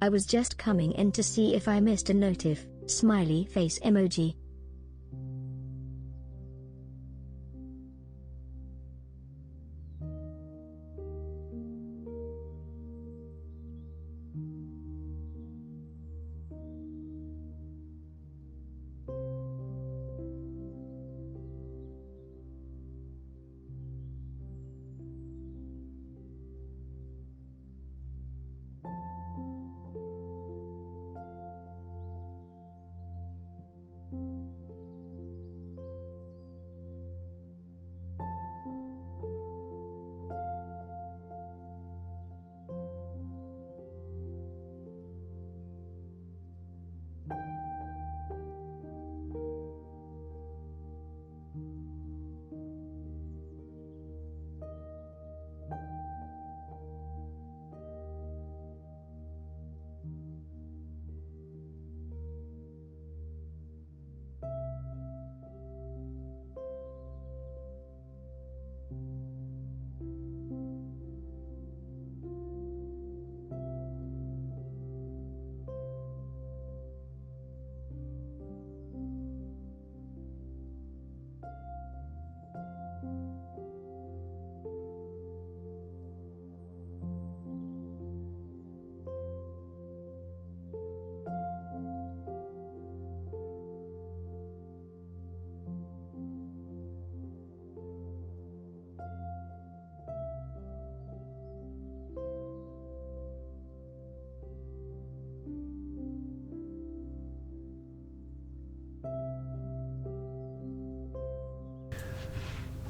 I was just coming in to see if I missed a notif, smiley face emoji.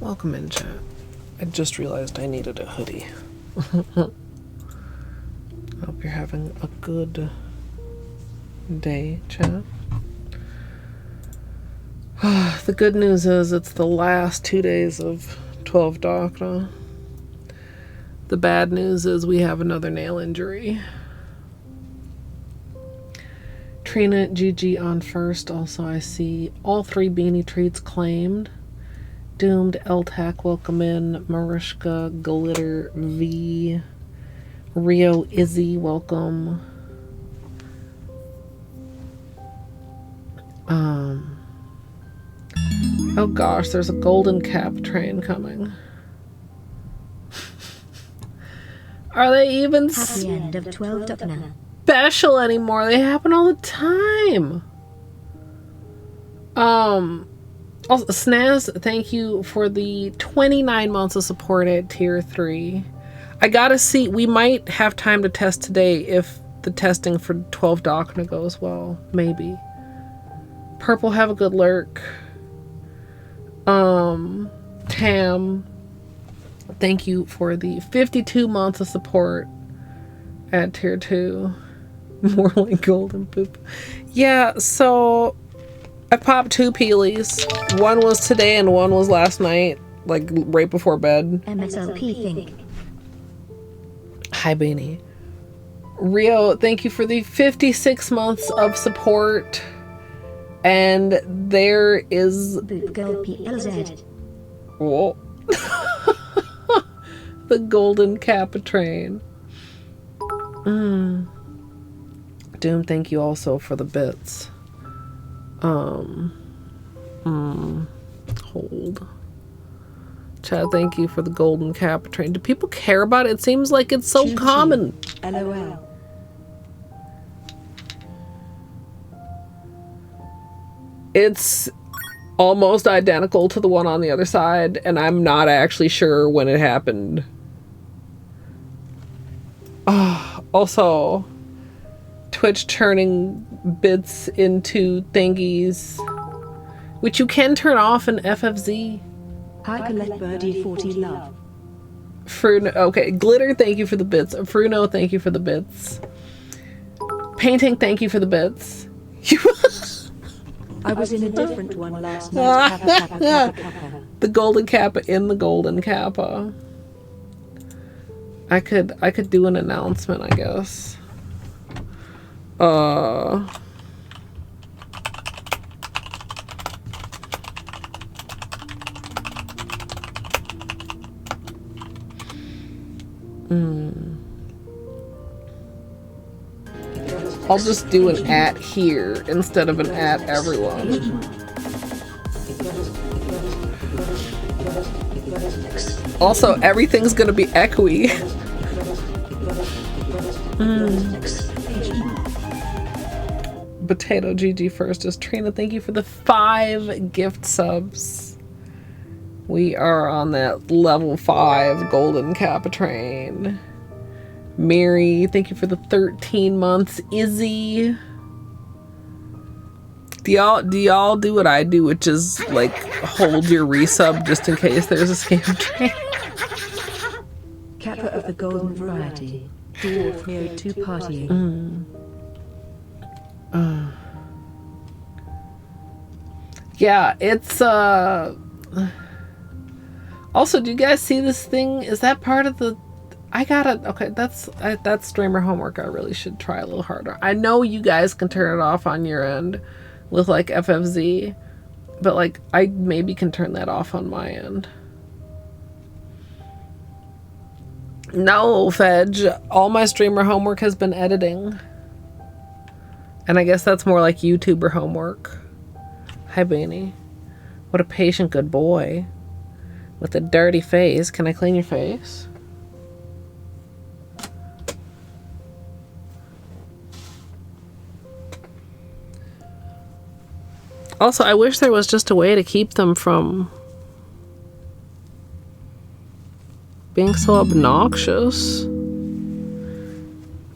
Welcome in, chat. I just realized I needed a hoodie. Hope you're having a good day, chat. The good news is it's the last 2 days of 12DOCNA. The bad news is we have another nail injury. Trina, Gigi on first. Also, I see all 3 beanie treats claimed. Doomed, LTAC, welcome in. Mariska, Glitter, V. Rio, Izzy, welcome. Oh gosh, there's a golden cap train coming. Are they even Happy end of 12DOCNA. special anymore? They happen all the time. Also, Snaz, thank you for the 29 months of support at tier 3. I gotta see, we might have time to test today if the testing for 12DOCNA goes well. Maybe. Purple, have a good lurk. Tam, thank you for the 52 months of support at tier 2. More like golden poop. Yeah, so I popped 2 peelies. One was today and one was last night, like right before bed. MSLP think. Hi, Beanie. Rio, thank you for the 56 months of support. And there is Boop Girl PLZ. Whoa. The golden cap train. Doom, thank you also for the bits. Hold. Chad, thank you for the golden cap train. Do people care about it? It seems like it's so common. LOL. It's almost identical to the one on the other side, and I'm not actually sure when it happened. Also, Twitch turning bits into thingies, which you can turn off in FFZ. Hi Colette Birdie 40 love. Fruno, okay, Glitter, thank you for the bits. Fruno, thank you for the bits. Painting, thank you for the bits. I was in a different one last night. Kappa, kappa, kappa, kappa. The golden kappa in the golden kappa. I could do an announcement, I guess. I'll just do an @ here instead of an @ everyone. Also, everything's gonna be echoey. Potato GG first is Trina. Thank you for the 5 gift subs. We are on that level 5 golden kappa train. Mary, thank you for the 13 months. Izzy, do y'all do what I do, which is like hold your resub just in case there's a scam train? Kappa of the golden variety. Dwarf Neo 2 party. Yeah, it's also, do you guys see this thing? Is that part of the okay, that's streamer homework. I really should try a little harder. I know you guys can turn it off on your end with like FFZ, but like I maybe can turn that off on my end. No, Fedge, all my streamer homework has been editing. And I guess that's more like YouTuber homework. Hi, Beanie. What a patient good boy. With a dirty face. Can I clean your face? Also, I wish there was just a way to keep them from being so obnoxious.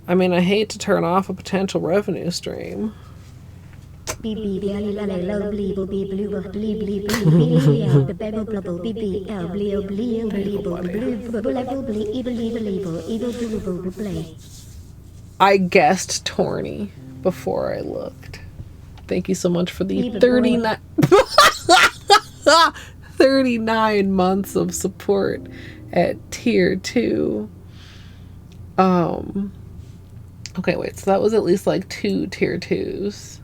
I mean, I hate to turn off a potential revenue stream. I guessed Torny before I looked. Thank you so much for the 39 months of support at tier 2. Okay, wait, so that was at least like 2 tier 2s.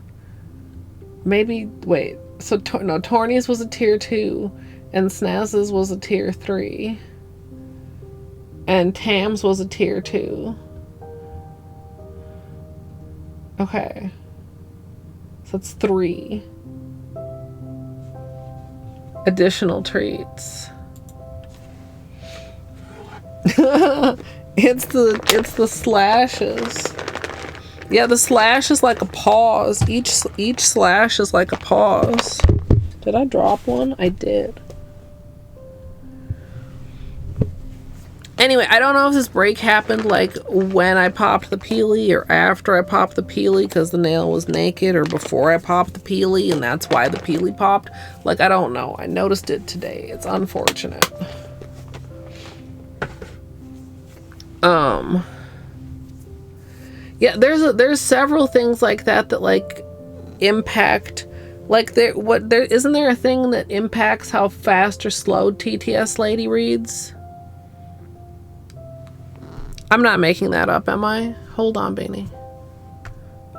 Maybe, wait, so no, Torny's was a tier 2 and Snazz's was a tier 3 and Tam's was a tier 2. Okay, so that's 3 additional treats. It's the slashes. Yeah, the slash is like a pause. Each slash is like a pause. Did I drop one? I did. Anyway, I don't know if this break happened like when I popped the peely or after I popped the peely because the nail was naked, or before I popped the peely and that's why the peely popped. Like, I don't know. I noticed it today. It's unfortunate. Yeah, there's several things like that like impact, like isn't there a thing that impacts how fast or slow TTS Lady reads? I'm not making that up, am I? Hold on, Beanie.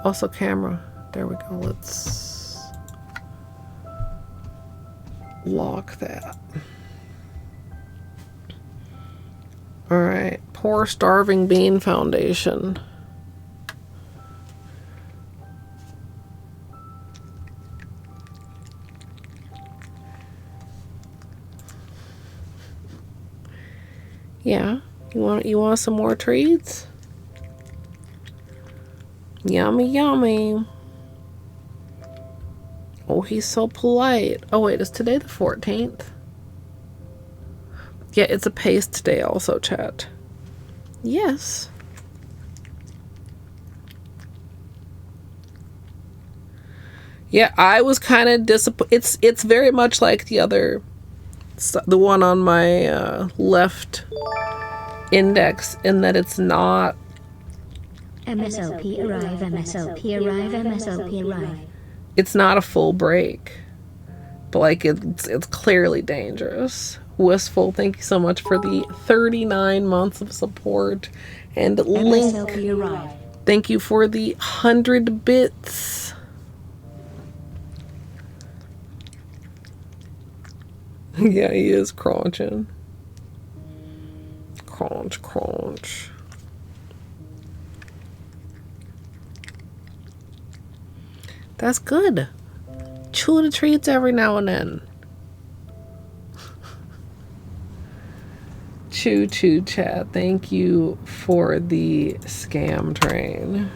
Also camera. There we go. Let's lock that. All right. Poor Starving Bean Foundation. Yeah, you want some more treats? Yummy, yummy. Oh, he's so polite. Oh wait, is today the 14th? Yeah, it's a paste day also, chat. Yes. Yeah, I was kind of disappointed. It's very much like the one on my left index, in that it's not MSLP arrive, MSLP arrive, MSLP arrive. It's not a full break, but like it's clearly dangerous. Wistful, thank you so much for the 39 months of support. And Link, thank you for the 100 bits. Yeah, he is crunching. Crunch, crunch. That's good. Chew the treats every now and then. Choo choo chat. Thank you for the scam train.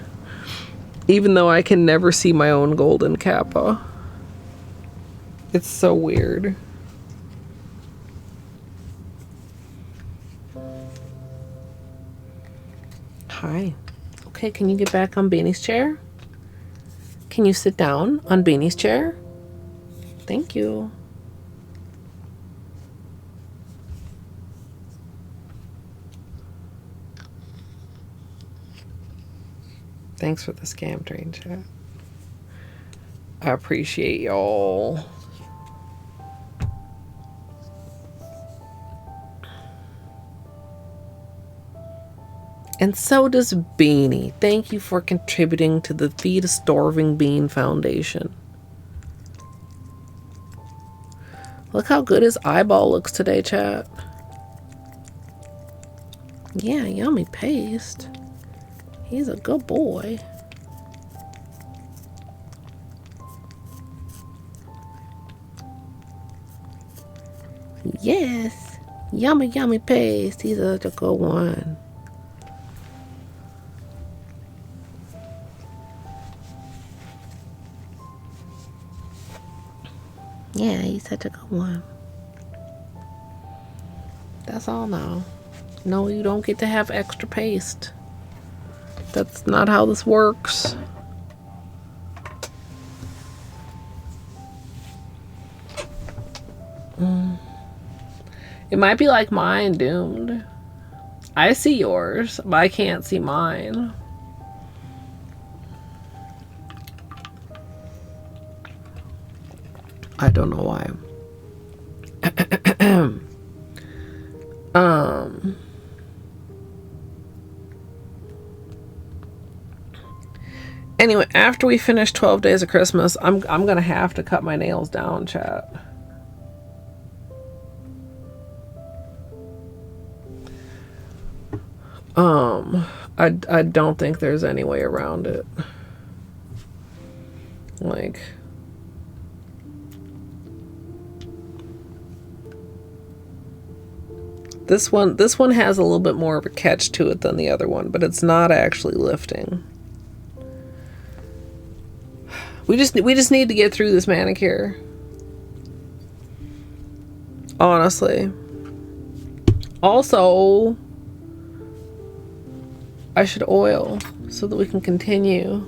Even though I can never see my own golden kappa. It's so weird. Hi. Okay, can you get back on Beanie's chair? Can you sit down on Beanie's chair? Thank you. Thanks for the scam train, chat. I appreciate y'all. And so does Beanie. Thank you for contributing to the Feed a Starving Bean Foundation. Look how good his eyeball looks today, chat. Yeah, yummy paste. He's a good boy. Yes. Yummy, yummy paste. He's such a good one. Yeah, he's such a good one. That's all now. No, you don't get to have extra paste. That's not how this works. It might be like mine, Doomed. I see yours, but I can't see mine. I don't know why. Anyway, after we finish 12 Days of Christmas, I'm gonna have to cut my nails down, chat. I don't think there's any way around it. Like, this one has a little bit more of a catch to it than the other one, but it's not actually lifting. We just need to get through this manicure. Honestly. Also, I should oil so that we can continue.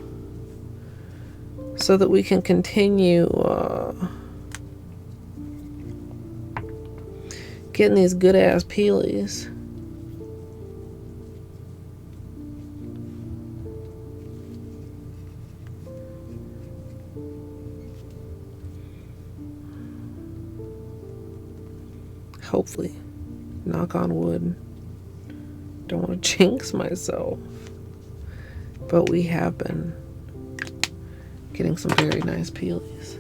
Getting these good ass peelies. Hopefully. Knock on wood. Don't want to jinx myself. But we have been getting some very nice peelies.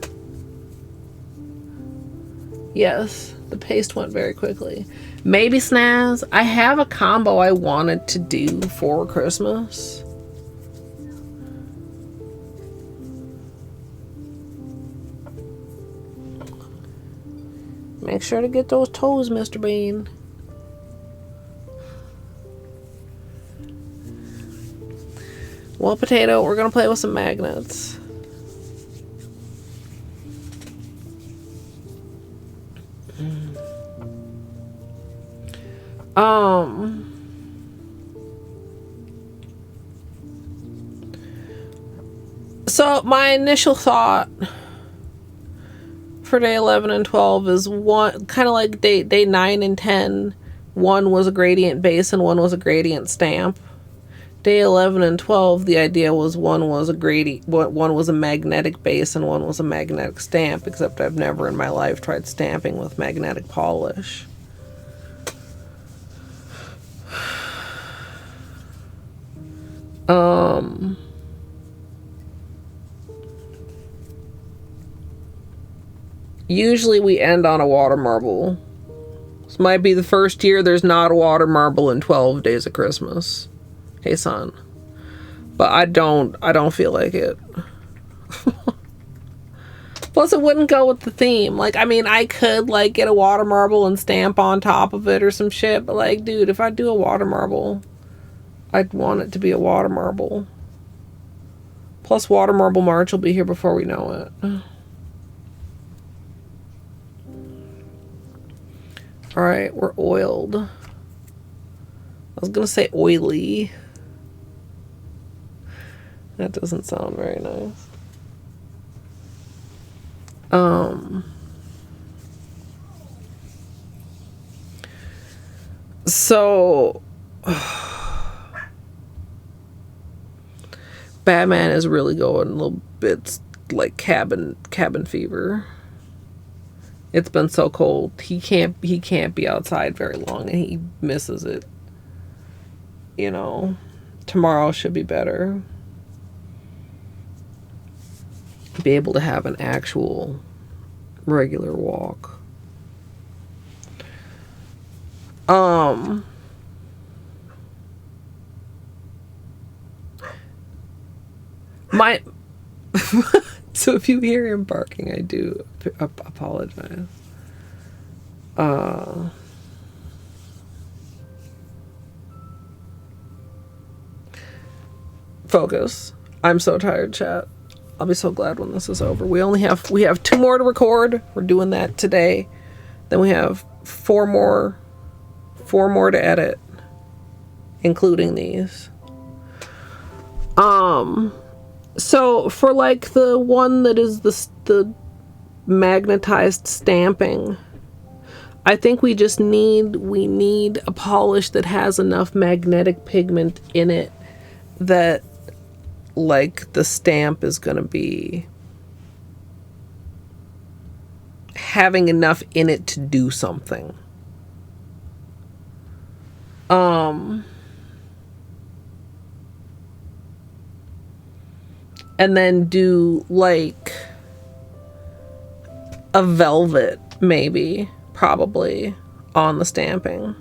Yes, the paste went very quickly. Maybe Snaz. I have a combo I wanted to do for Christmas. Make sure to get those toes, Mr. Bean. Well, potato, we're gonna play with some magnets. So my initial thought for day 11 and 12 is one, kind of like day 9 and 10, one was a gradient base and one was a gradient stamp. Day 11 and 12, the idea was one was a magnetic base and one was a magnetic stamp, except I've never in my life tried stamping with magnetic polish. Usually we end on a water marble. This might be the first year there's not a water marble in 12 Days of Christmas. Hey, son. But I don't feel like it. Plus, it wouldn't go with the theme. Like, I mean, I could, like, get a water marble and stamp on top of it or some shit. But, like, dude, if I do a water marble, I'd want it to be a water marble. Plus, Water Marble March will be here before we know it. Alright, we're oiled. I was gonna say oily. That doesn't sound very nice. So Batman is really going a little bit like cabin fever. It's been so cold. He can't be outside very long and he misses it. You know, tomorrow should be better. Be able to have an actual regular walk. So if you hear him barking, I do apologize. Focus. I'm so tired, chat. I'll be so glad when this is over. We have 2 more to record. We're doing that today. Then we have 4 more to edit, including these. So for like the one that is the magnetized stamping, I think we need a polish that has enough magnetic pigment in it that like the stamp is gonna be having enough in it to do something. And then do like a velvet, maybe, probably, on the stamping.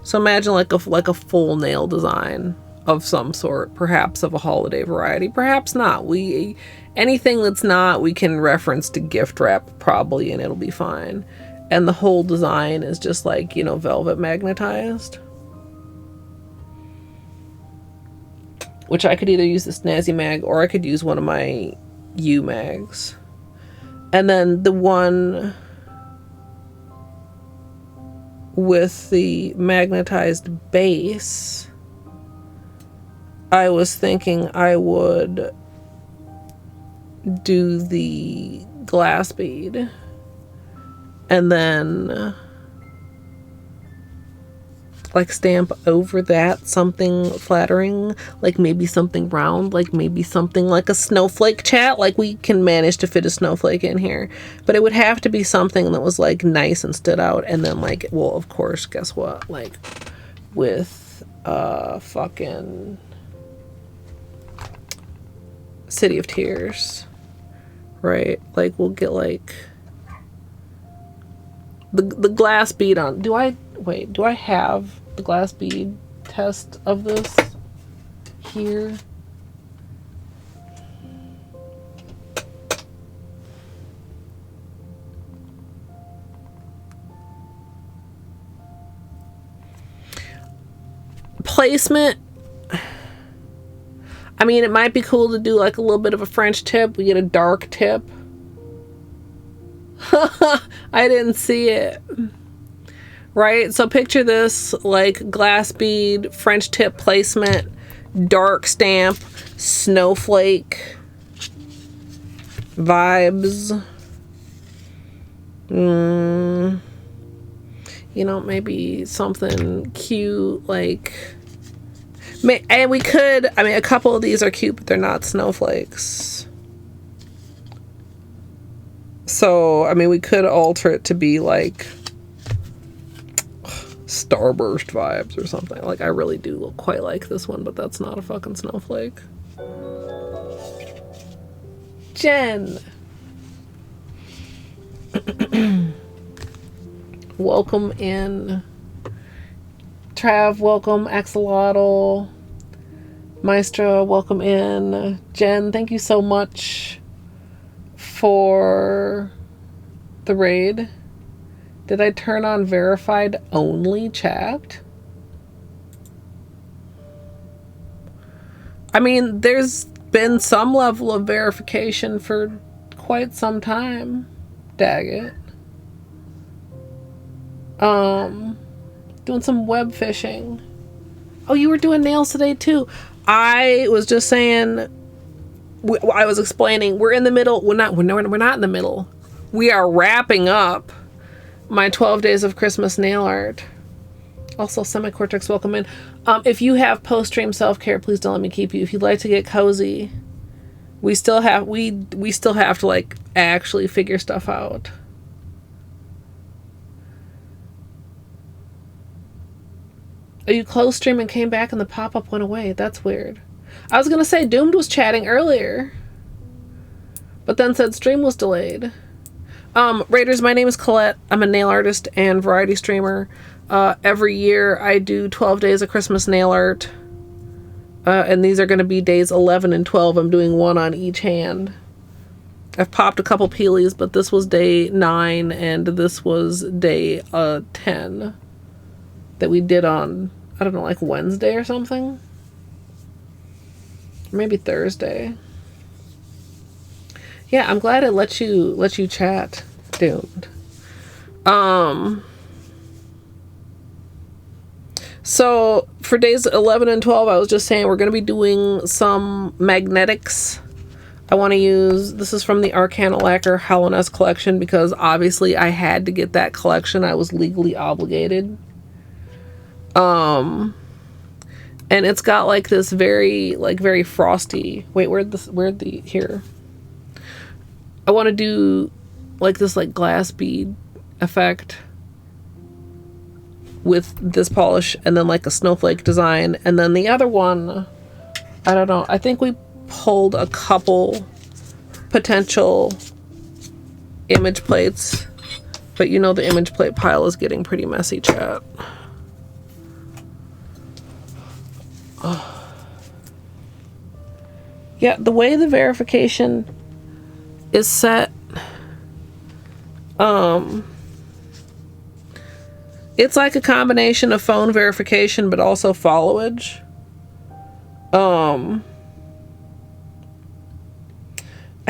So imagine like a full nail design of some sort, perhaps of a holiday variety, perhaps not. Anything that's not, we can reference to gift wrap probably, and it'll be fine. And the whole design is just like, you know, velvet magnetized. Which I could either use the Snazzy Mag or I could use one of my MoYou mags. And then the one with the magnetized base, I was thinking I would do the glass bead and then like stamp over that something flattering, like maybe something round, like maybe something like a snowflake, chat. Like we can manage to fit a snowflake in here, but it would have to be something that was like nice and stood out. And then like, well, of course, guess what, like with fucking City of Tears, right? Like we'll get like the glass bead on. Do I have the glass bead test of this here? Placement, I mean, it might be cool to do like a little bit of a French tip. We get a dark tip. I didn't see it. Right? So picture this like glass bead, French tip placement, dark stamp, snowflake vibes. You know, maybe something cute like... And we could, I mean, a couple of these are cute, but they're not snowflakes. So, I mean, we could alter it to be like Starburst vibes or something. Like, I really do quite like this one, but that's not a fucking snowflake. Jen! Welcome in. Trav, welcome. Axolotl. Maestro, welcome in. Jen, thank you so much for the raid. Did I turn on verified only chat? I mean, there's been some level of verification for quite some time. Daggett. Doing some web fishing. Oh, you were doing nails today too. I was just saying, I was explaining, we're in the middle. We're not in the middle. We are wrapping up my 12 days of Christmas nail art. Also, Semi-Cortex, welcome in. If you have post-stream self-care, please don't let me keep you. If you'd like to get cozy, we still have to like actually figure stuff out. Oh, you closed stream and came back and the pop-up went away. That's weird. I was gonna say Doomed was chatting earlier, but then said stream was delayed. Raiders, my name is Colette. I'm a nail artist and variety streamer. Every year I do 12 days of Christmas nail art. And these are going to be days 11 and 12. I'm doing one on each hand. I've popped a couple peelies, but this was day 9 and this was day 10 that we did on, I don't know, like Wednesday or something. Maybe Thursday. Yeah, I'm glad it let you chat, Doomed. So for days 11 and 12, I was just saying we're going to be doing some magnetics. I want to use, this is from the Arcana Lacquer Holo collection because obviously I had to get that collection. I was legally obligated. And it's got like this very frosty, wait, here. I want to do like this like glass bead effect with this polish and then like a snowflake design. And then the other one, I don't know, I think we pulled a couple potential image plates, but you know the image plate pile is getting pretty messy, chat. Yeah, the way the verification is set, it's like a combination of phone verification but also followage. I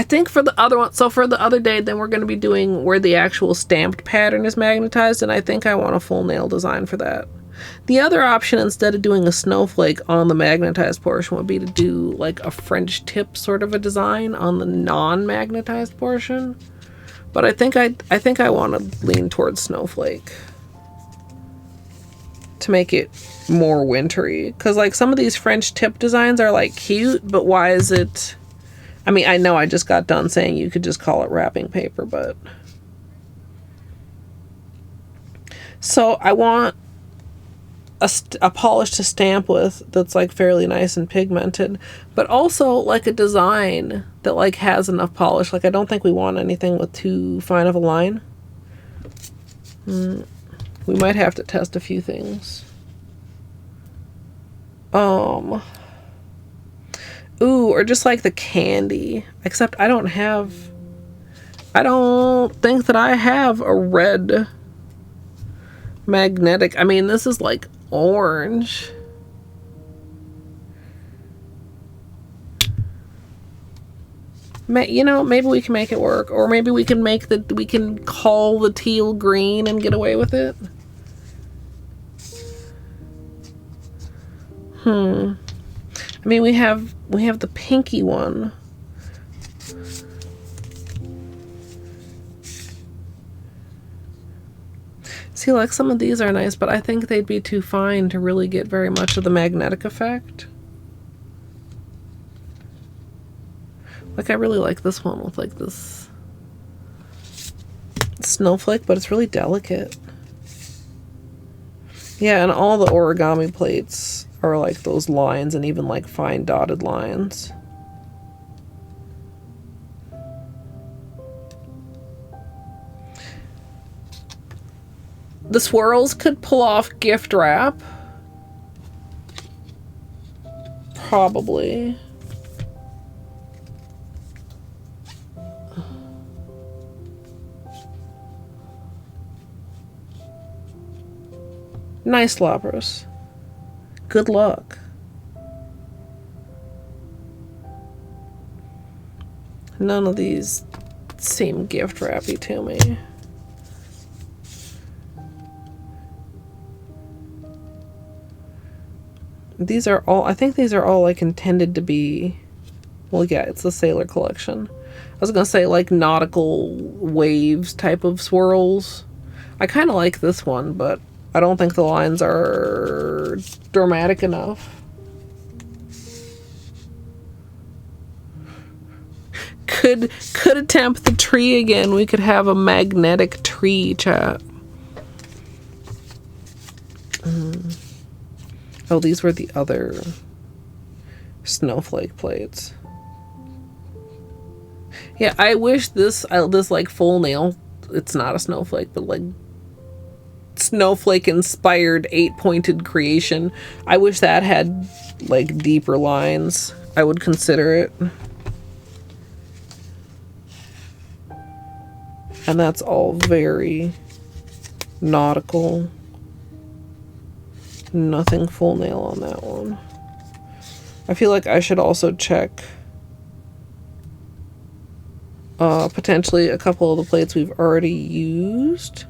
think for the other one, so for the other day, then we're going to be doing where the actual stamped pattern is magnetized, and I think I want a full nail design for that. The other option, instead of doing a snowflake on the magnetized portion, would be to do like a French tip sort of a design on the non-magnetized portion. But I think I want to lean towards snowflake to make it more wintry. Because like some of these French tip designs are like cute, but why is it... I mean, I know I just got done saying you could just call it wrapping paper, but... So I want a polish to stamp with that's like fairly nice and pigmented, but also like a design that like has enough polish. Like I don't think we want anything with too fine of a line. We might have to test a few things. Ooh, or just like the candy, except I don't think that I have a red magnetic. I mean, this is like orange. You know, maybe we can make it work. Or maybe we can make the, we can call the teal green and get away with it. I mean, we have the pinky one. See, like some of these are nice, but I think they'd be too fine to really get very much of the magnetic effect. Like, I really like this one with like this snowflake, but it's really delicate. Yeah, and all the origami plates are like those lines and even like fine dotted lines. The swirls could pull off gift wrap. Probably. Nice loppers. Good luck. None of these seem gift wrappy to me. These are all, I think these are all like intended to be, well, yeah, it's the Sailor collection. I was gonna say like nautical waves type of swirls. I kind of like this one, but I don't think the lines are dramatic enough. Could attempt the tree again. We could have a magnetic tree chat. Oh, these were the other snowflake plates. Yeah, I wish this like full nail, it's not a snowflake, but like snowflake inspired 8-pointed creation. I wish that had like deeper lines. I would consider it. And that's all very nautical. Nothing full nail on that one. I feel like I should also check potentially a couple of the plates we've already used.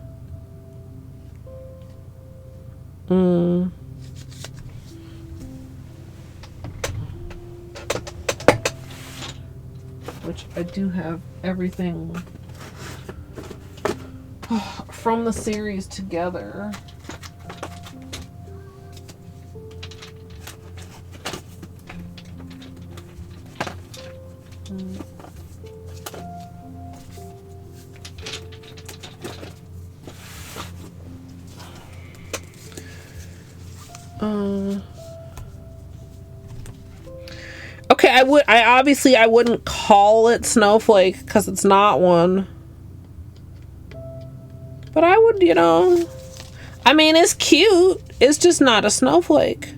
Which I do have everything from the series together. Okay, I wouldn't call it snowflake because it's not one. But I would, you know, I mean, it's cute. It's just not a snowflake.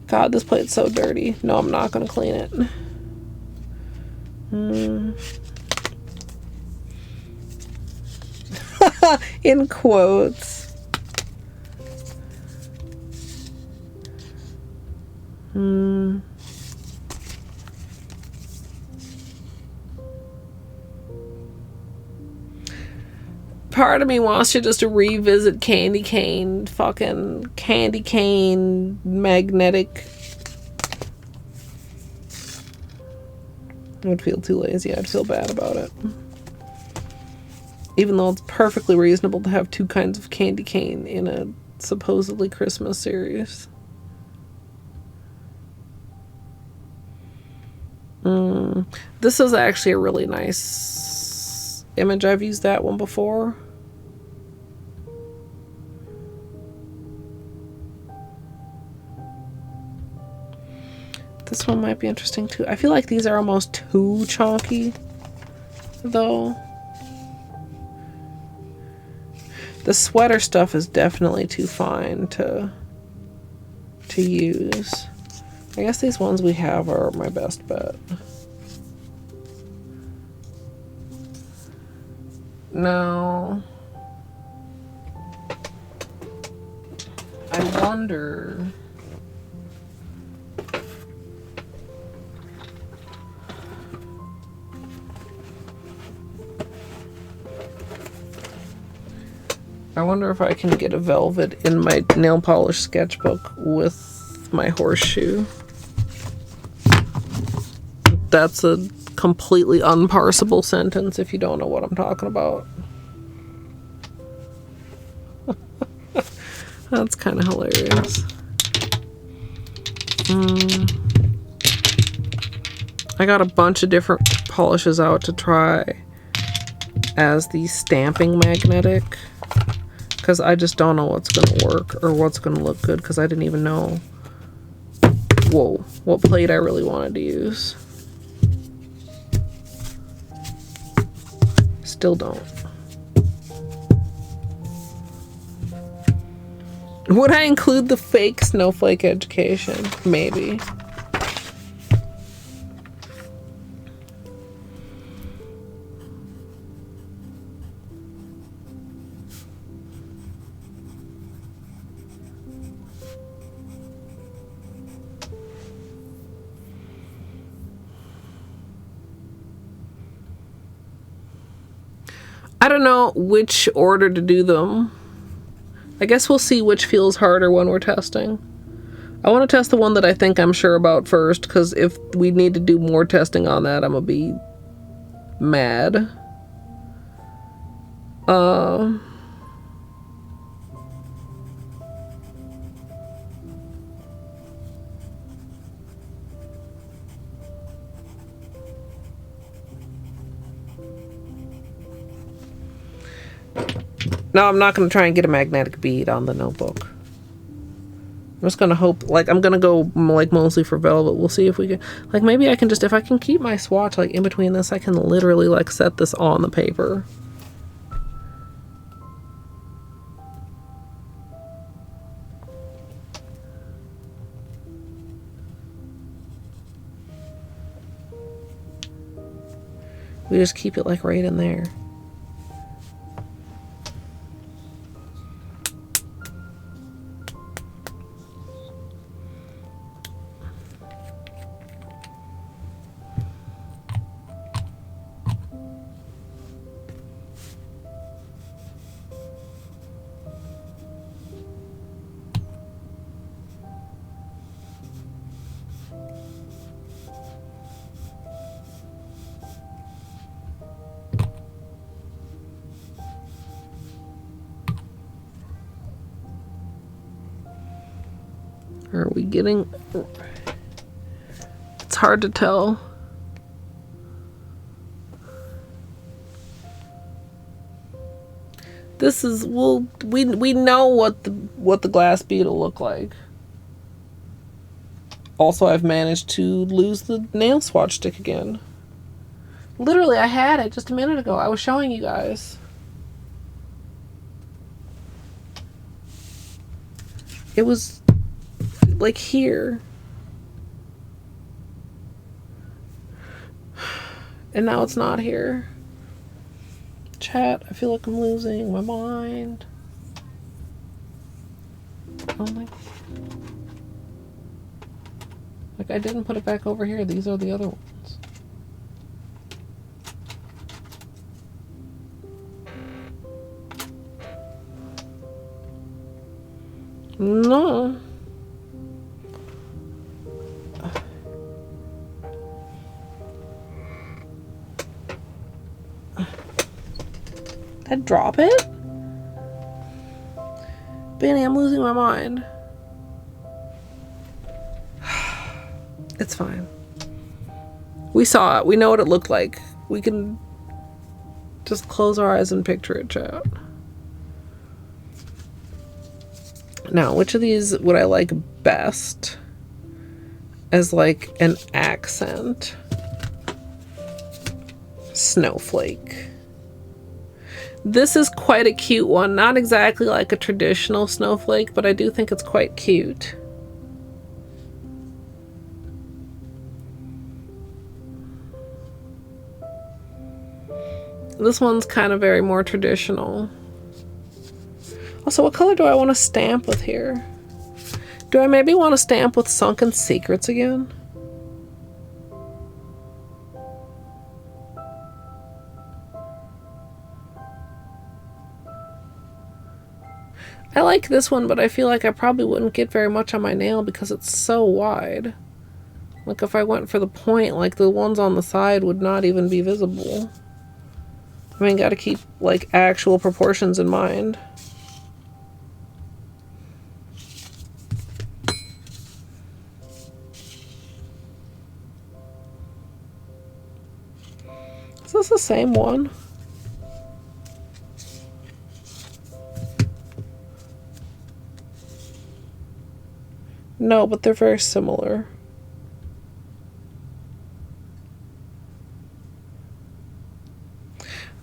God, this plate's so dirty. No, I'm not gonna clean it. In quotes. Part of me wants to just revisit candy cane, fucking candy cane magnetic. I would feel too lazy. I'd feel bad about it. Even though it's perfectly reasonable to have two kinds of candy cane in a supposedly Christmas series. This is actually a really nice image. I've used that one before. This one might be interesting too. I feel like these are almost too chunky, though. The sweater stuff is definitely too fine to use. I guess these ones we have are my best bet. Now, I wonder... I wonder if I can get a velvet in my nail polish sketchbook with my horseshoe. That's a completely unparsable sentence if you don't know what I'm talking about. That's kind of hilarious. I got a bunch of different polishes out to try as the stamping magnetic, because I just don't know what's going to work or what's going to look good, because I didn't even know, whoa, what plate I really wanted to use. Still don't. Would I include the fake snowflake education? Maybe. I don't know which order to do them. I guess we'll see which feels harder when we're testing. I want to test the one that I think I'm sure about first, because if we need to do more testing on that, I'm gonna be mad. No, I'm not going to try and get a magnetic bead on the notebook. I'm just going to hope, like, I'm going to go, like, mostly for velvet. We'll see if we can, like, maybe I can just, if I can keep my swatch, like, in between this, I can literally, like, set this on the paper. We just keep it, like, right in there. Are we getting... It's hard to tell. This is... Well, we know what the glass bead will look like. Also, I've managed to lose the nail swatch stick again. Literally, I had it just a minute ago. I was showing you guys. It was... like here, and now it's not here. Chat, I feel like I'm losing my mind. Oh my, like, I didn't put it back over here. These are the other ones. No. I'd drop it? Benny, I'm losing my mind. It's fine. We saw it. We know what it looked like. We can just close our eyes and picture it, chat. Now, which of these would I like best as like an accent? Snowflake. This is quite a cute one. Not exactly like a traditional snowflake, but I do think it's quite cute. This one's kind of very more traditional. Also, what color do I want to stamp with here? Do I maybe want to stamp with Sunken Secrets again? I like this one, but I feel like I probably wouldn't get very much on my nail because it's so wide. Like if I went for the point, like the ones on the side would not even be visible. I mean, gotta keep like actual proportions in mind. Is this the same one? No, but they're very similar.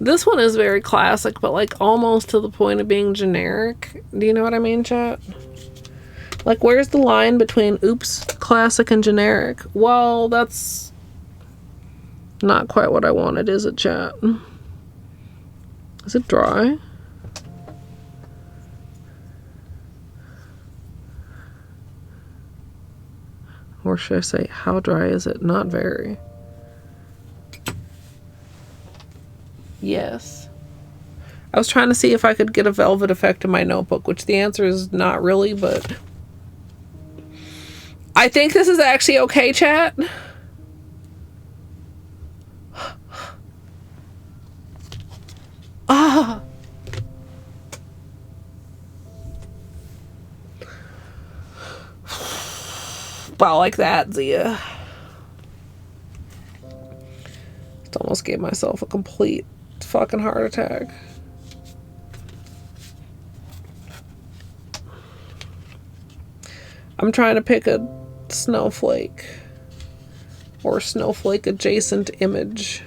This one is very classic, but like almost to the point of being generic. Do you know what I mean, chat? Like, where's the line between oops, classic and generic? Well, that's not quite what I wanted, is it, chat? Is it dry? Or should I say, how dry is it? Not very. Yes. I was trying to see if I could get a velvet effect in my notebook, which the answer is not really, but I think this is actually okay, chat. Ah. Wow, like that, Zia. Just almost gave myself a complete fucking heart attack. I'm trying to pick a snowflake or snowflake adjacent image.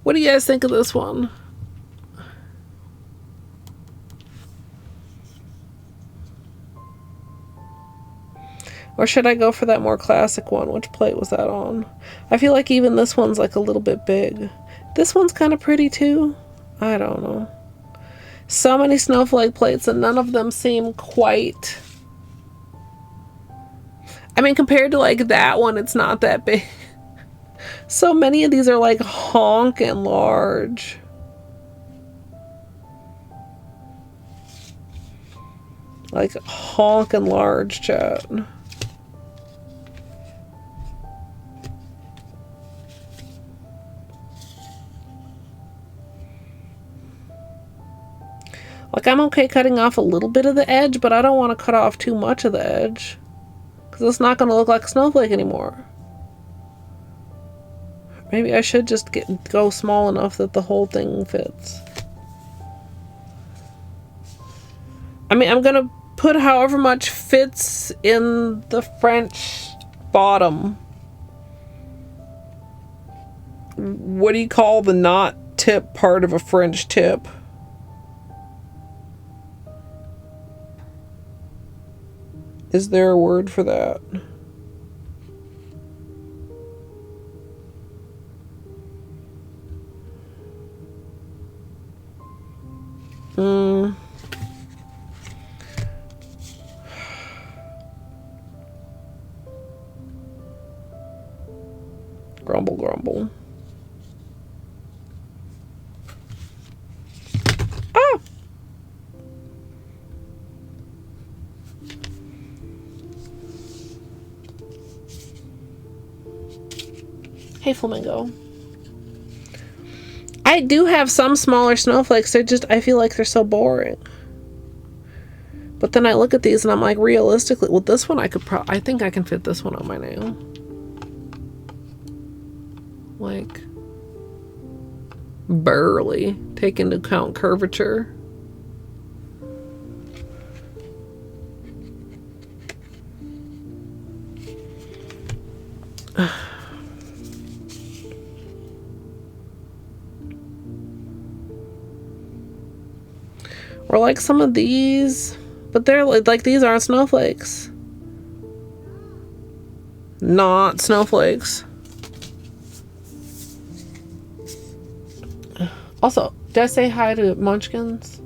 What do you guys think of this one? Or should I go for that more classic one? Which plate was that on? I feel like even this one's like a little bit big. This one's kind of pretty too. I don't know. So many snowflake plates and none of them seem quite... I mean, compared to like that one, it's not that big. So many of these are like honking large. Like honking large, chat. Like, I'm okay cutting off a little bit of the edge, but I don't want to cut off too much of the edge. Because it's not going to look like a snowflake anymore. Maybe I should just go small enough that the whole thing fits. I mean, I'm going to put however much fits in the French bottom. What do you call the knot tip part of a French tip? Is there a word for that? Grumble, grumble. Ah! Hey, Flamingo. I do have some smaller snowflakes. They're just, I feel like they're so boring. But then I look at these and I'm like, realistically, well, this one I think I can fit this one on my nail. Like, barely. Take into account curvature. Or like some of these, but they're like these aren't snowflakes. Not snowflakes. Also, did I say hi to Munchkins?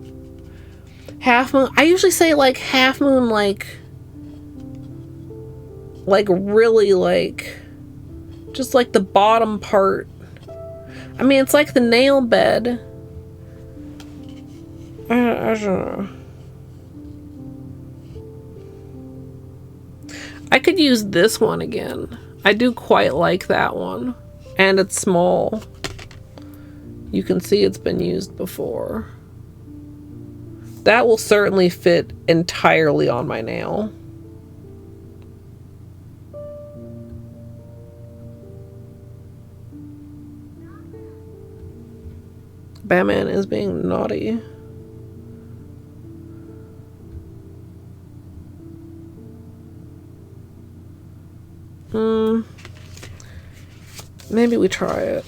Half moon. I usually say like half moon, like like really like just like the bottom part. I mean, it's like the nail bed. I don't know. I could use this one again. I do quite like that one. And it's small. You can see it's been used before. That will certainly fit entirely on my nail. Batman is being naughty. Maybe we try it.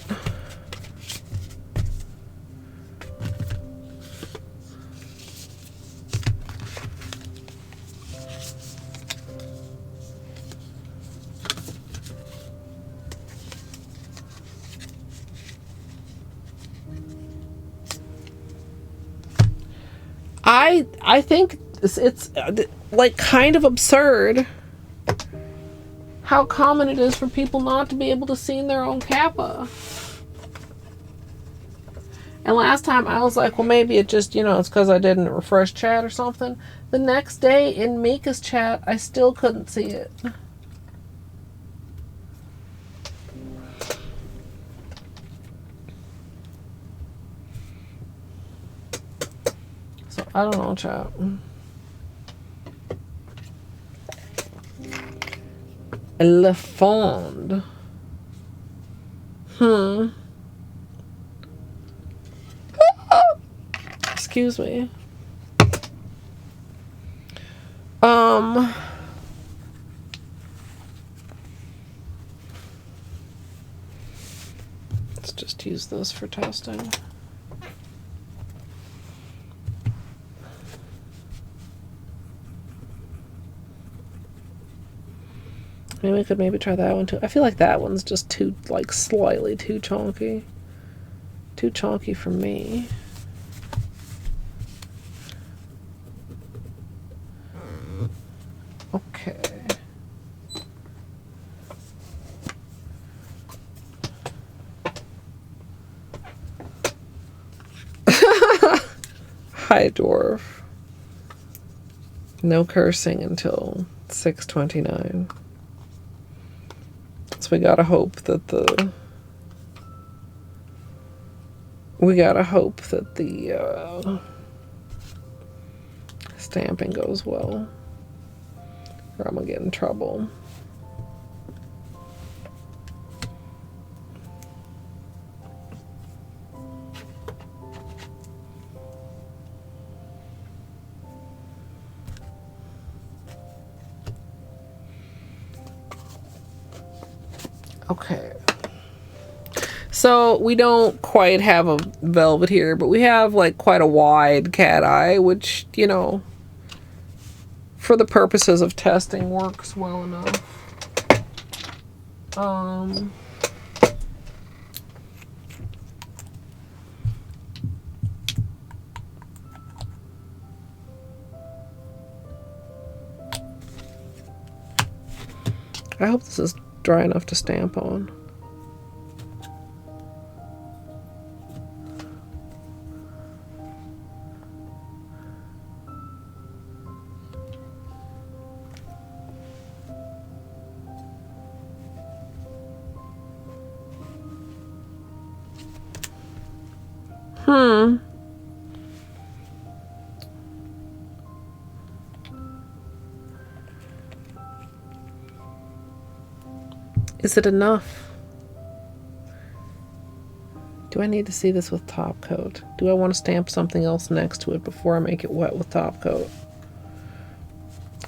I think it's like kind of absurd how common it is for people not to be able to see their own kappa. And last time I was like, well, maybe it just, you know, it's because I didn't refresh chat or something. The next day in Mika's chat, I still couldn't see it. So I don't know, chat. Le Fond. Excuse me. Let's just use this for testing. Maybe we could maybe try that one too. I feel like that one's just too, like, slightly too chunky. Too chunky for me. Okay. Hi, dwarf. No cursing until 6:29. So we gotta hope that the stamping goes well, or I'm gonna get in trouble. Okay. So we don't quite have a velvet here, but we have like quite a wide cat eye, which, you know, for the purposes of testing works well enough. I hope this is dry enough to stamp on. Is it enough? Do I need to see this with top coat? Do I want to stamp something else next to it before I make it wet with top coat?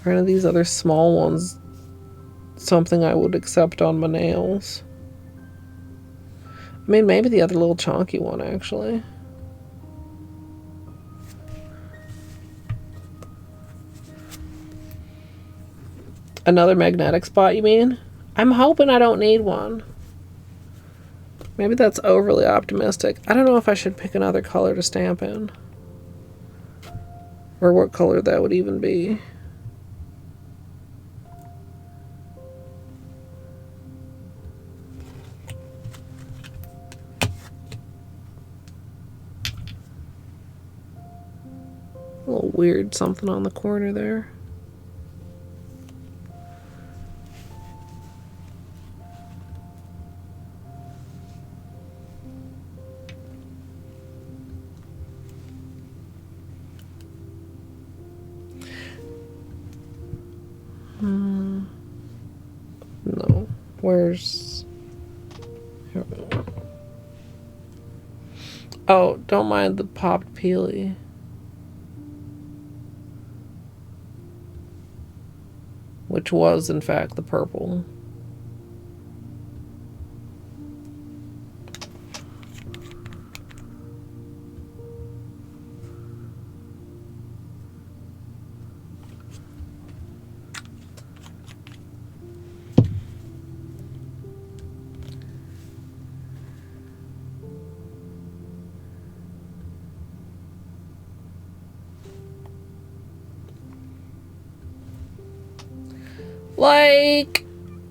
Are any of these other small ones something I would accept on my nails? I mean, maybe the other little chunky one, actually. Another magnetic spot, you mean? I'm hoping I don't need one. Maybe that's overly optimistic. I don't know if I should pick another color to stamp in. Or what color that would even be. A little weird something on the corner there. No. Where's... Here we go. Oh, don't mind the popped peely. Which was, in fact, the purple. Like,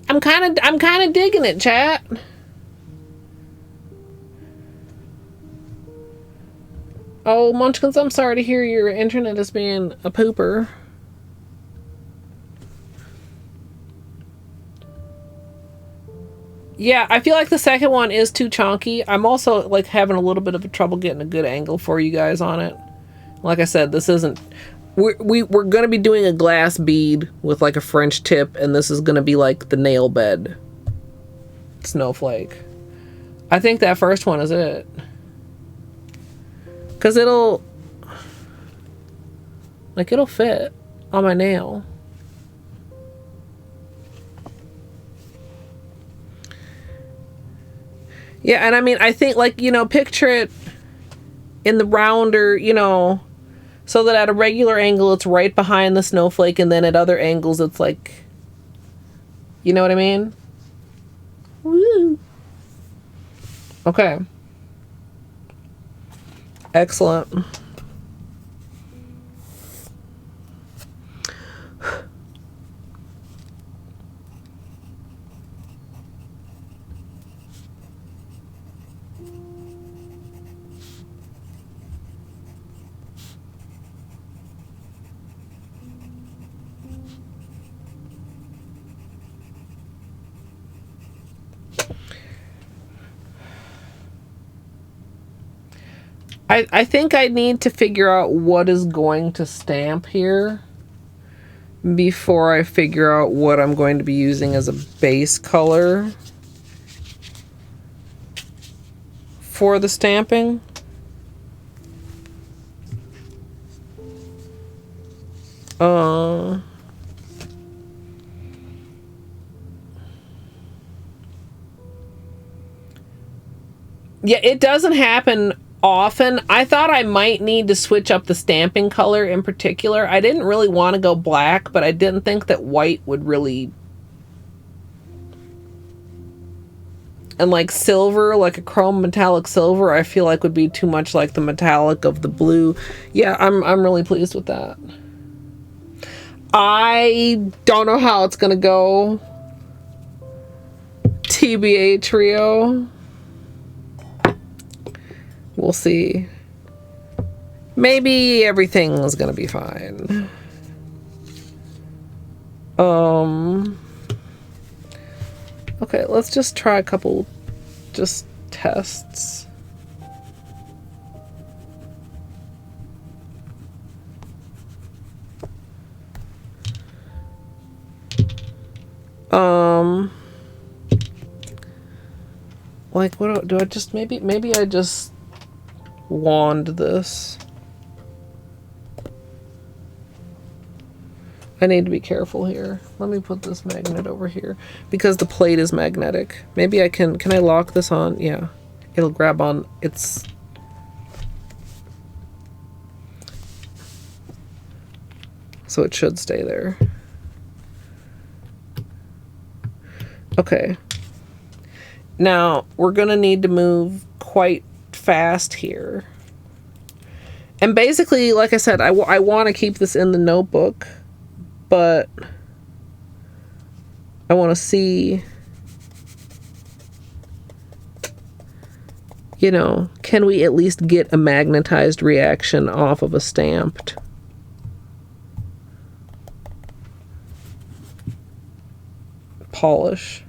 I'm kind of digging it, chat. Oh, Munchkins, I'm sorry to hear your internet is being a pooper. Yeah, I feel like the second one is too chunky. I'm also like having a little bit of trouble getting a good angle for you guys on it. Like I said, this isn't... We're going to be doing a glass bead with like a French tip, and this is going to be like the nail bed snowflake. I think that first one is it. Because it'll fit on my nail. Yeah, and I mean, I think like, you know, picture it in the rounder, you know... So that at a regular angle, it's right behind the snowflake, and then at other angles, it's like... You know what I mean? Woo! Okay. Excellent. I think I need to figure out what is going to stamp here before I figure out what I'm going to be using as a base color for the stamping. Yeah, it doesn't happen often. I thought I might need to switch up the stamping color in particular. I didn't really want to go black, but I didn't think that white would really... And like silver, like a chrome metallic silver, I feel like would be too much like the metallic of the blue. Yeah, I'm really pleased with that. I don't know how it's gonna go. TBA trio. We'll see. Maybe everything is gonna be fine. Okay, let's just try a couple just tests. Like what do I just maybe I just wand this. I need to be careful here. Let me put this magnet over here because the plate is magnetic. Maybe I can I lock this on? Yeah. It'll grab on its... So it should stay there. Okay. Now, we're gonna need to move quite fast here. And basically, like I said, I want to keep this in the notebook, but I want to see, you know, can we at least get a magnetized reaction off of a stamped polish.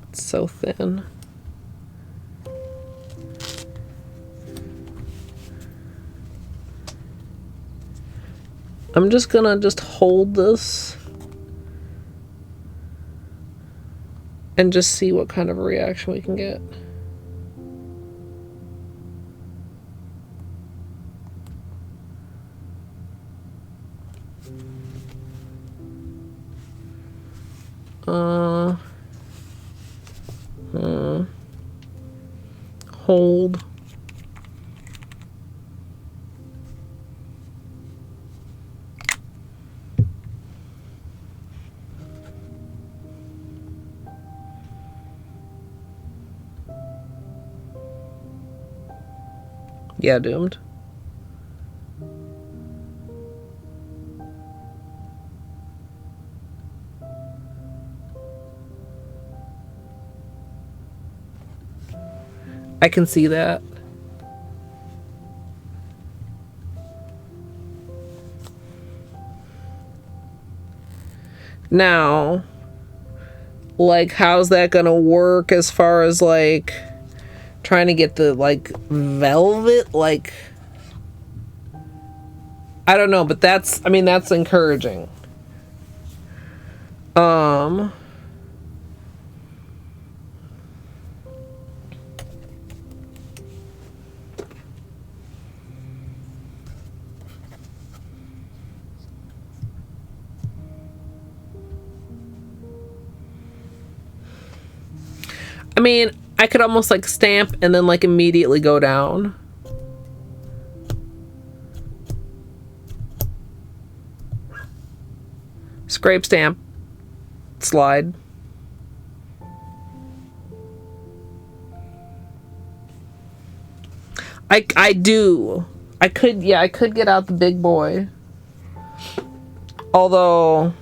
It's so thin. I'm just gonna hold this and just see what kind of a reaction we can get. Hold. Yeah, doomed. I can see that. Now, like, how's that gonna work as far as, like, trying to get the, like, velvet? Like, I don't know, but that's, I mean, that's encouraging. I mean, I could almost like stamp and then like immediately go down. Scrape, stamp, slide. I do. I could get out the big boy. Although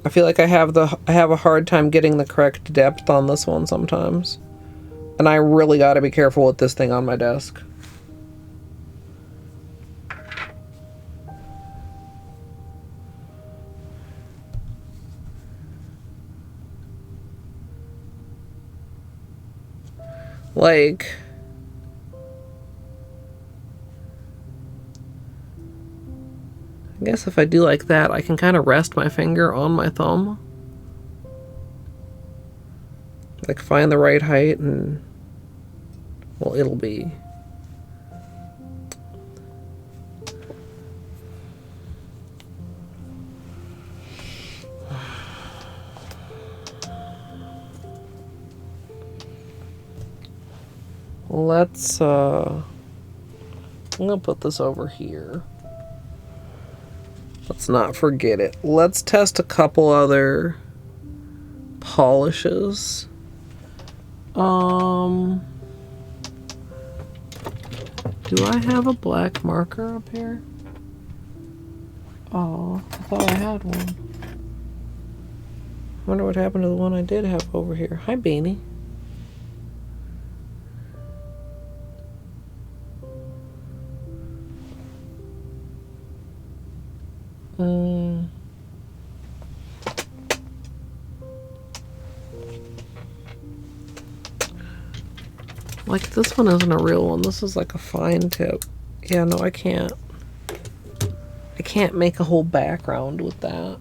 I feel like I have a hard time getting the correct depth on this one sometimes. And I really got to be careful with this thing on my desk. Like, I guess if I do like that, I can kind of rest my finger on my thumb. Like, find the right height and, well, it'll be. Let's, I'm gonna put this over here. Let's not forget it. Let's test a couple other polishes. Do I have a black marker up here? Oh, I thought I had one. I wonder what happened to the one I did have over here. Hi, Beanie. Like, this one isn't a real one. This is like a fine tip. Yeah, no, I can't make a whole background with that.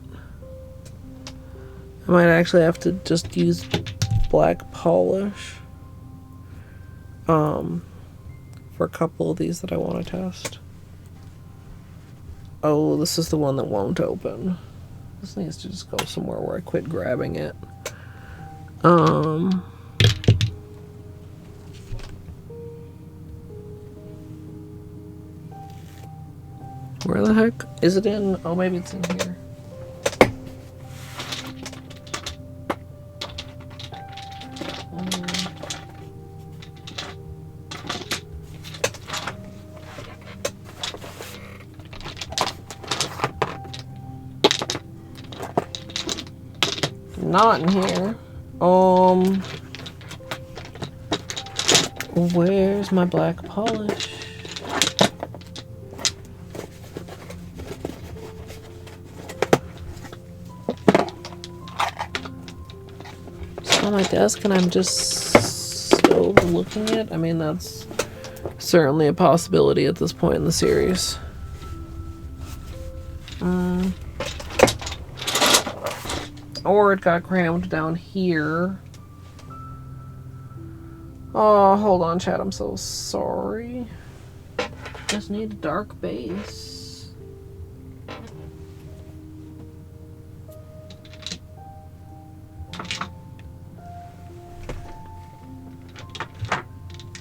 I might actually have to just use black polish for a couple of these that I want to test. Oh, this is the one that won't open. This needs to just go somewhere where I quit grabbing it. Where the heck is it in? Oh, maybe it's in here. not in here. Where's my black polish? It's on my desk and I'm just overlooking it. I mean, that's certainly a possibility at this point in the series. Or it got crammed down here. Oh, hold on, chat. I'm so sorry. Just need a dark base.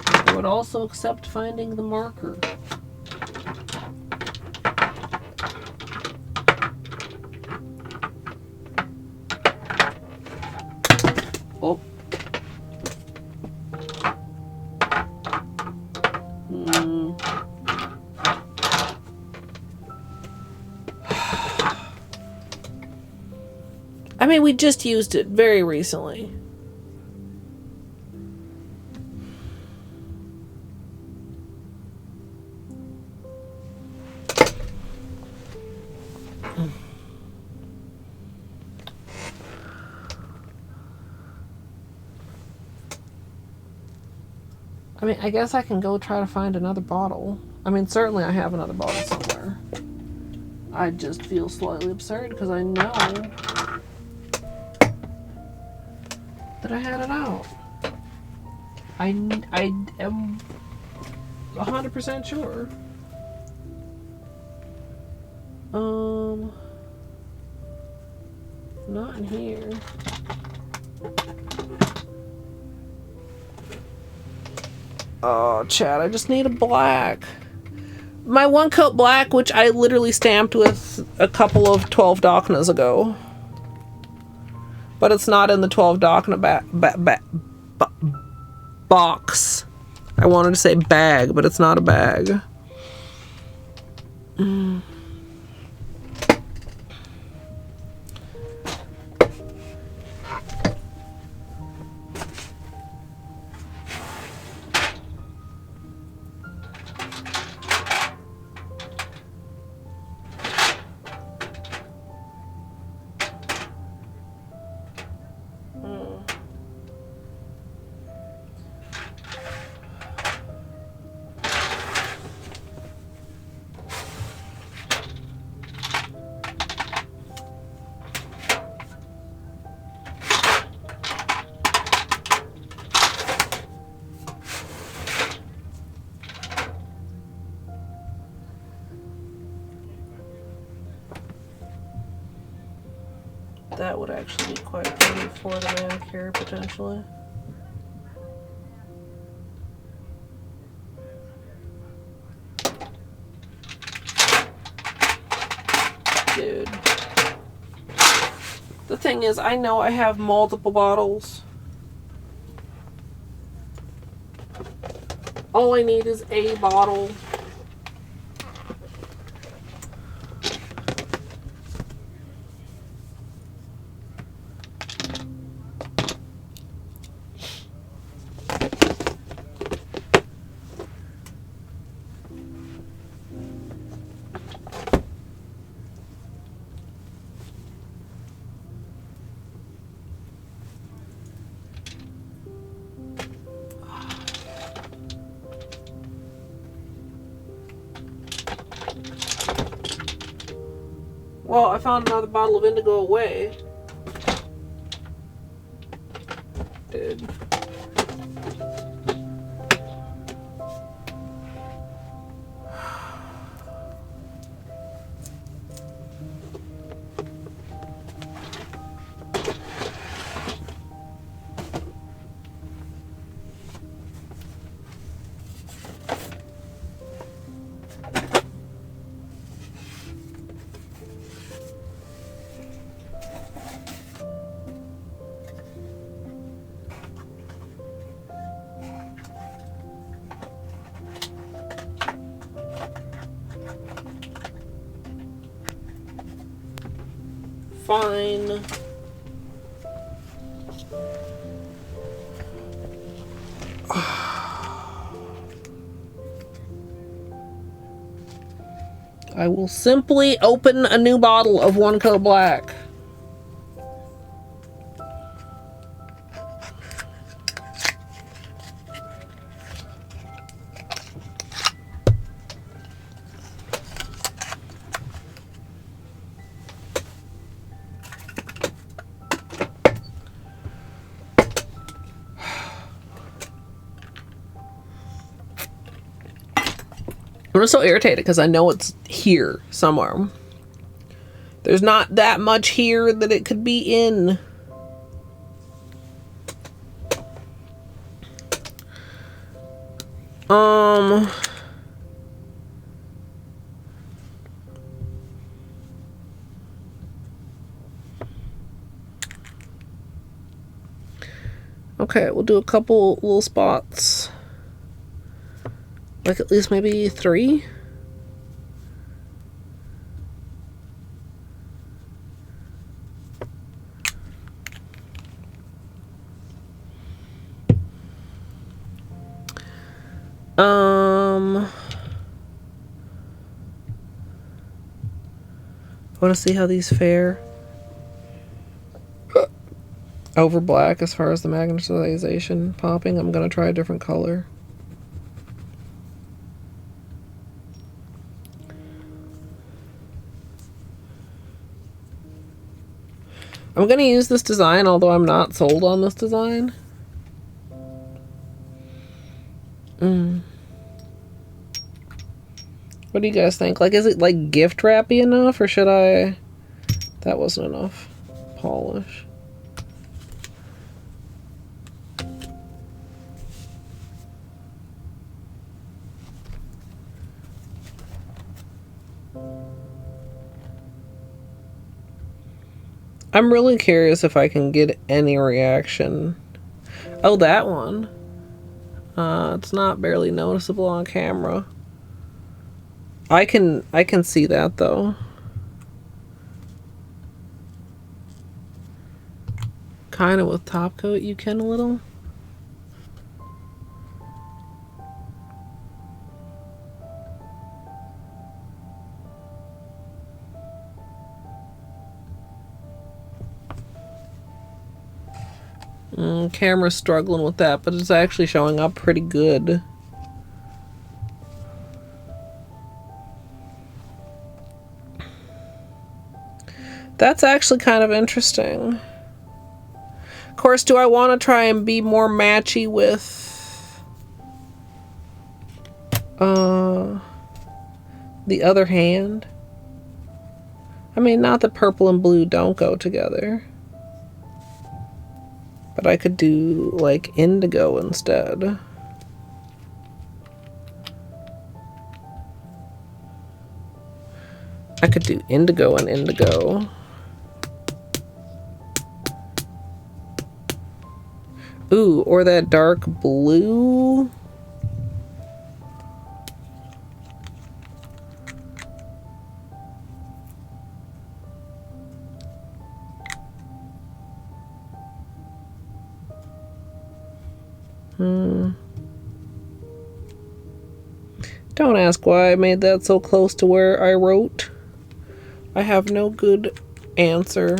I would also accept finding the marker. Oh. I mean, we just used it very recently. I mean, I guess I can go try to find another bottle. I mean, certainly I have another bottle somewhere. I just feel slightly absurd because I know that I had it out. I am 100% sure. Not in here. Oh, Chad, I just need a black. My one coat black, which I literally stamped with a couple of 12DOCNAs ago. But it's not in the 12DOCNA box. I wanted to say bag, but it's not a bag. That would actually be quite pretty for the manicure, potentially. Dude. The thing is, I know I have multiple bottles. All I need is a bottle. Well, I found another bottle of indigo away. Dude. Fine. I will simply open a new bottle of One Coat Black. I'm so irritated because I know it's here somewhere. There's not that much here that it could be in. Okay, we'll do a couple little spots. Like at least maybe 3. I want to see how these fare over black as far as the magnetization popping. I'm going to try a different color. I'm going to use this design, although I'm not sold on this design. What do you guys think? Like, is it like gift wrappy enough, or should I... That wasn't enough polish. I'm really curious if I can get any reaction. Oh, that one. It's not barely noticeable on camera. I can see that though. Kind of with top coat you can a little. Camera's struggling with that, but it's actually showing up pretty good. That's actually kind of interesting. Of course, do I want to try and be more matchy with the other hand? I mean, not that purple and blue don't go together. But I could do like indigo instead. I could do indigo and indigo. Ooh, or that dark blue. Don't ask why I made that so close to where I wrote. I have no good answer.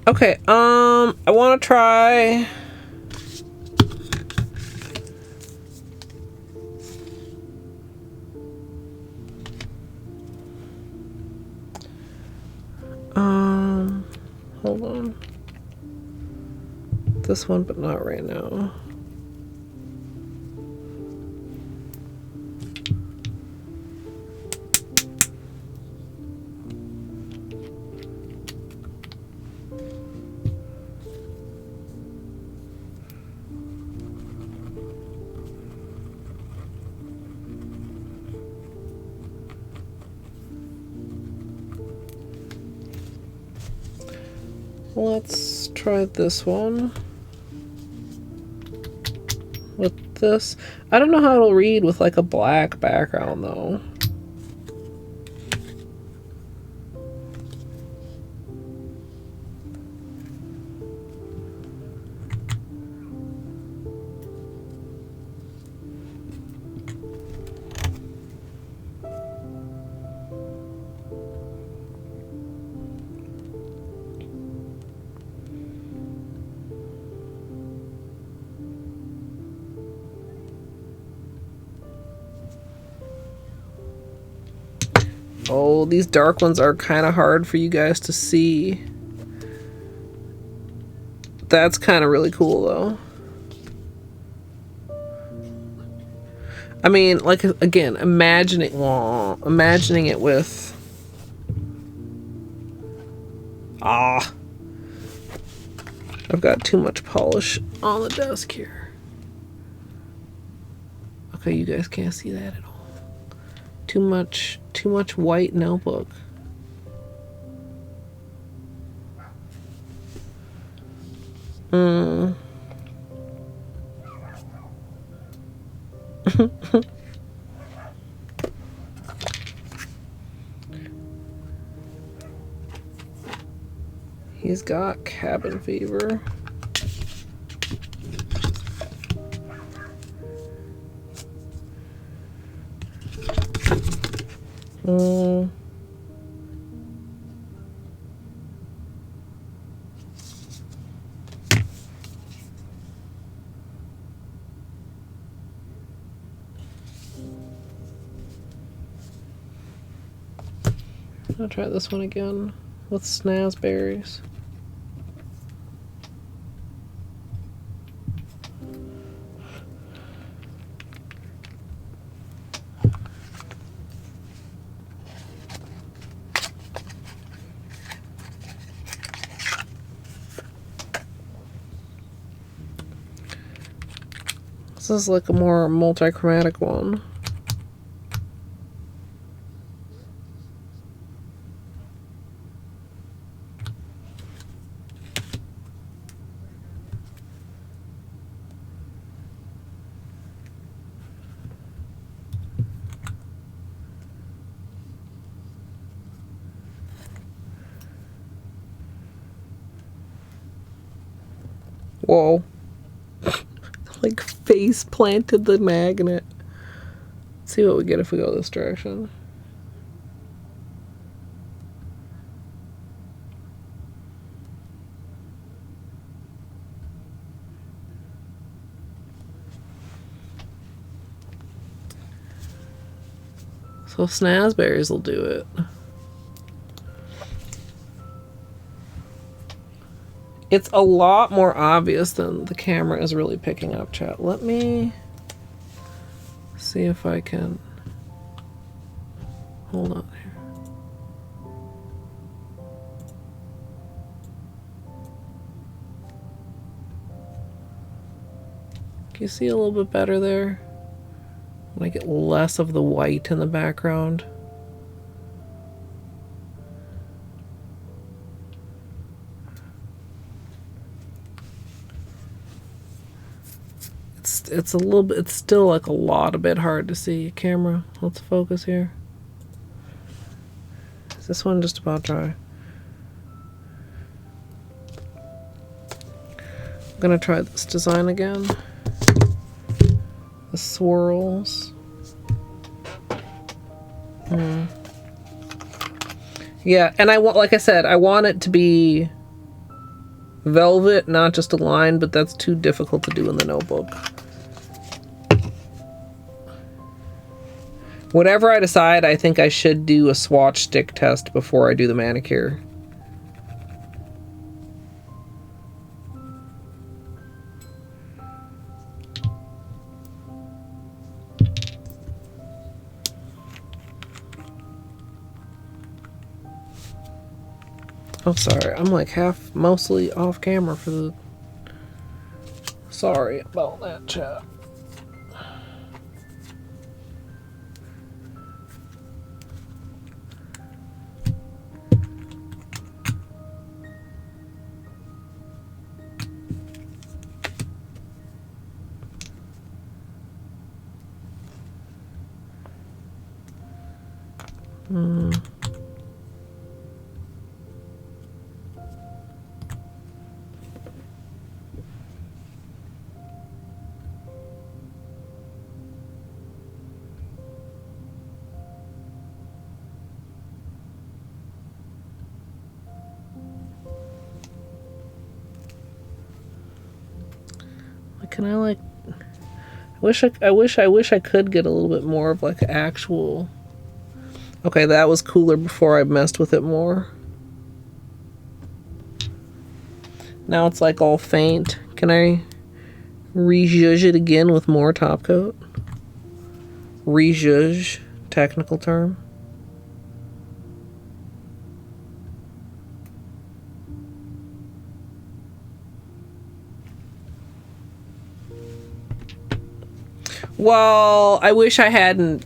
Okay, I want to try... hold on. This one, but not right now. Let's try this one with this. I don't know how it'll read with like a black background though. Oh, these dark ones are kind of hard for you guys to see. That's kind of really cool though. I mean, like, again, imagining it with... I've got too much polish on the desk here. Okay, you guys can't see that at all. Too much white notebook. He's got cabin fever. I'll try this one again with snazberries. This is like a more multi-chromatic one. Whoa. Like face planted the magnet. Let's see what we get if we go this direction. So snazberries will do it. It's a lot more obvious than the camera is really picking up, chat. Let me see if I can... Hold on here. Can you see a little bit better there? When I get less of the white in the background. It's a little bit, it's still like a bit hard to see. Camera, let's focus here. Is this one just about dry? I'm gonna try this design again. The swirls. Yeah, and I want, like I said, I want it to be velvet, not just a line, but that's too difficult to do in the notebook. Whatever I decide, I think I should do a swatch stick test before I do the manicure. Oh, sorry. I'm like mostly off camera for the... Sorry about that, chat. Hmm. Can I like? I wish I could get a little bit more of like actual. Okay, that was cooler before I messed with it more. Now it's like all faint. Can I rejudge it again with more top coat? Rejudge, technical term. Well, I wish I hadn't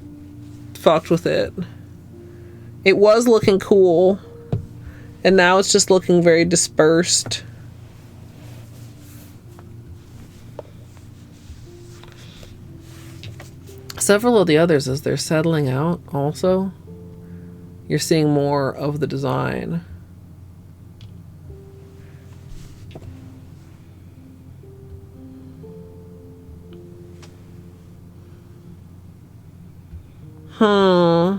fucked with it. It was looking cool, and now it's just looking very dispersed. Several of the others, as they're settling out also, you're seeing more of the design. Huh.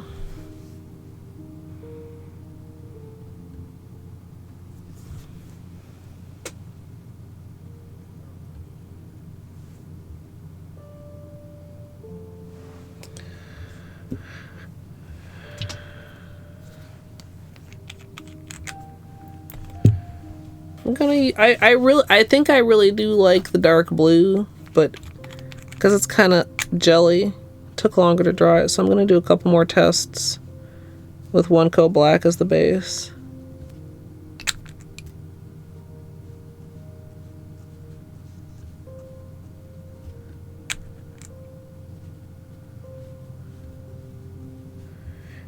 I think I really do like the dark blue, but because it's kind of jelly, took longer to dry it, so I'm gonna do a couple more tests with one coat black as the base.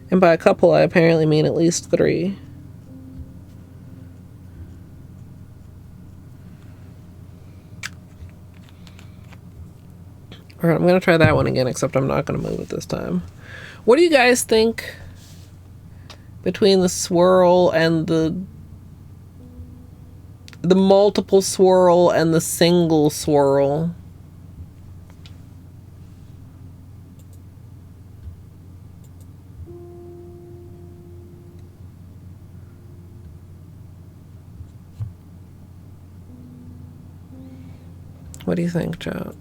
And by a couple, I apparently mean at least 3. Alright, I'm going to try that one again, except I'm not going to move it this time. What do you guys think between the swirl and the multiple swirl and the single swirl? What do you think, chat?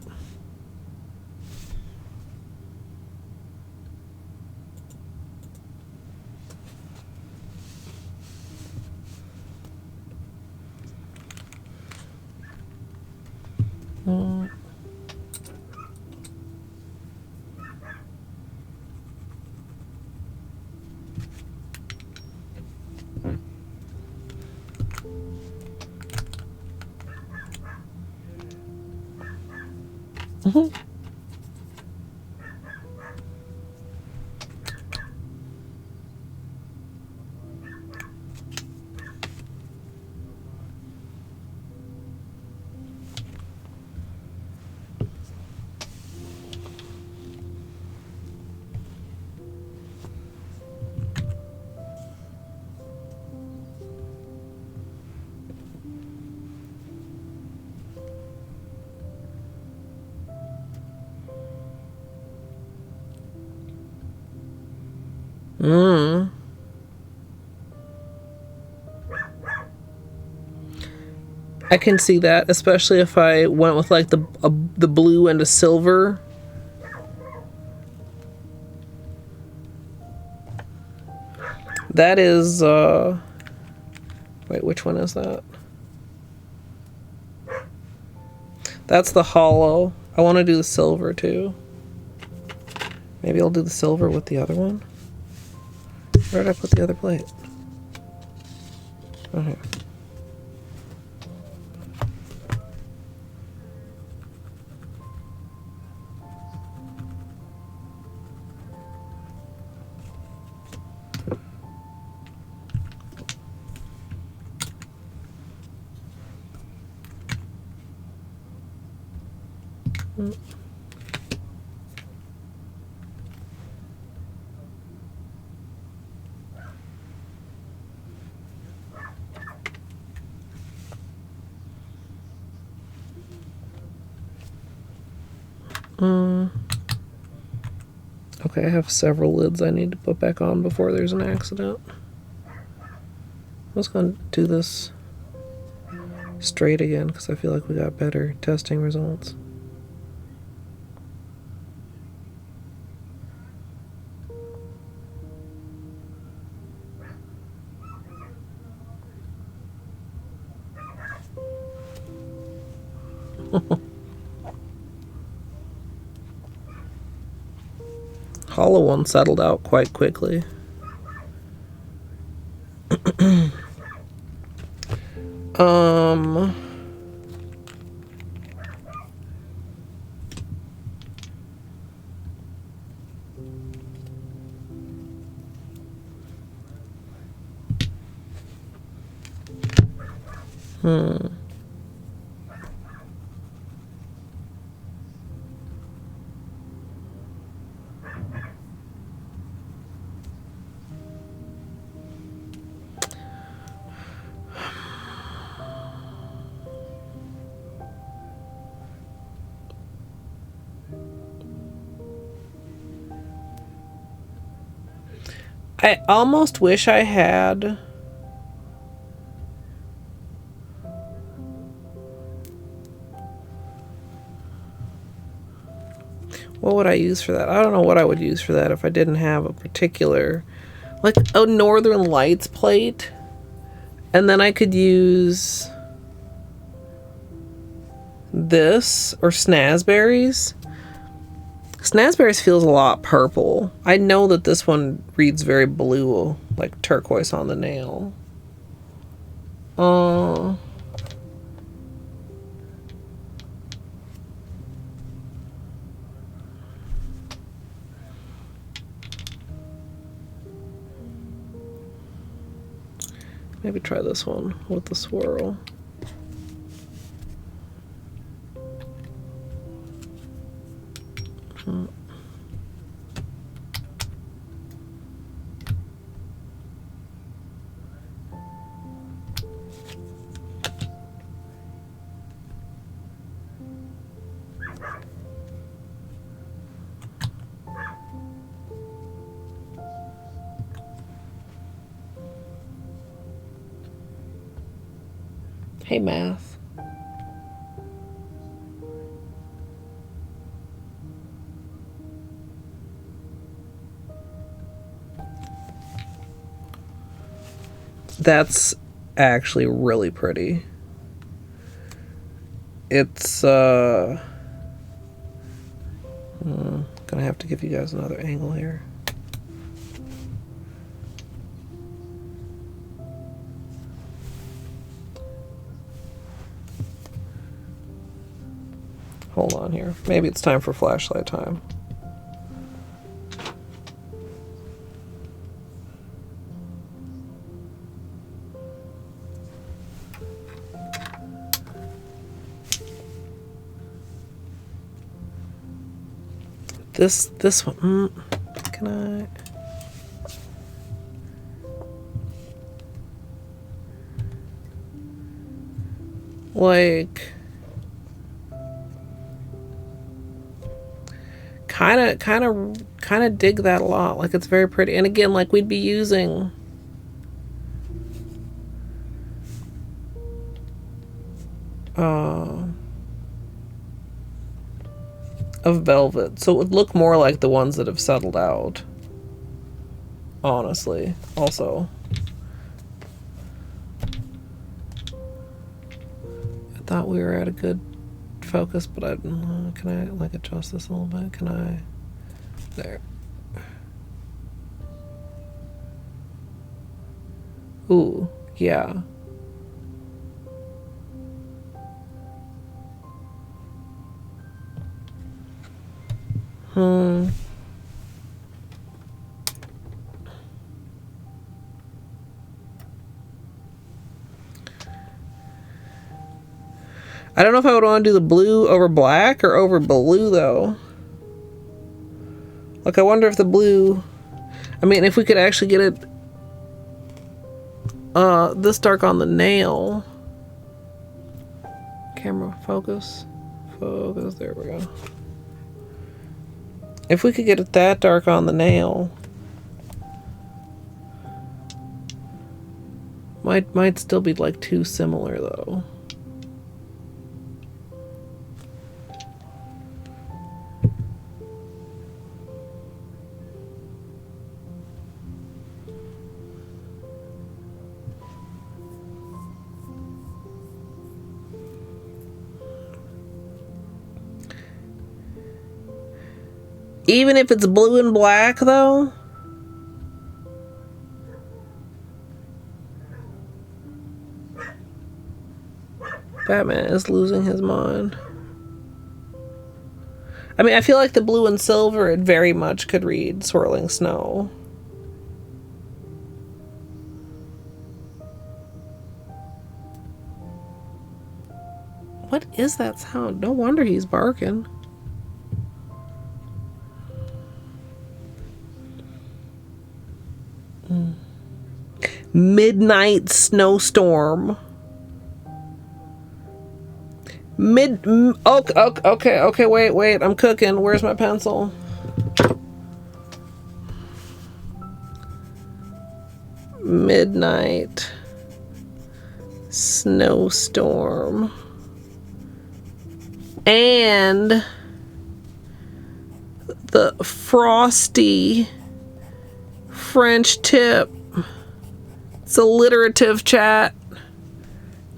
I can see that, especially if I went with like the blue and a silver. That is wait, which one is that? That's the Holo. I want to do the silver too. Maybe I'll do the silver with the other one. Where did I put the other plate? Oh, here. Okay, I have several lids I need to put back on before there's an accident. I'm just going to do this straight again because I feel like we got better testing results. Holo one settled out quite quickly. I almost wish I had what would I use for that? I don't know what I would use for that if I didn't have a particular, like a Northern Lights plate, and then I could use this or Snazberries. Snazberries feels a lot purple. I know that this one reads very blue, like turquoise on the nail. Maybe try this one with the swirl. Hey, math. That's actually really pretty. It's gonna have to give you guys another angle here. Hold on here. Maybe it's time for flashlight time. This one, can I? Like, kind of dig that a lot. Like, it's very pretty. And again, like, we'd be using of velvet, so it would look more like the ones that have settled out, honestly. Also, I thought we were at a good focus, but I can I like adjust this a little bit? Can I? There. Ooh, yeah. I don't know if I would want to do the blue over black or over blue, though. Like, I wonder if the blue... I mean, if we could actually get it this dark on the nail. Camera, focus. Focus, there we go. If we could get it that dark on the nail. Might still be like too similar though. Even if it's blue and black though? Batman is losing his mind. I mean, I feel like the blue and silver, it very much could read swirling snow. What is that sound? No wonder he's barking. Midnight snowstorm. Okay, wait, I'm cooking. Where's my pencil? Midnight snowstorm. And the frosty French tip. It's alliterative, chat.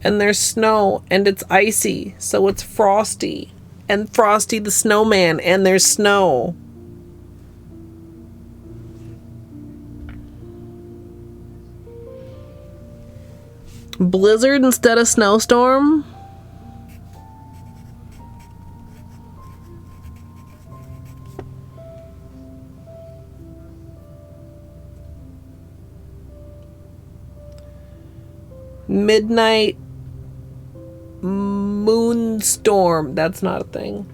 And there's snow, and it's icy, so it's Frosty. And Frosty the Snowman, and there's snow. Blizzard instead of snowstorm? Midnight moonstorm. That's not a thing.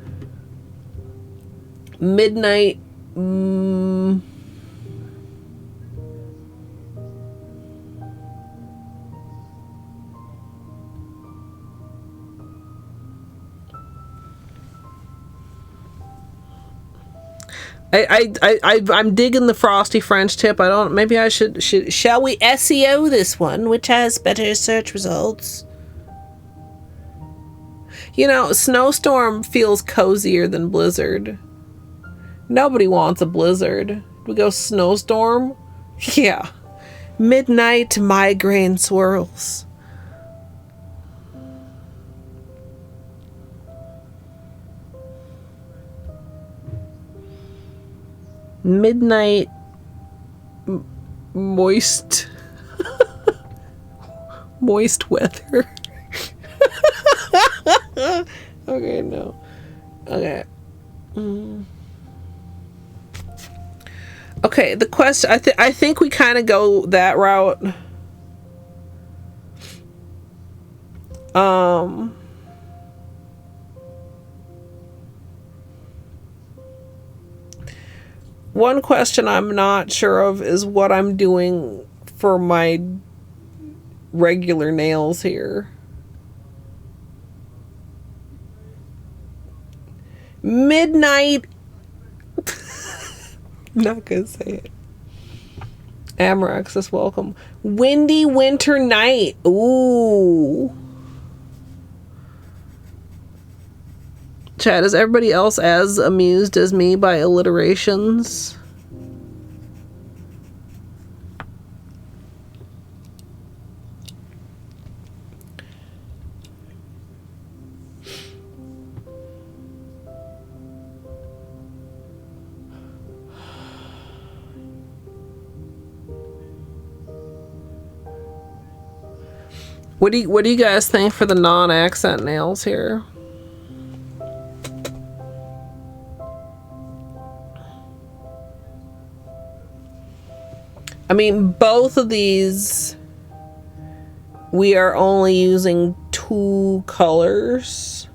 Midnight I'm digging the frosty French tip. I don't, maybe I shall we SEO this one, which has better search results? You know, snowstorm feels cozier than blizzard. Nobody wants a blizzard. We go snowstorm? Yeah. Midnight migraine swirls. Midnight moist moist weather. Okay, no. Okay. Okay, the question, I think we kind of go that route. One question I'm not sure of is what I'm doing for my regular nails here. Midnight. I'm not gonna say it. Amrex is welcome. Windy winter night. Ooh. Chat, is everybody else as amused as me by alliterations? What do you guys think for the non-accent nails here? I mean, both of these, we are only using 2 colors.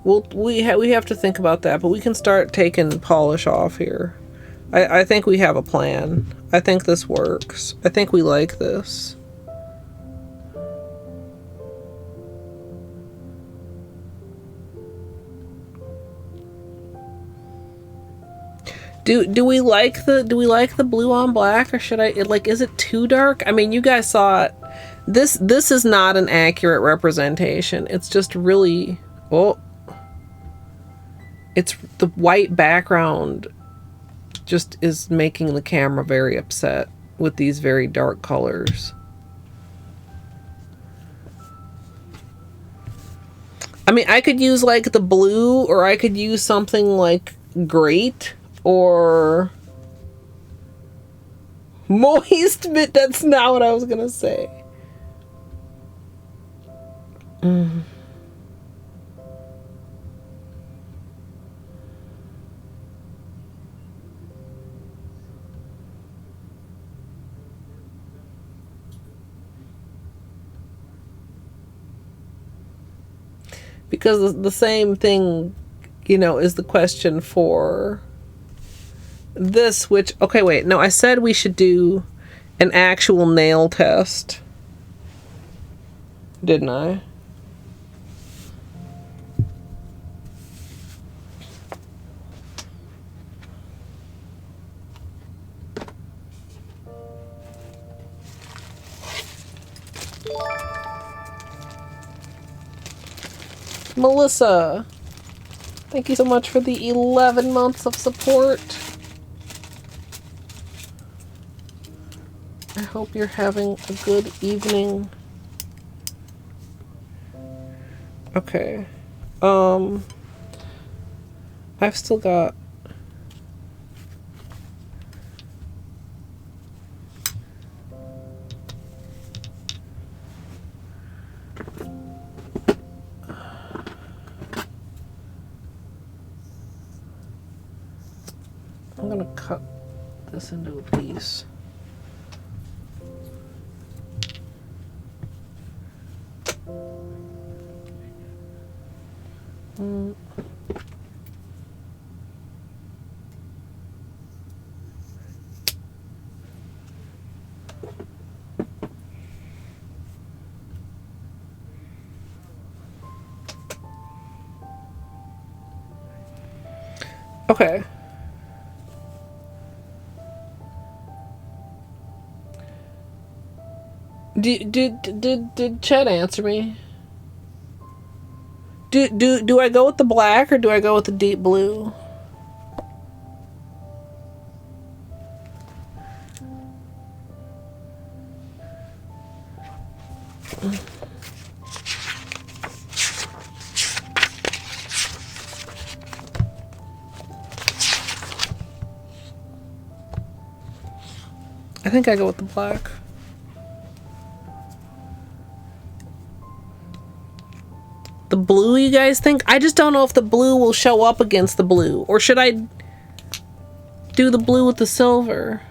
we have to think about that, but we can start taking polish off here. I think we have a plan. I think this works. I think we like this. Do we like the blue on black, or should I, like, is it too dark? I mean, you guys saw it. This is not an accurate representation. It's just really, oh, it's the white background just is making the camera very upset with these very dark colors. I mean, I could use like the blue, or I could use something like great or moist, but that's not what I was gonna say. Because the same thing, you know, is the question for this, which, okay, wait, no, I said we should do an actual nail test, didn't I? Melissa, thank you so much for the 11 months of support. I hope you're having a good evening. Okay. I've still got I'm gonna cut this into a piece. Okay. Did Chet answer me? Do I go with the black or do I go with the deep blue? I think I go with the black. The blue, you guys think? I just don't know if the blue will show up against the blue. Or should I do the blue with the silver?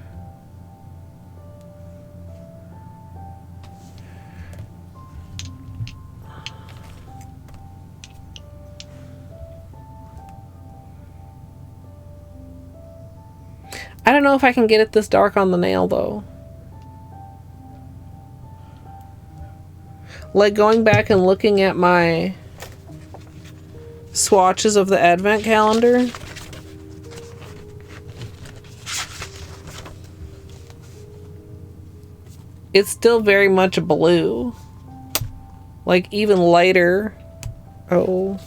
I don't know if I can get it this dark on the nail, though. Like, going back and looking at my swatches of the advent calendar, it's still very much a blue. Like, even lighter. Oh.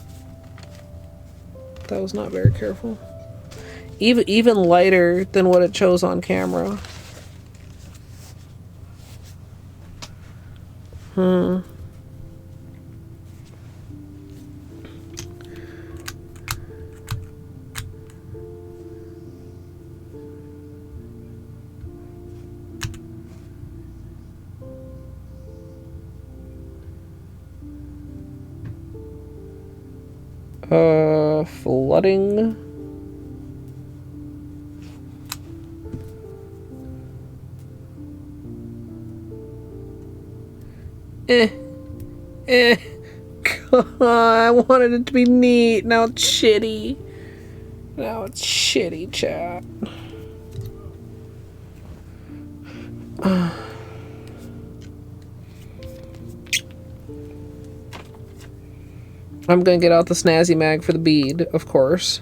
That was not very careful. Even lighter than what it shows on camera. Flooding. I wanted it to be neat. Now it's shitty. Now it's shitty, chat. I'm gonna get out the Snazzy Mag for the bead, of course.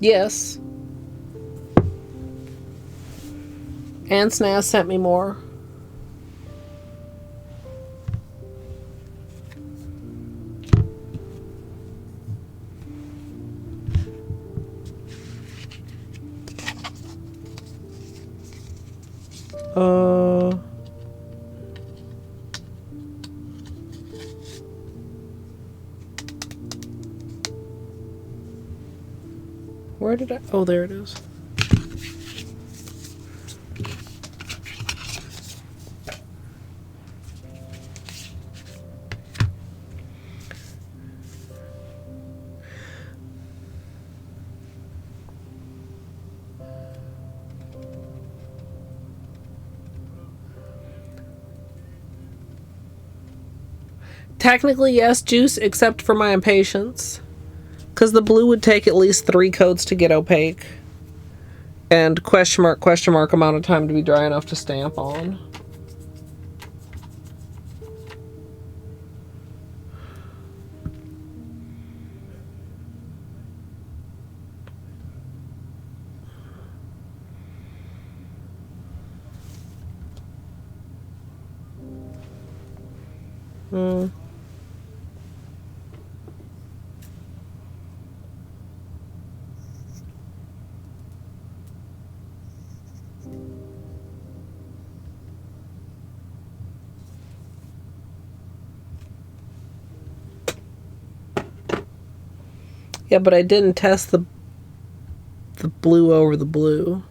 Yes. And Snaz sent me more. Where did I? Oh, there it is. Technically, yes, Juice, except for my impatience. Because the blue would take at least 3 coats to get opaque. And question mark amount of time to be dry enough to stamp on. Yeah, but I didn't test the blue over the blue.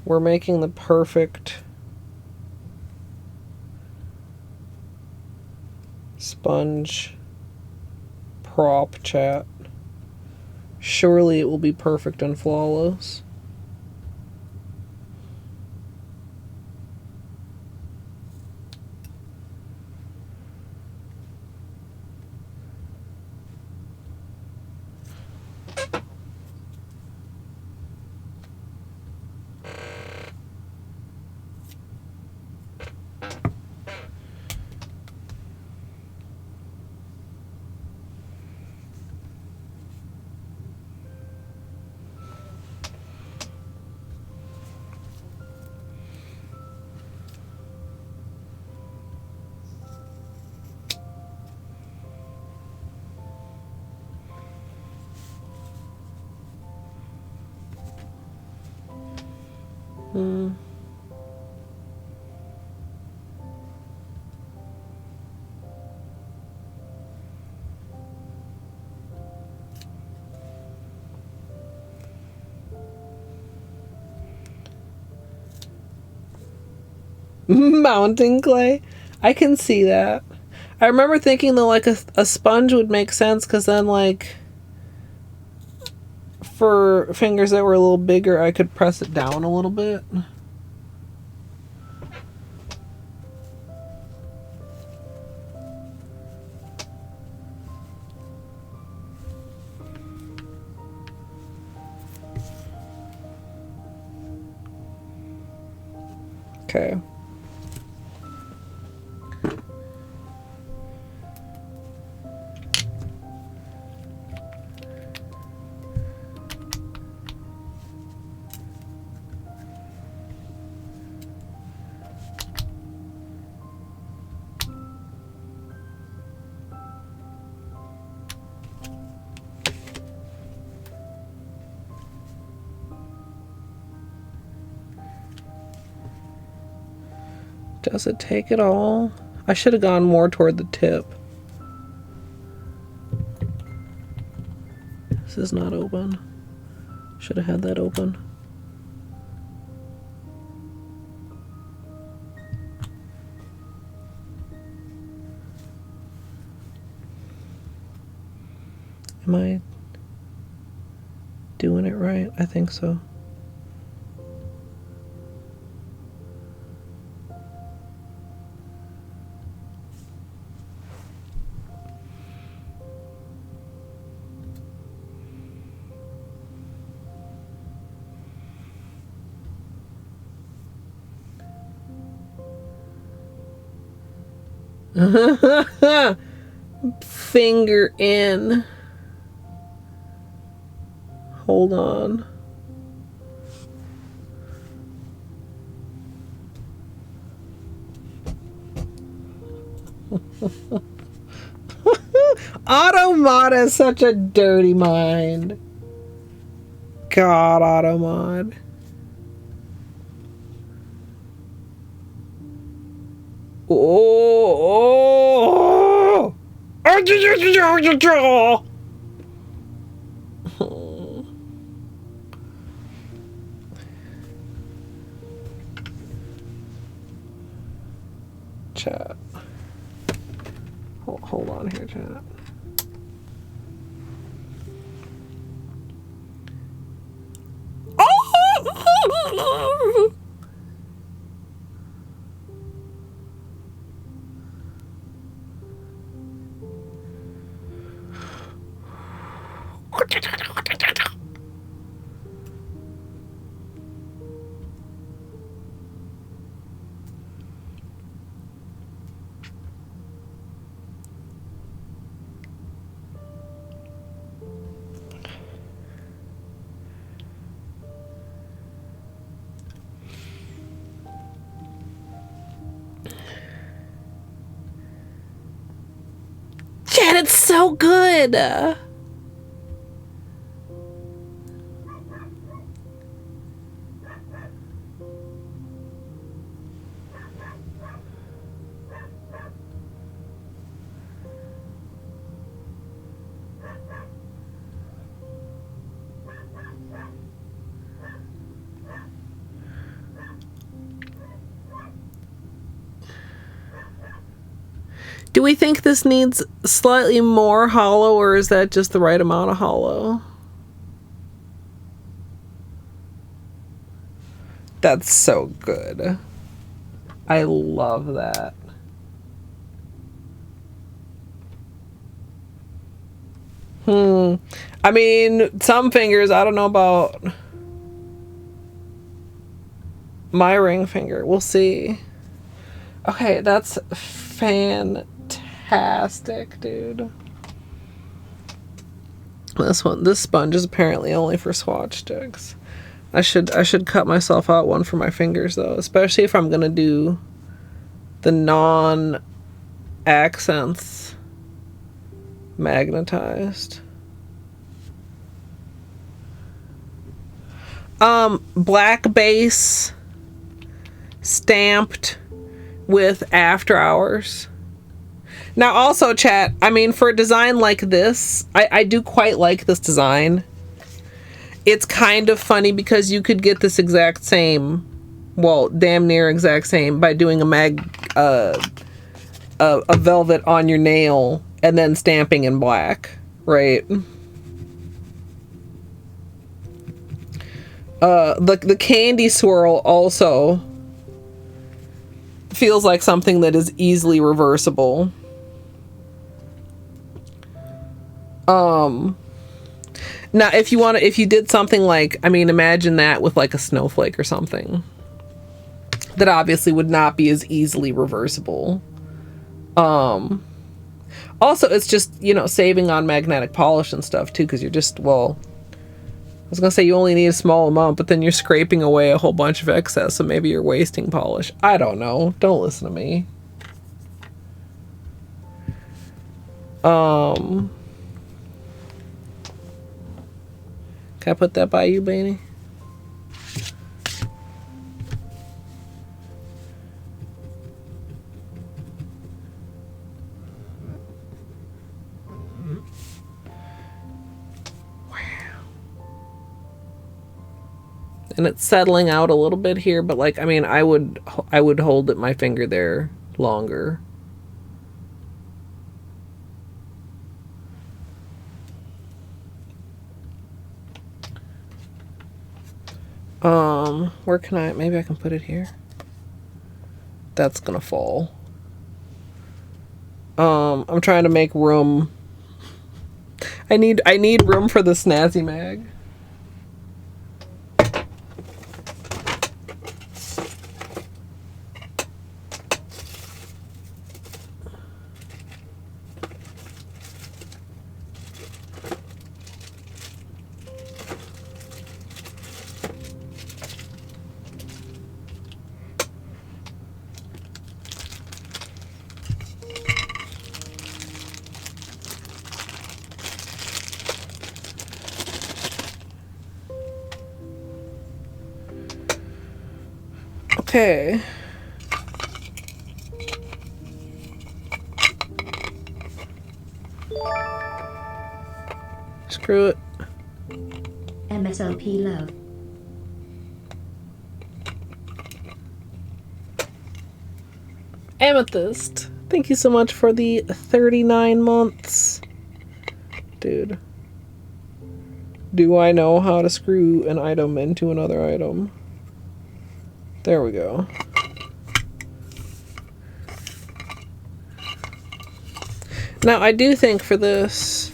We're making the perfect sponge prop, chat. Surely it will be perfect and flawless. Mountain clay? I can see that. I remember thinking that like a sponge would make sense because then like for fingers that were a little bigger I could press it down a little bit. Okay. Does it take it all? I should have gone more toward the tip. This is not open. Should have had that open. Am I doing it right? I think so. Finger in. Hold on. Automod is such a dirty mind. God, Automod. Oh, chat. Hold on here, chat. Chat, it's so good. Do we think this needs slightly more hollow, or is that just the right amount of hollow? That's so good. I love that. I mean, some fingers, I don't know about my ring finger. We'll see. Okay, that's fantastic, dude. This sponge is apparently only for swatch sticks. I should cut myself out one for my fingers though, especially if I'm gonna do the non-accents magnetized. Black base stamped with after hours. Now also, chat, I mean, for a design like this, I do quite like this design. It's kind of funny because you could get this exact same, well, damn near exact same, by doing a velvet on your nail and then stamping in black, right? The candy swirl also feels like something that is easily reversible. Now if you did something like, I mean, imagine that with like a snowflake or something, that obviously would not be as easily reversible. Also, it's just, you know, saving on magnetic polish and stuff too, because you're just, well, I was gonna say you only need a small amount, but then you're scraping away a whole bunch of excess, so maybe you're wasting polish. I don't know. Don't listen to me. Can I put that by you, Beanie? And it's settling out a little bit here, but like, I mean, I would hold it my finger there longer. Where can maybe I can put it here. That's gonna fall. I'm trying to make room. I need room for the Snazzy Mag. Okay. Screw it. MSLP love. Amethyst. Thank you so much for the 39 months. Dude. Do I know how to screw an item into another item? There we go. Now, I do think for this,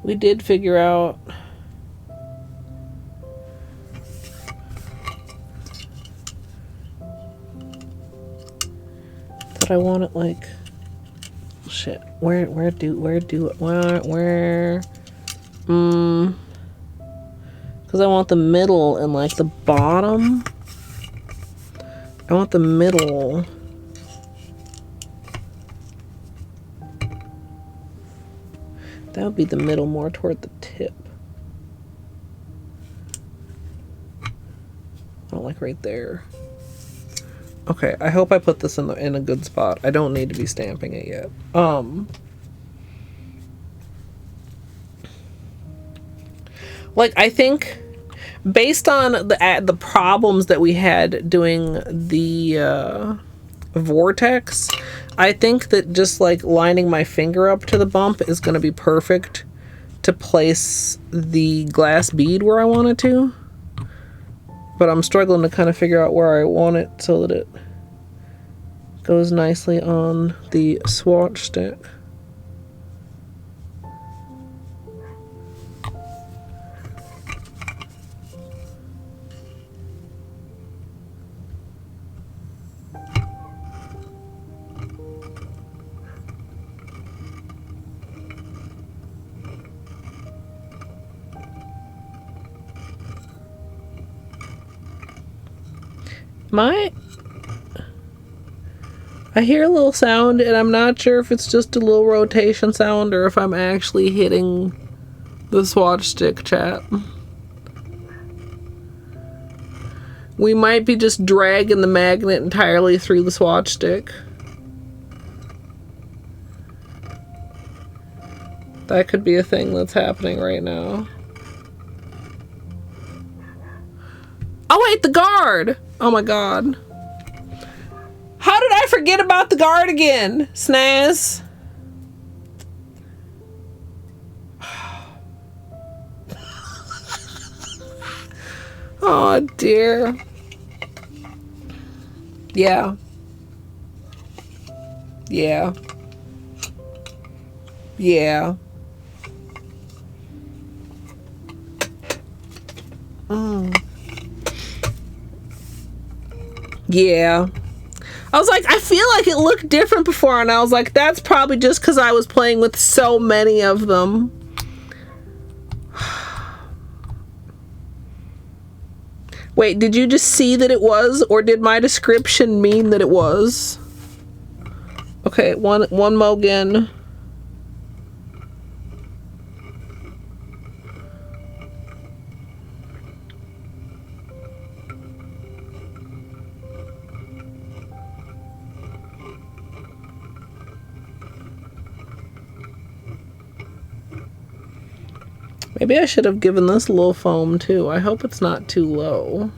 we did figure out that I want it like, shit, where, because I want the middle and like the bottom. I want the middle. That would be the middle more toward the tip. I don't like right there. Okay, I hope I put this in a good spot. I don't need to be stamping it yet. Like, I think based on the problems that we had doing the vortex, I think that just like lining my finger up to the bump is going to be perfect to place the glass bead where I want it to. But I'm struggling to kind of figure out where I want it so that it goes nicely on the swatch stick. I hear a little sound and I'm not sure if it's just a little rotation sound or if I'm actually hitting the swatch stick, chat. We might be just dragging the magnet entirely through the swatch stick. That could be a thing that's happening right now. Oh wait, the guard! Oh my god. How did I forget about the guard again, Snaz? Oh dear. Yeah. Yeah. Yeah. Yeah. I was like, I feel like it looked different before, and I was like, that's probably just because I was playing with so many of them. Wait, did you just see that it was, or did my description mean that it was? Okay, one mo again. Maybe I should have given this a little foam too. I hope it's not too low.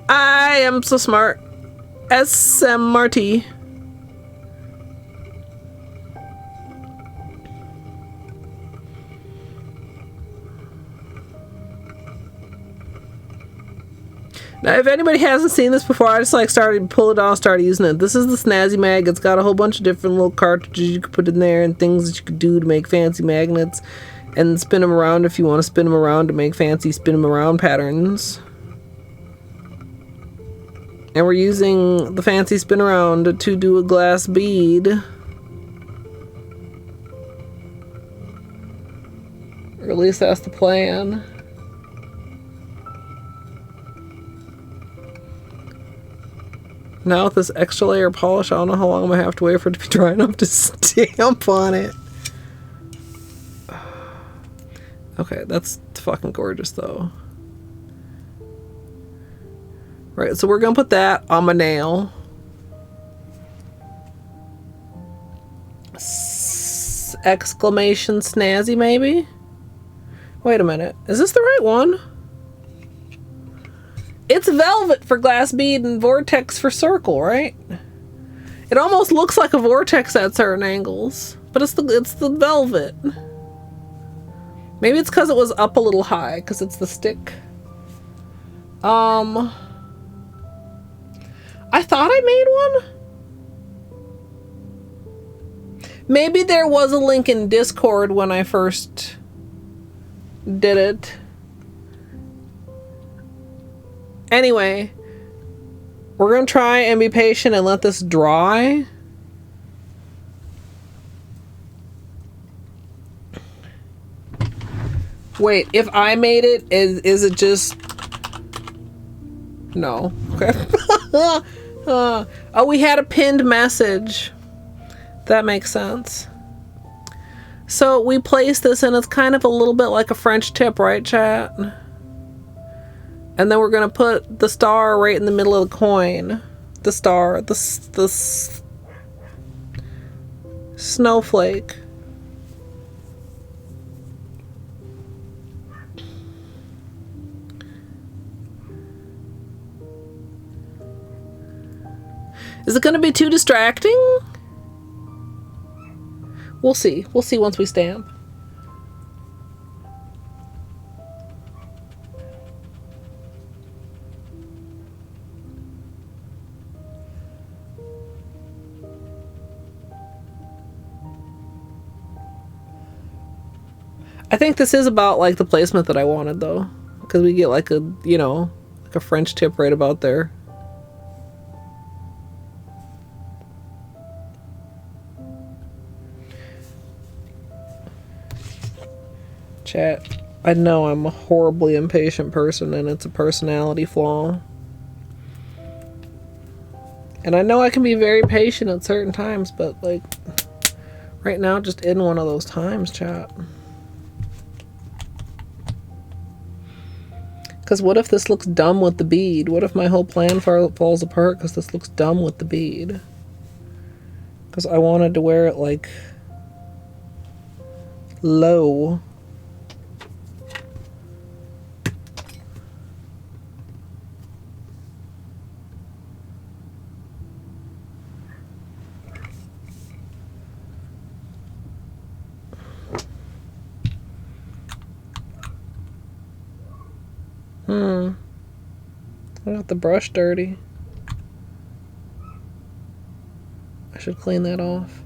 I am so smart. SMRT. Now, if anybody hasn't seen this before, I just like started pull it off, started using it. This is the Snazzy Mag. It's got a whole bunch of different little cartridges you could put in there and things that you could do to make fancy magnets and spin them around if you want to spin them around to make fancy spin them around patterns. And we're using the fancy spin around to do a glass bead. Or at least that's the plan. Now with this extra layer of polish, I don't know how long I'm gonna have to wait for it to be dry enough to stamp on it. Okay, that's fucking gorgeous though. Right, so we're gonna put that on my nail. Exclamation Snazzy maybe? Wait a minute, is this the right one? It's velvet for glass bead and vortex for circle, right? It almost looks like a vortex at certain angles, but it's the velvet. Maybe it's because it was up a little high, because it's the stick. I thought I made one. Maybe there was a link in Discord when I first did it. Anyway, we're going to try and be patient and let this dry. Wait, if I made it, is it just... No. Okay. Oh, we had a pinned message. That makes sense. So we place this and it's kind of a little bit like a French tip, right, chat? And then we're going to put the star right in the middle of the coin. The star. The snowflake. Is it going to be too distracting? We'll see. We'll see once we stamp. I think this is about like the placement that I wanted though, because we get like a, you know, like a French tip right about there. Chat, I know I'm a horribly impatient person and it's a personality flaw. And I know I can be very patient at certain times, but like right now just in one of those times, chat. Because what if this looks dumb with the bead? What if my whole plan falls apart because this looks dumb with the bead? Because I wanted to wear it like low. I got the brush dirty. I should clean that off.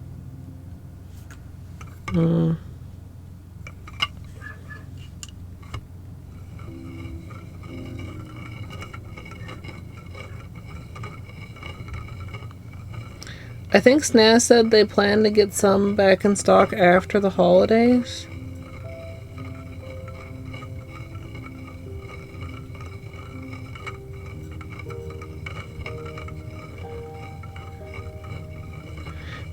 I think Snaz said they plan to get some back in stock after the holidays.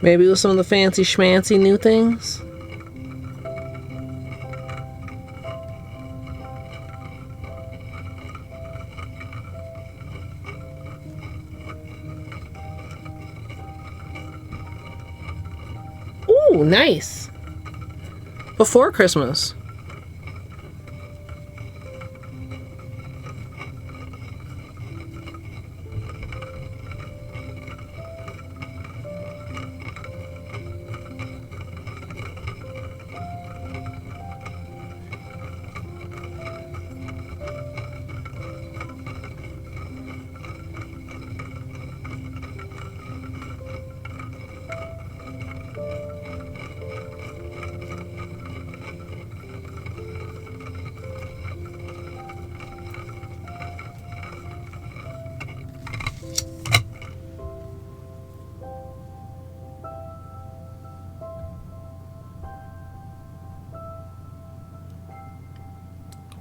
Maybe with some of the fancy schmancy new things. Ooh, nice. Before Christmas.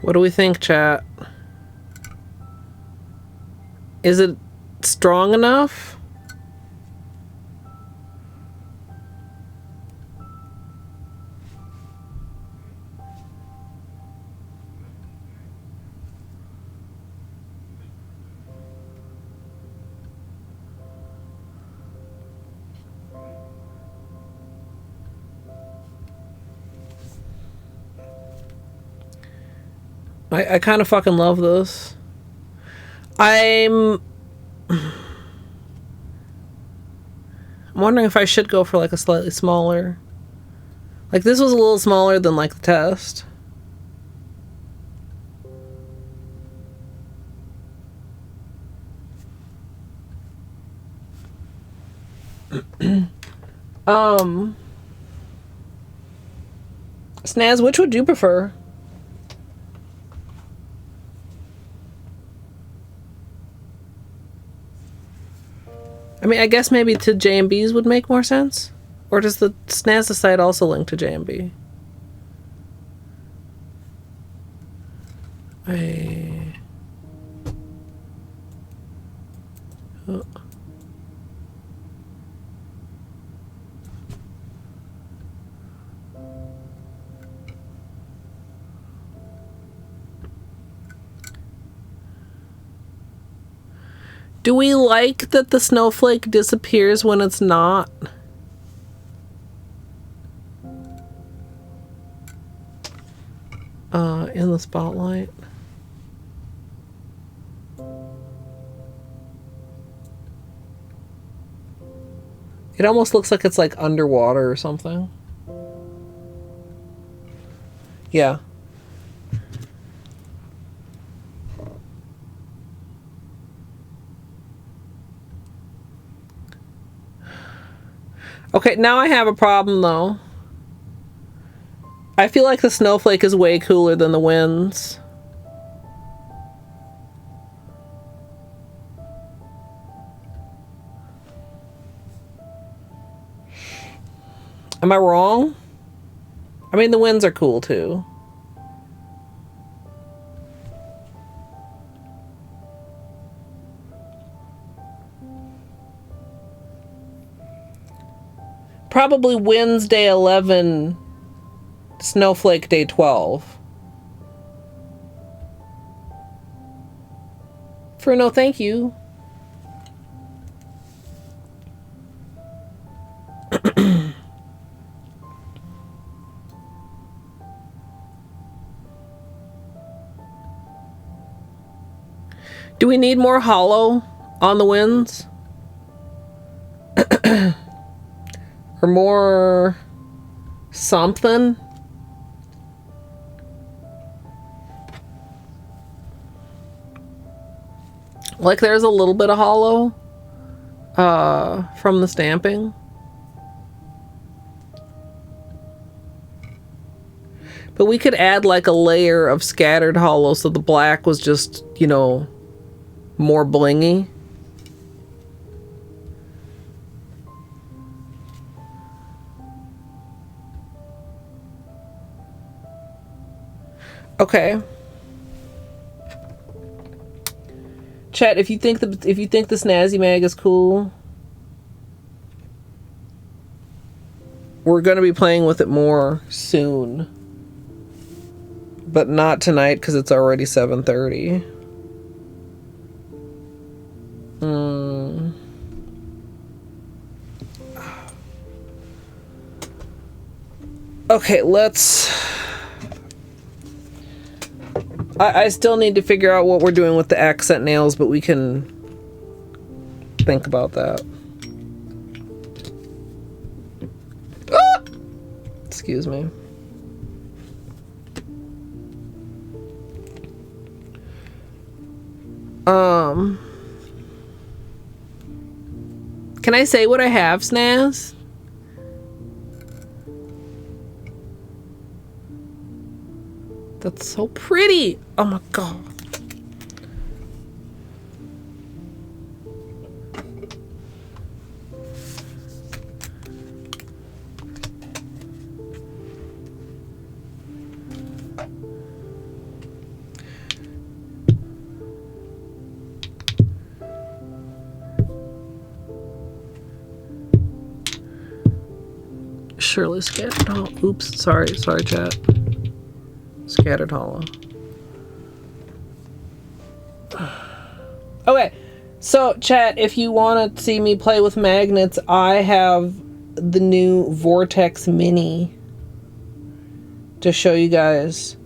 What do we think, chat? Is it strong enough? I kind of fucking love this. I'm wondering if I should go for like a slightly smaller. Like this was a little smaller than like the test. Snaz, which would you prefer? I mean, I guess maybe to JMBs would make more sense? Or does the Snazzy site also link to JMB? Oh. Do we like that the snowflake disappears when it's not? In the spotlight. It almost looks like it's like underwater or something. Yeah. Okay, now I have a problem though. I feel like the snowflake is way cooler than the winds. Am I wrong? I mean, the winds are cool too. Probably winds day 11, snowflake day 12. Fruno, thank you. Do we need more holo on the winds? Or more something? Like there's a little bit of holo from the stamping. But we could add like a layer of scattered holo so the black was just, you know, more blingy. Okay. Chat, if you think the Snazzy Mag is cool, we're gonna be playing with it more soon. But not tonight because it's already 7:30. Okay, let's... I still need to figure out what we're doing with the accent nails, but we can think about that. Ah! Excuse me. Can I say what I have, Snaz? That's so pretty. Oh my god. Surely scattered hollow. Oops, sorry, chat. Scattered hollow. Okay, so chat, if you want to see me play with magnets, I have the new Vortex Mini to show you guys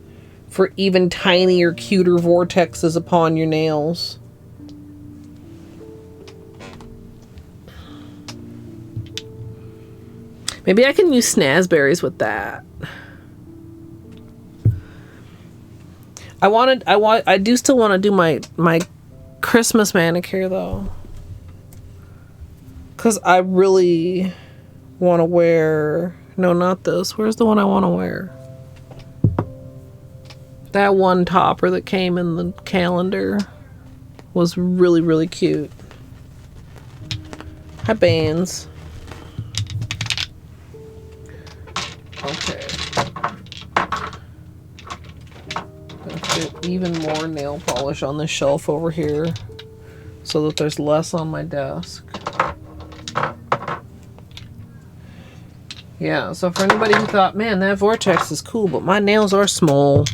for even tinier, cuter vortexes upon your nails. Maybe I can use snazberries with that. I do still want to do my Christmas manicure though. 'Cause I really want to wear, no, not this. Where's the one I want to wear? That one topper that came in the calendar was really, really cute. Hi, Baines. Okay. Gonna fit even more nail polish on this shelf over here so that there's less on my desk. Yeah, so for anybody who thought, man, that vortex is cool, but my nails are small.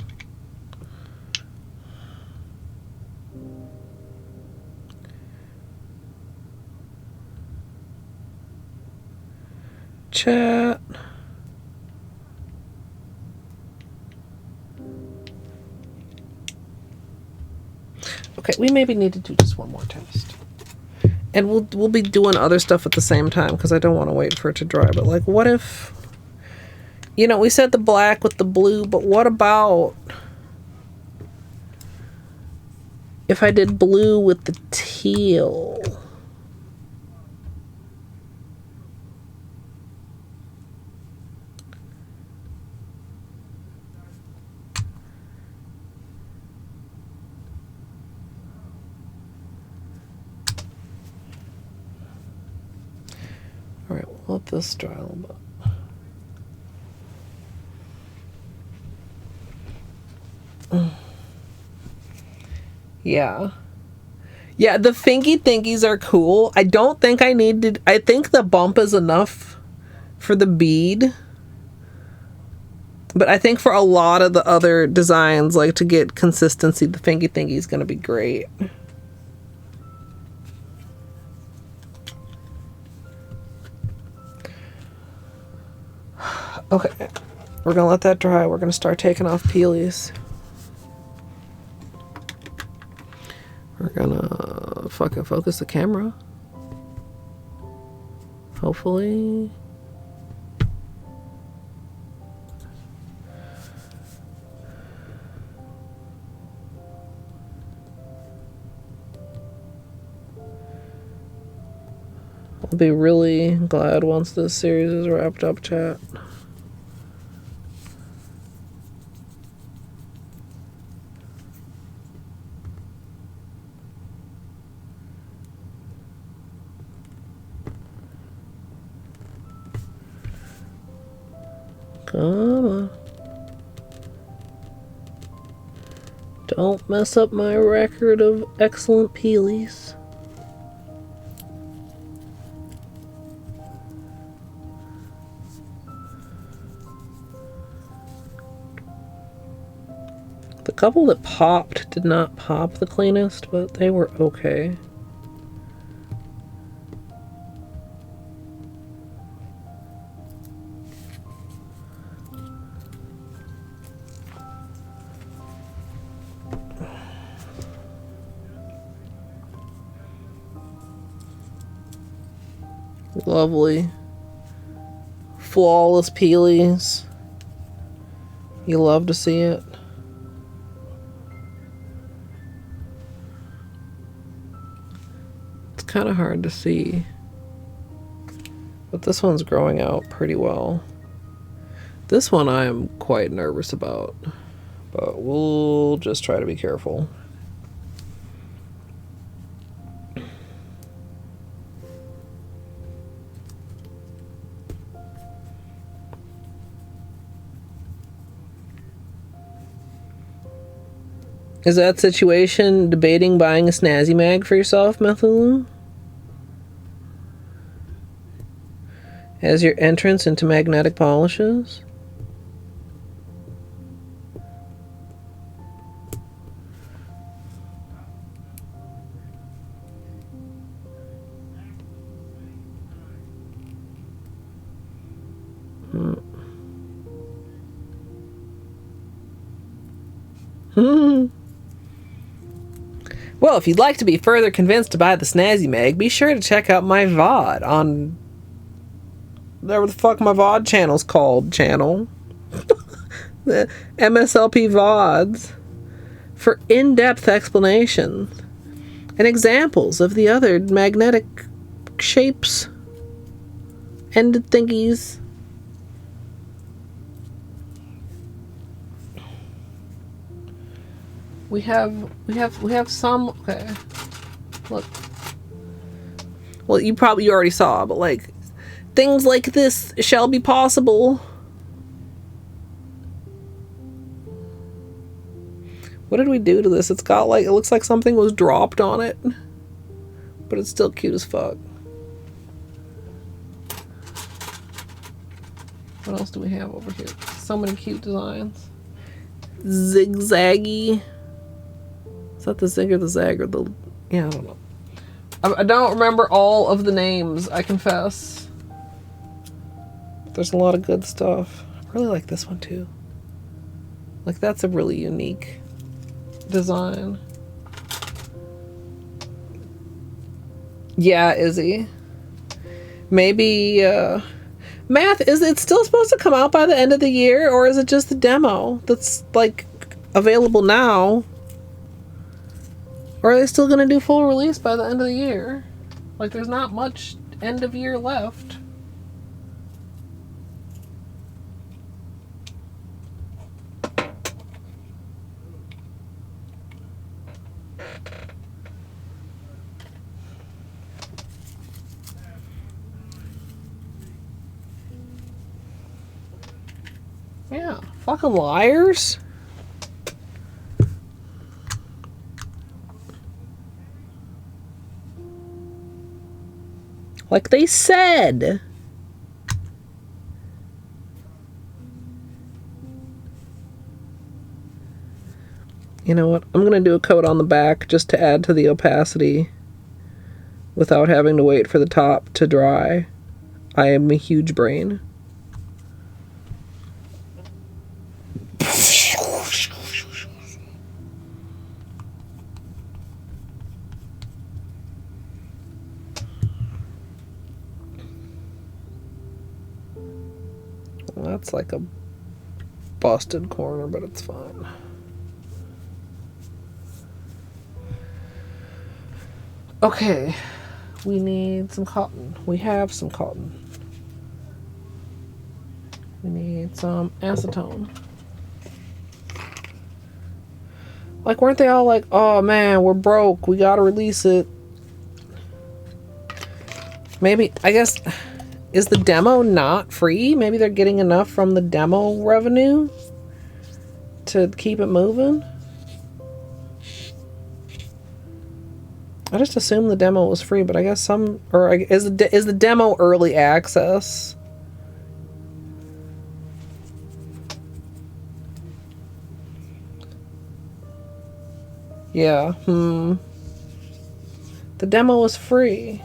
Chat. Okay, we maybe need to do just one more test. And we'll be doing other stuff at the same time because I don't want to wait for it to dry. But like, what if, you know, we said the black with the blue, but what about if I did blue with the teal? All right, we'll let this dry a little bit. Yeah. Yeah, the fingy thingies are cool. I don't think I need to... I think the bump is enough for the bead. But I think for a lot of the other designs, like to get consistency, the fingy thingy is going to be great. Okay, we're gonna let that dry. We're gonna start taking off peelies. We're gonna fucking focus the camera. Hopefully. I'll be really glad once this series is wrapped up, chat. Come on. Don't mess up my record of excellent peelies. The couple that popped did not pop the cleanest, but they were okay. Lovely. Flawless peelies. You love to see it. It's kind of hard to see. But this one's growing out pretty well. This one I am quite nervous about. But we'll just try to be careful. Is that situation debating buying a Snazzy Mag for yourself, Methulu? As your entrance into magnetic polishes? Well, if you'd like to be further convinced to buy the Snazzy Mag, be sure to check out my VOD on whatever the fuck my VOD channel's called. The MSLP VODs for in-depth explanations and examples of the other magnetic shapes, ended thingies. We have some, okay, look, well, you already saw, but like, things like this shall be possible. What did we do to this? It's got like, it looks like something was dropped on it, but it's still cute as fuck. What else do we have over here? So many cute designs. Zigzaggy. Is that the zig or the zag or the... Yeah, I don't know. I don't remember all of the names, I confess. There's a lot of good stuff. I really like this one too. Like, that's a really unique design. Yeah, Izzy. Maybe, Math, is it still supposed to come out by the end of the year, or is it just the demo that's, like, available now? Or are they still going to do full release by the end of the year? Like, there's not much end of year left. Yeah, fucking liars. Like they said. You know what? I'm gonna do a coat on the back just to add to the opacity without having to wait for the top to dry. I am a huge brain. That's like a busted corner, but it's fine. Okay, we need some cotton. We have some cotton. We need some acetone. Like, weren't they all like, oh man, we're broke, we gotta release it? Maybe, I guess... Is the demo not free? Maybe they're getting enough from the demo revenue to keep it moving? I just assumed the demo was free, but I guess some... Or is the demo early access? Yeah, The demo was free.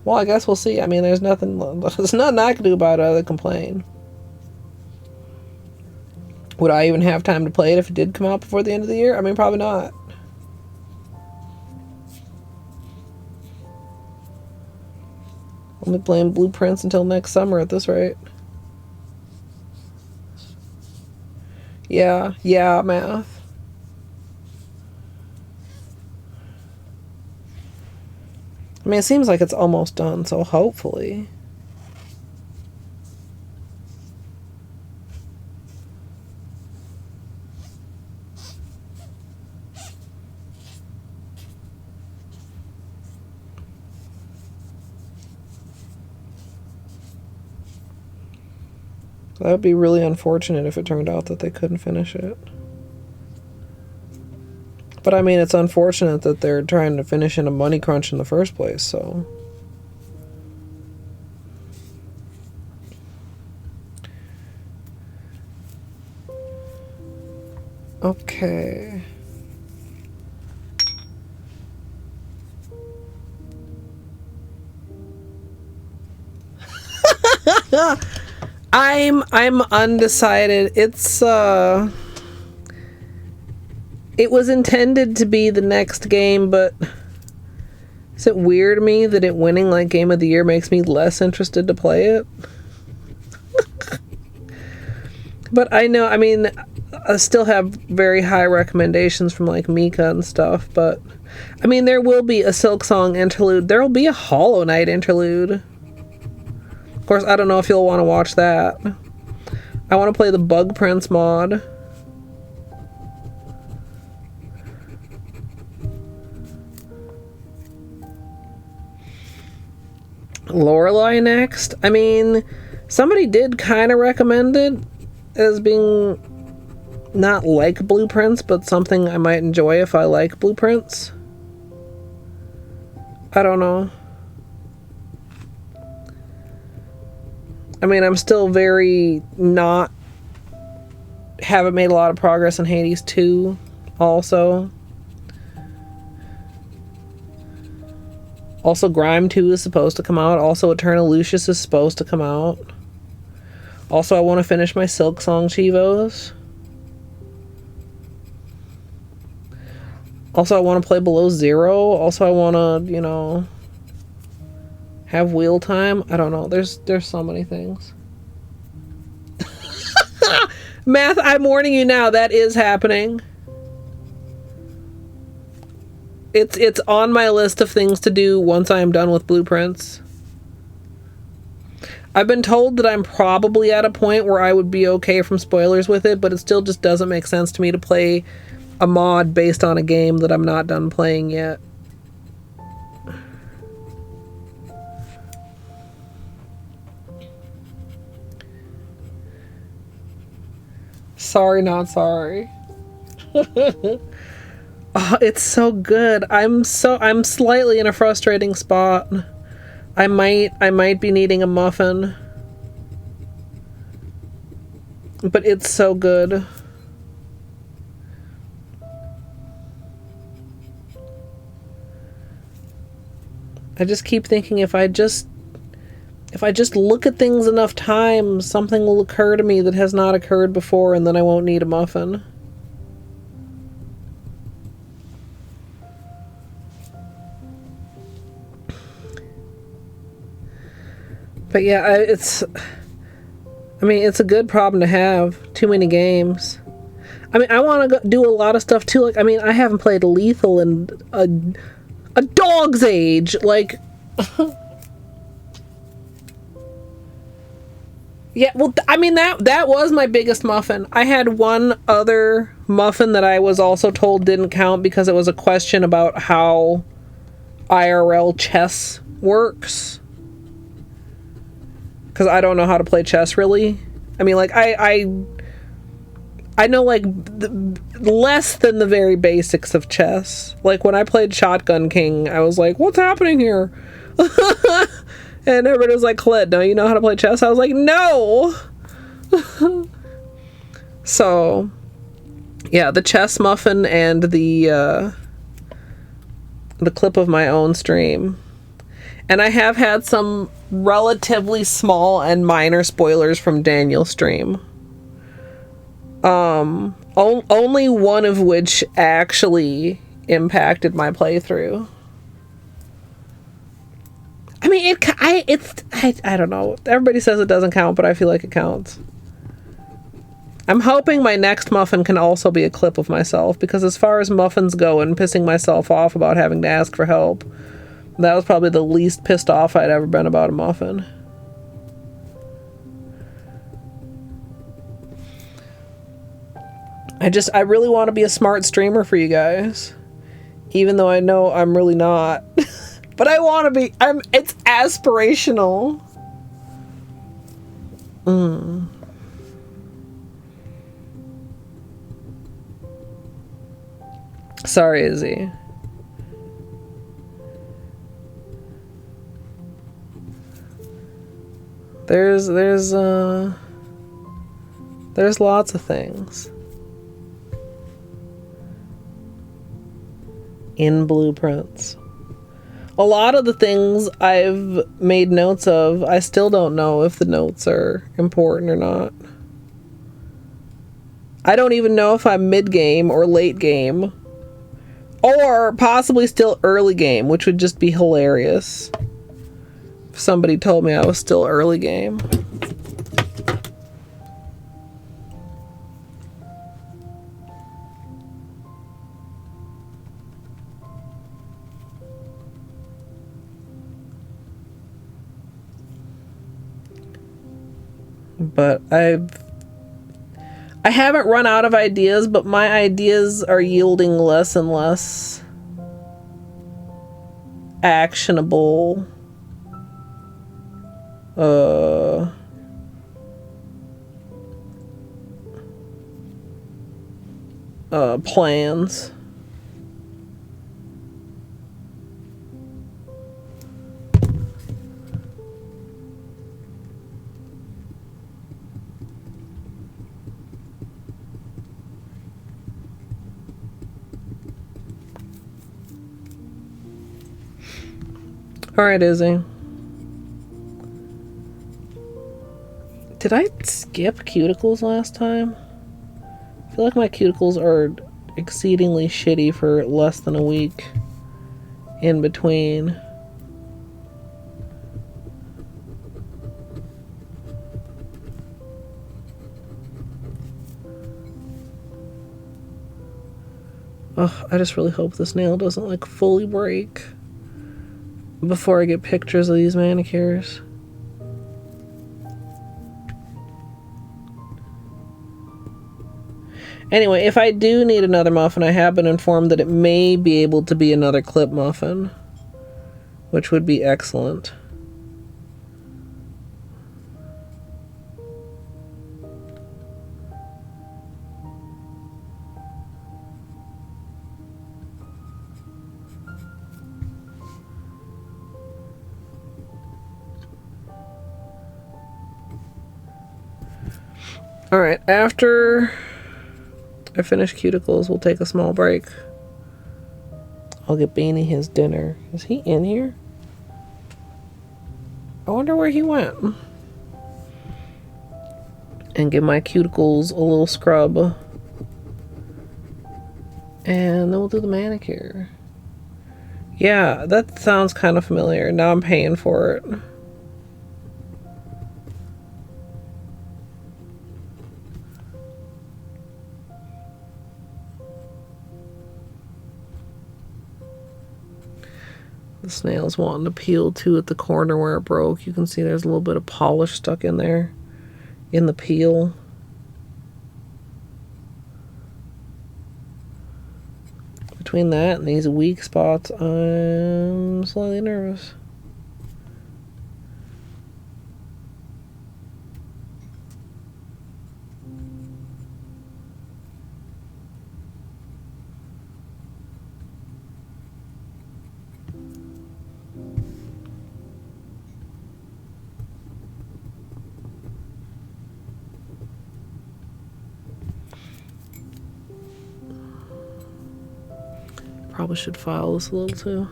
Well, I guess we'll see. I mean, there's nothing I can do about it other than complain. Would I even have time to play it if it did come out before the end of the year? I mean, probably not. I'll be playing Blueprints until next summer at this rate. Yeah, math. I mean, it seems like it's almost done, so hopefully. That would be really unfortunate if it turned out that they couldn't finish it. But I mean, it's unfortunate that they're trying to finish in a money crunch in the first place, so. Okay. I'm undecided. It was intended to be the next game, but is it weird to me that it winning like Game of the Year makes me less interested to play it? But I know, I mean, I still have very high recommendations from like Mika and stuff, but I mean, there will be a Silksong interlude. There will be a Hollow Knight interlude. Of course, I don't know if you'll want to watch that. I want to play the Bug Prince mod. Lorelei next? I mean, somebody did kind of recommend it as being not like Blueprints, but something I might enjoy if I like Blueprints. I don't know. I mean, I'm still very haven't made a lot of progress in Hades 2 also. Also, Grime 2 is supposed to come out. Also, Eternal Lucius is supposed to come out. Also, I want to finish my Silksong Chivos. Also, I want to play Below Zero. Also, I want to, you know, have wheel time. I don't know. There's so many things. Math, I'm warning you now. That is happening. It's on my list of things to do once I am done with Blueprints. I've been told that I'm probably at a point where I would be okay from spoilers with it, but it still just doesn't make sense to me to play a mod based on a game that I'm not done playing yet. Sorry, not sorry. Oh, it's so good. I'm slightly in a frustrating spot. I might be needing a muffin. But it's so good. I just keep thinking if I just look at things enough times, something will occur to me that has not occurred before, and then I won't need a muffin. But yeah, it's a good problem to have. Too many games. I mean, I want to do a lot of stuff too. Like, I mean, I haven't played Lethal in a dog's age. Like, yeah, well, I mean, that was my biggest muffin. I had one other muffin that I was also told didn't count because it was a question about how IRL chess works. Because I don't know how to play chess, really. I mean, like, I know, like, less than the very basics of chess. Like, when I played Shotgun King, I was like, what's happening here? And everybody was like, Colette, don't you know how to play chess? I was like, no! So, yeah, the chess muffin and the clip of my own stream. And I have had some relatively small and minor spoilers from Daniel's stream. Only one of which actually impacted my playthrough. I mean, I don't know. Everybody says it doesn't count, but I feel like it counts. I'm hoping my next muffin can also be a clip of myself, because as far as muffins go and pissing myself off about having to ask for help, that was probably the least pissed off I'd ever been about a muffin. I really want to be a smart streamer for you guys. Even though I know I'm really not. But I want to be. It's aspirational. Sorry, Izzy. There's lots of things in blueprints. A lot of the things I've made notes of, I still don't know if the notes are important or not. I don't even know if I'm mid-game or late game, or possibly still early game, which would just be hilarious if somebody told me I was still early game. But I haven't run out of ideas, but my ideas are yielding less and less actionable plans. Alright, Izzy. Did I skip cuticles last time? I feel like my cuticles are exceedingly shitty for less than a week in between. Ugh, I just really hope this nail doesn't like fully break before I get pictures of these manicures. Anyway, if I do need another muffin, I have been informed that it may be able to be another clip muffin, which would be excellent. Alright, after I finish cuticles, we'll take a small break. I'll get Beanie his dinner. Is he in here? I wonder where he went. And give my cuticles a little scrub. And then we'll do the manicure. Yeah, that sounds kind of familiar. Now I'm paying for it. The snail's wanting to peel too at the corner where it broke. You can see there's a little bit of polish stuck in there in the peel. Between that and these weak spots, I'm slightly nervous. Probably should file this a little too.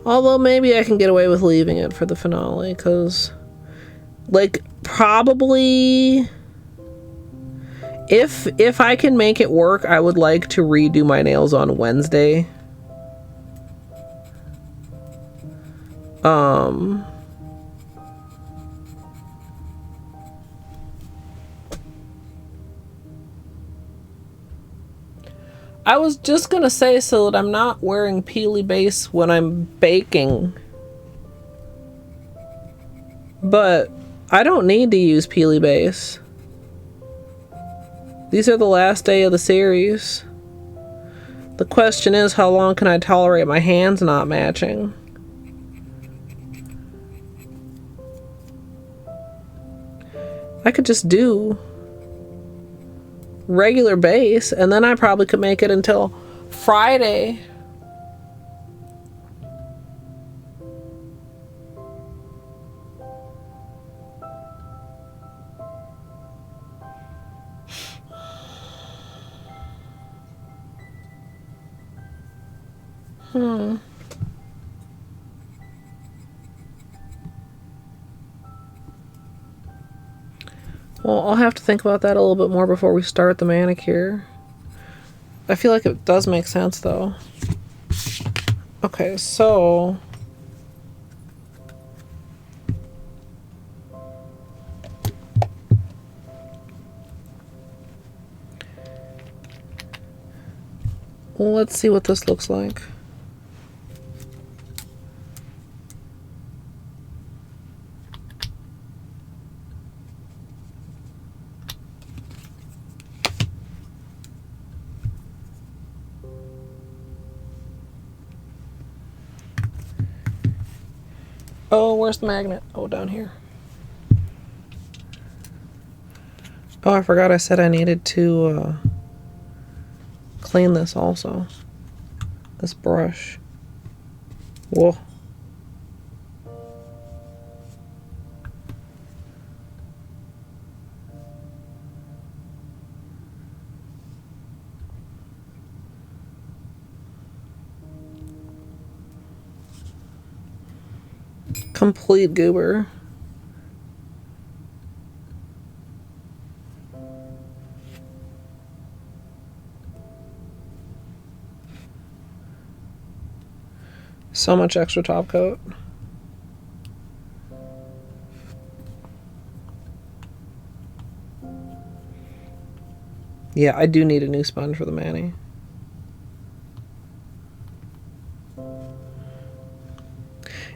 Although maybe I can get away with leaving it for the finale, because, like, probably if I can make it work, I would like to redo my nails on Wednesday. I was just gonna say, so that I'm not wearing peely base when I'm baking. But I don't need to use peely base. These are the last day of the series. The question is, how long can I tolerate my hands not matching? I could just do regular base, and then I probably could make it until Friday. Well, I'll have to think about that a little bit more before we start the manicure. I feel like it does make sense, though. Okay, so... well, let's see what this looks like. Oh, where's the magnet? Oh, down here. Oh, I forgot I said I needed to clean this also. This brush. Whoa. Complete goober. So much extra top coat. Yeah, I do need a new sponge for the mani.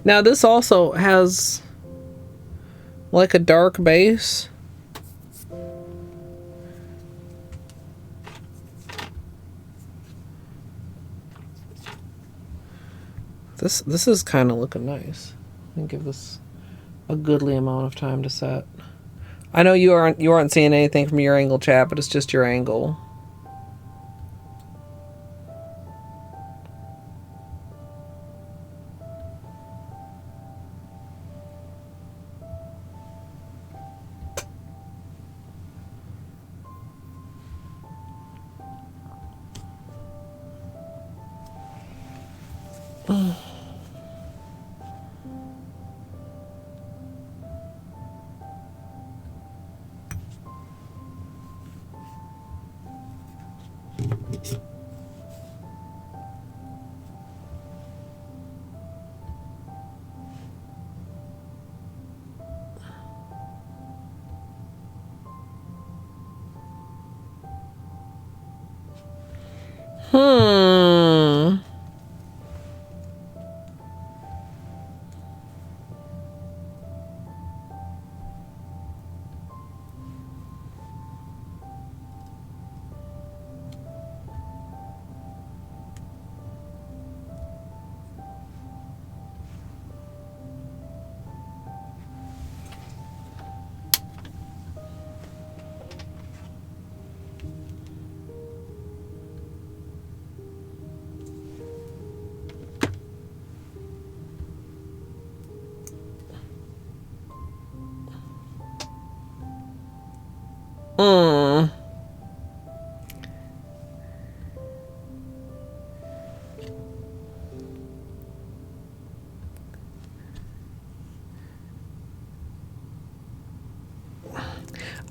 Now this also has like a dark base. This is kind of looking nice. Let me give this a goodly amount of time to set. I know you aren't seeing anything from your angle, chat, but it's just your angle.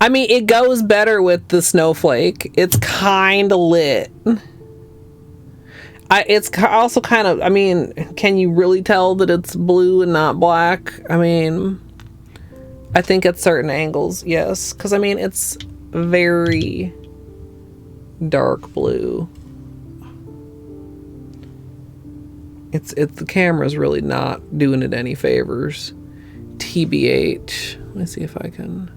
I mean, it goes better with the snowflake. It's kind of lit. It's also kind of, I mean, can you really tell that it's blue and not black? I mean, I think at certain angles, yes. Because, I mean, it's very dark blue. It's the camera's really not doing it any favors. TBH. Let me see if I can...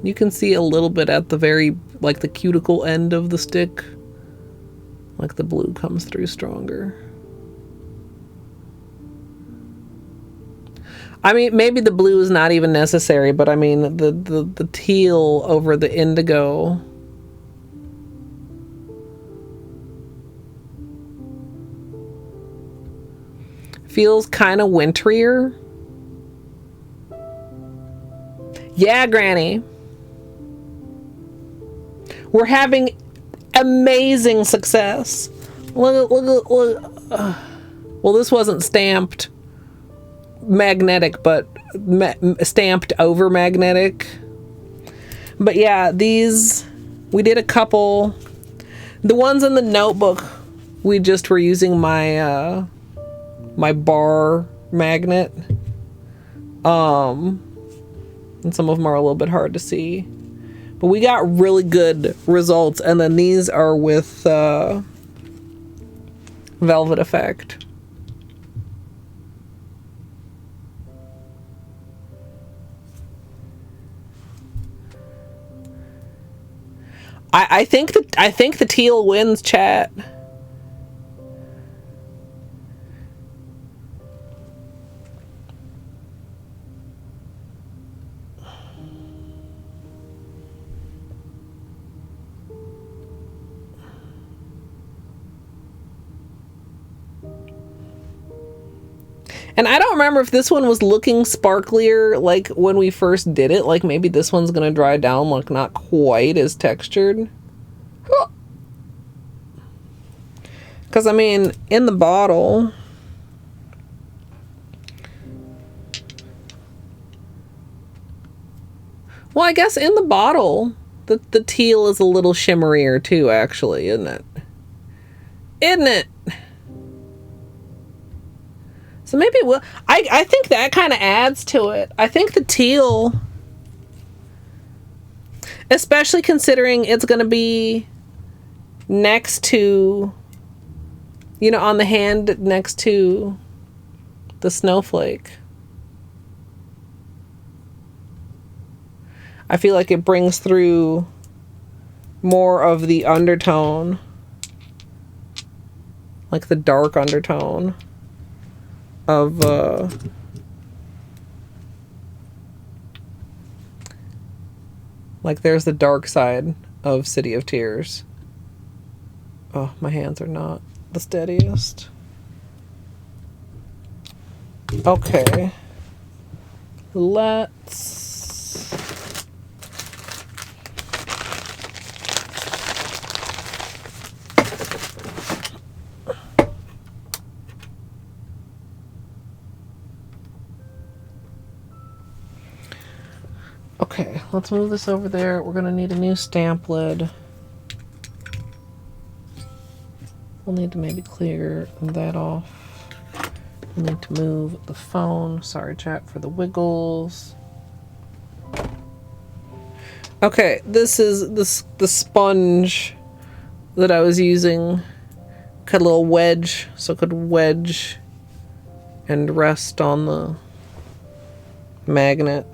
You can see a little bit at the very, like, the cuticle end of the stick. Like, the blue comes through stronger. I mean, maybe the blue is not even necessary, but I mean, the teal over the indigo. Feels kind of winterier. Yeah, Granny. We're having amazing success. Look. Well, this wasn't stamped magnetic, but stamped over magnetic. But yeah, these, we did a couple. The ones in the notebook, we just were using my my bar magnet. And some of them are a little bit hard to see. But we got really good results. And then these are with velvet effect. I think the teal wins, chat. And I don't remember if this one was looking sparklier like when we first did it. Like maybe this one's gonna dry down, like not quite as textured. Because I mean, in the bottle, well, I guess in the bottle, the teal is a little shimmerier too, actually, isn't it? Isn't it? So maybe we'll... I think that kind of adds to it. I think the teal... Especially considering it's going to be next to... You know, on the hand next to the snowflake. I feel like it brings through more of the undertone. Like the dark undertone of like there's the dark side of City of Tears. Oh, my hands are not the steadiest. Okay, let's okay, let's move this over there. We're gonna need a new stamp lid. We'll need to maybe clear that off. We'll need to move the phone. Sorry, chat, for the wiggles. Okay, this is the sponge that I was using. Cut a little wedge so it could wedge and rest on the magnet.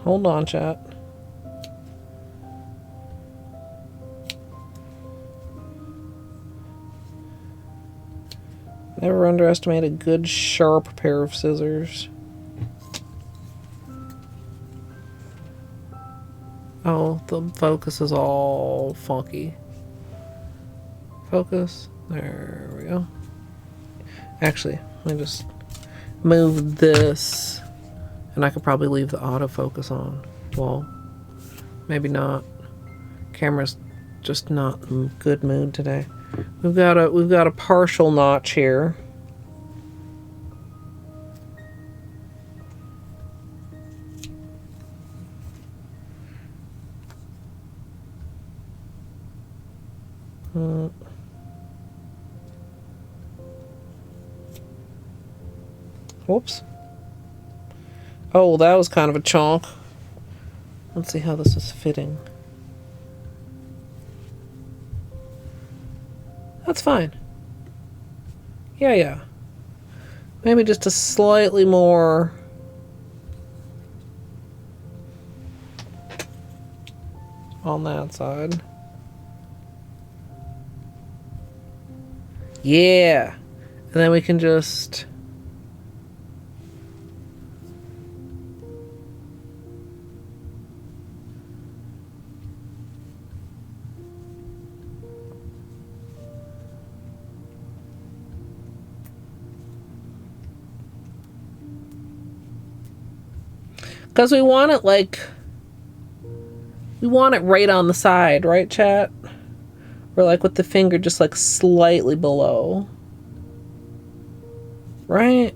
Hold on, chat. Never underestimate a good, sharp pair of scissors. Oh, the focus is all funky. Focus. There we go. Actually, let me just move this. And I could probably leave the autofocus on. Well, maybe not. Camera's just not in good mood today. We've got a partial notch here. Whoops. Oh, that was kind of a chunk. Let's see how this is fitting. That's fine. Yeah. Maybe just a slightly more. On that side. Yeah. And then we can just. Because we want it like, we want it right on the side, right, chat? Or like with the finger just like slightly below. Right?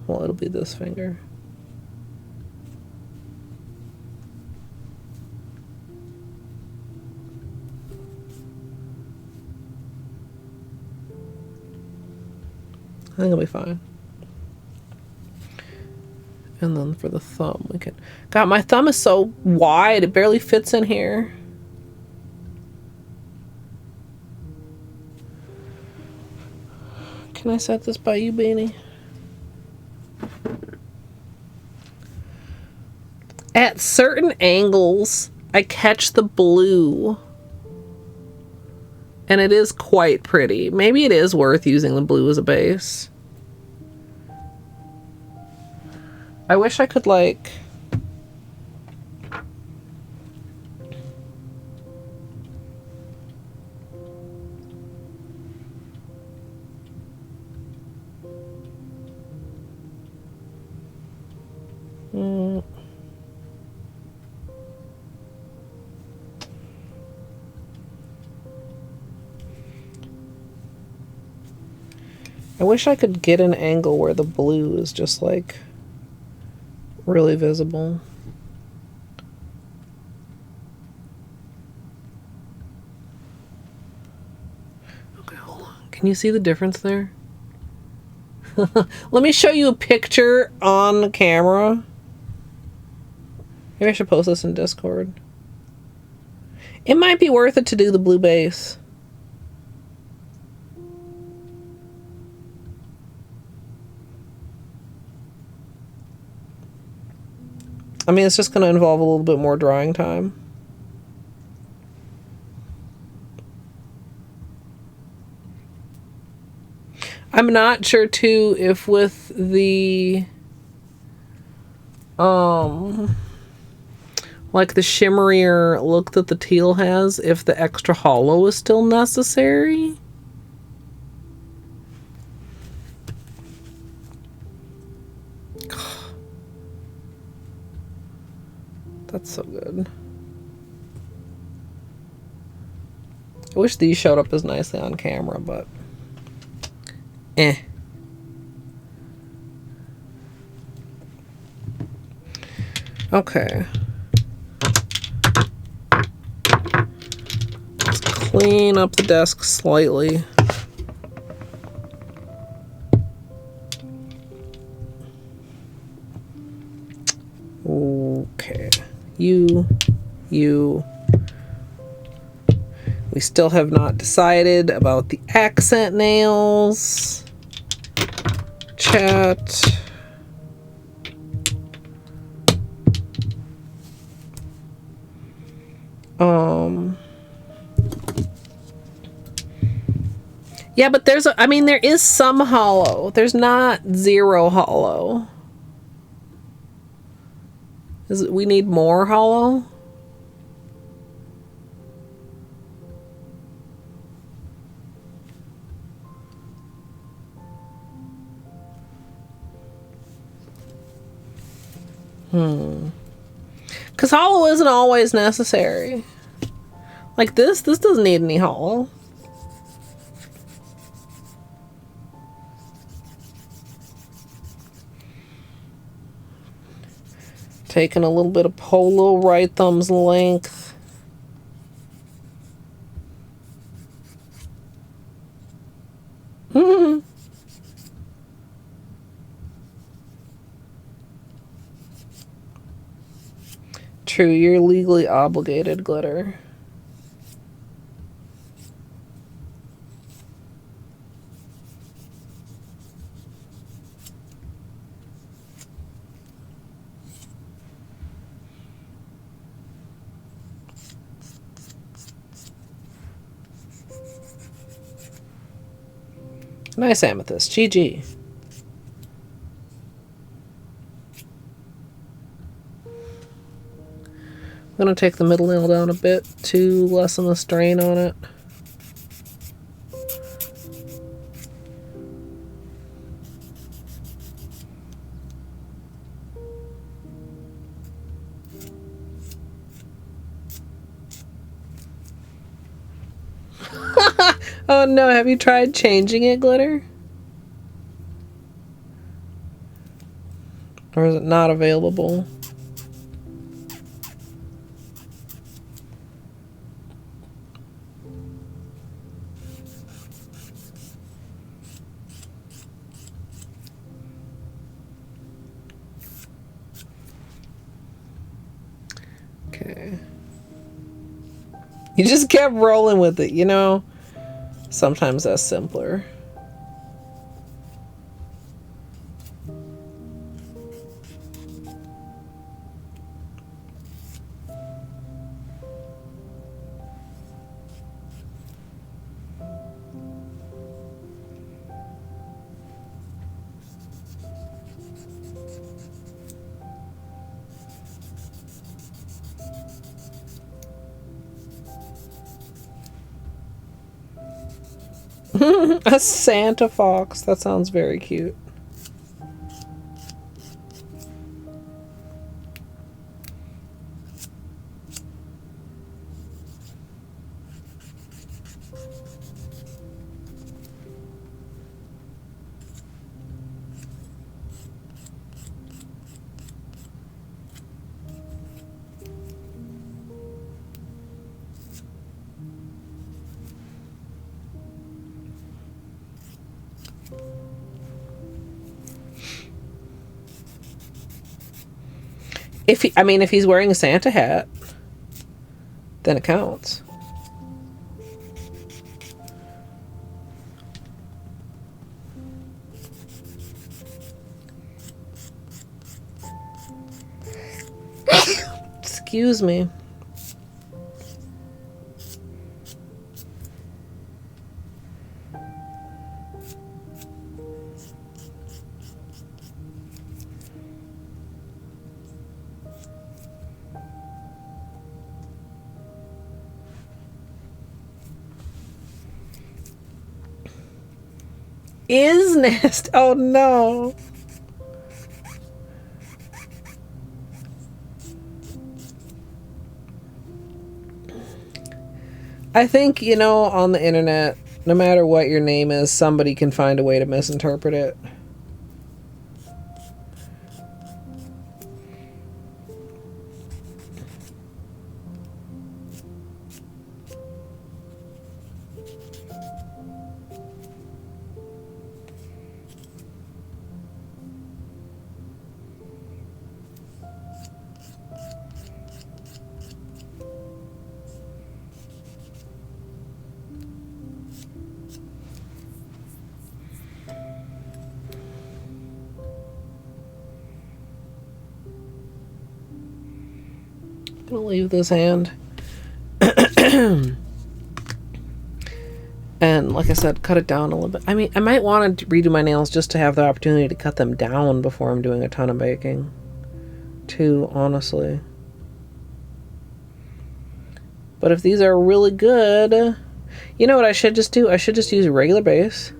Well, it'll be this finger. I think it'll be fine. And then for the thumb, we can... God, my thumb is so wide, it barely fits in here. Can I set this by you, Beanie? At certain angles, I catch the blue. And it is quite pretty. Maybe it is worth using the blue as a base. I wish I could, like... I wish I could get an angle where the blue is just, like... really visible. Okay, hold on. Can you see the difference there? Let me show you a picture on the camera. Maybe I should post this in Discord. It might be worth it to do the blue base. I mean, it's just going to involve a little bit more drying time. I'm not sure, too, if with the, like the shimmerier look that the teal has, if the extra hollow is still necessary. That's so good. I wish these showed up as nicely on camera, but okay. Let's clean up the desk slightly. Okay. You. We still have not decided about the accent nails. Chat. Yeah, but there's I mean, there is some hollow. There's not zero hollow. We need more hollow? Because hollow isn't always necessary. Like this doesn't need any hollow. Taking a little bit of Holo right thumb's length. True, you're legally obligated, Glitter. Nice amethyst. GG. I'm going to take the middle nail down a bit to lessen the strain on it. Oh no, have you tried changing it, Glitter? Or is it not available? Okay. You just kept rolling with it, you know? Sometimes that's simpler. A Santa fox. That sounds very cute. If he's wearing a Santa hat, then it counts. Excuse me. Is nest. Oh no. I think, you know, on the internet, no matter what your name is, somebody can find a way to misinterpret it. I'm gonna leave this hand And like I said, cut it down a little bit. I mean, I might want to redo my nails just to have the opportunity to cut them down before I'm doing a ton of baking too, honestly. But if these are really good, you know what I should just do? I should just use a regular base.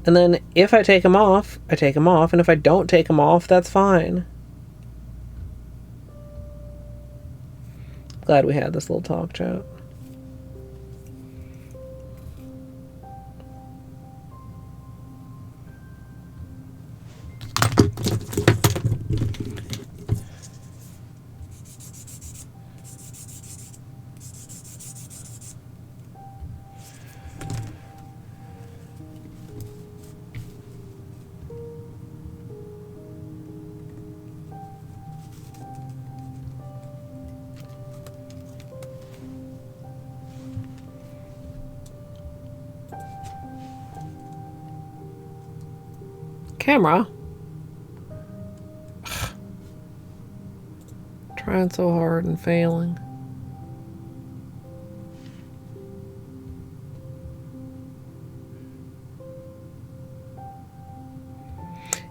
And then if I take them off, I take them off. And if I don't take them off, that's fine. Glad we had this little talk chat. Camera. Trying so hard and failing.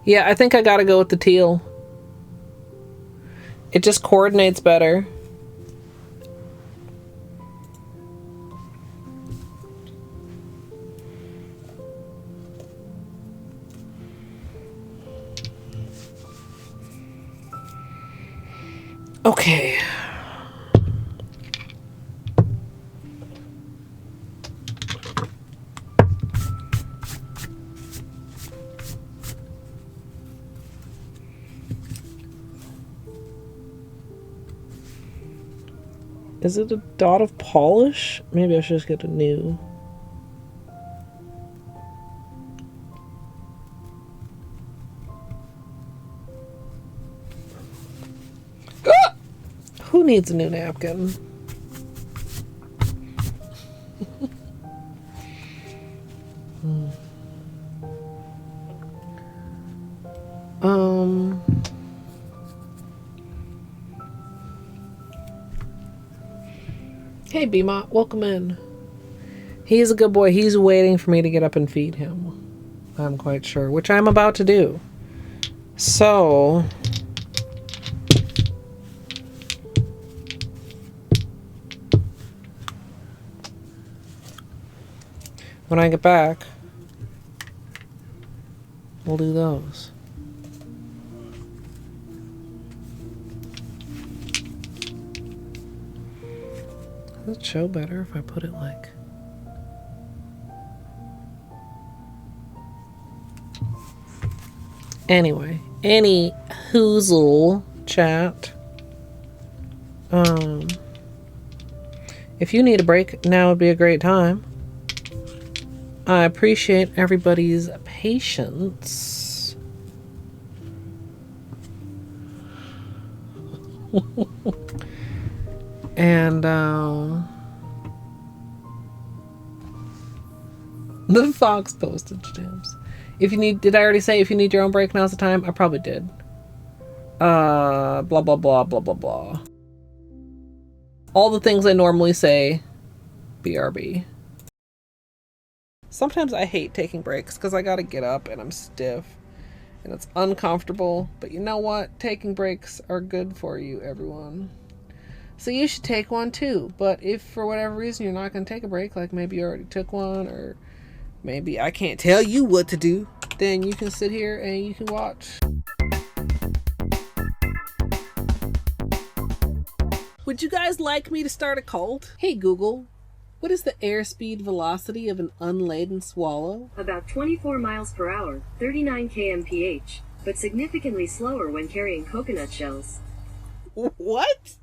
Yeah, I think I gotta go with the teal. It just coordinates better. Okay. Is it a dot of polish? Maybe I should just get a new. Ah! Who needs a new napkin? Hey, Bima, welcome in. He's a good boy. He's waiting for me to get up and feed him. I'm quite sure, which I'm about to do. So, when I get back, we'll do those. Does it show better if I put it like... Anyway, any hoozle chat. If you need a break, now would be a great time. I appreciate everybody's patience. And the Fox postage stamps. If you need, did I already say if you need your own break, now's the time? I probably did. Blah, blah, blah, blah, blah, blah. All the things I normally say, BRB. Sometimes I hate taking breaks because I gotta get up and I'm stiff and it's uncomfortable. But you know what? Taking breaks are good for you, everyone. So you should take one too. But if for whatever reason you're not gonna take a break, like maybe you already took one, or maybe I can't tell you what to do, then you can sit here and you can watch. Would you guys like me to start a cult? Hey Google, what is the airspeed velocity of an unladen swallow? About 24 miles per hour, 39 kmph, but significantly slower when carrying coconut shells. What?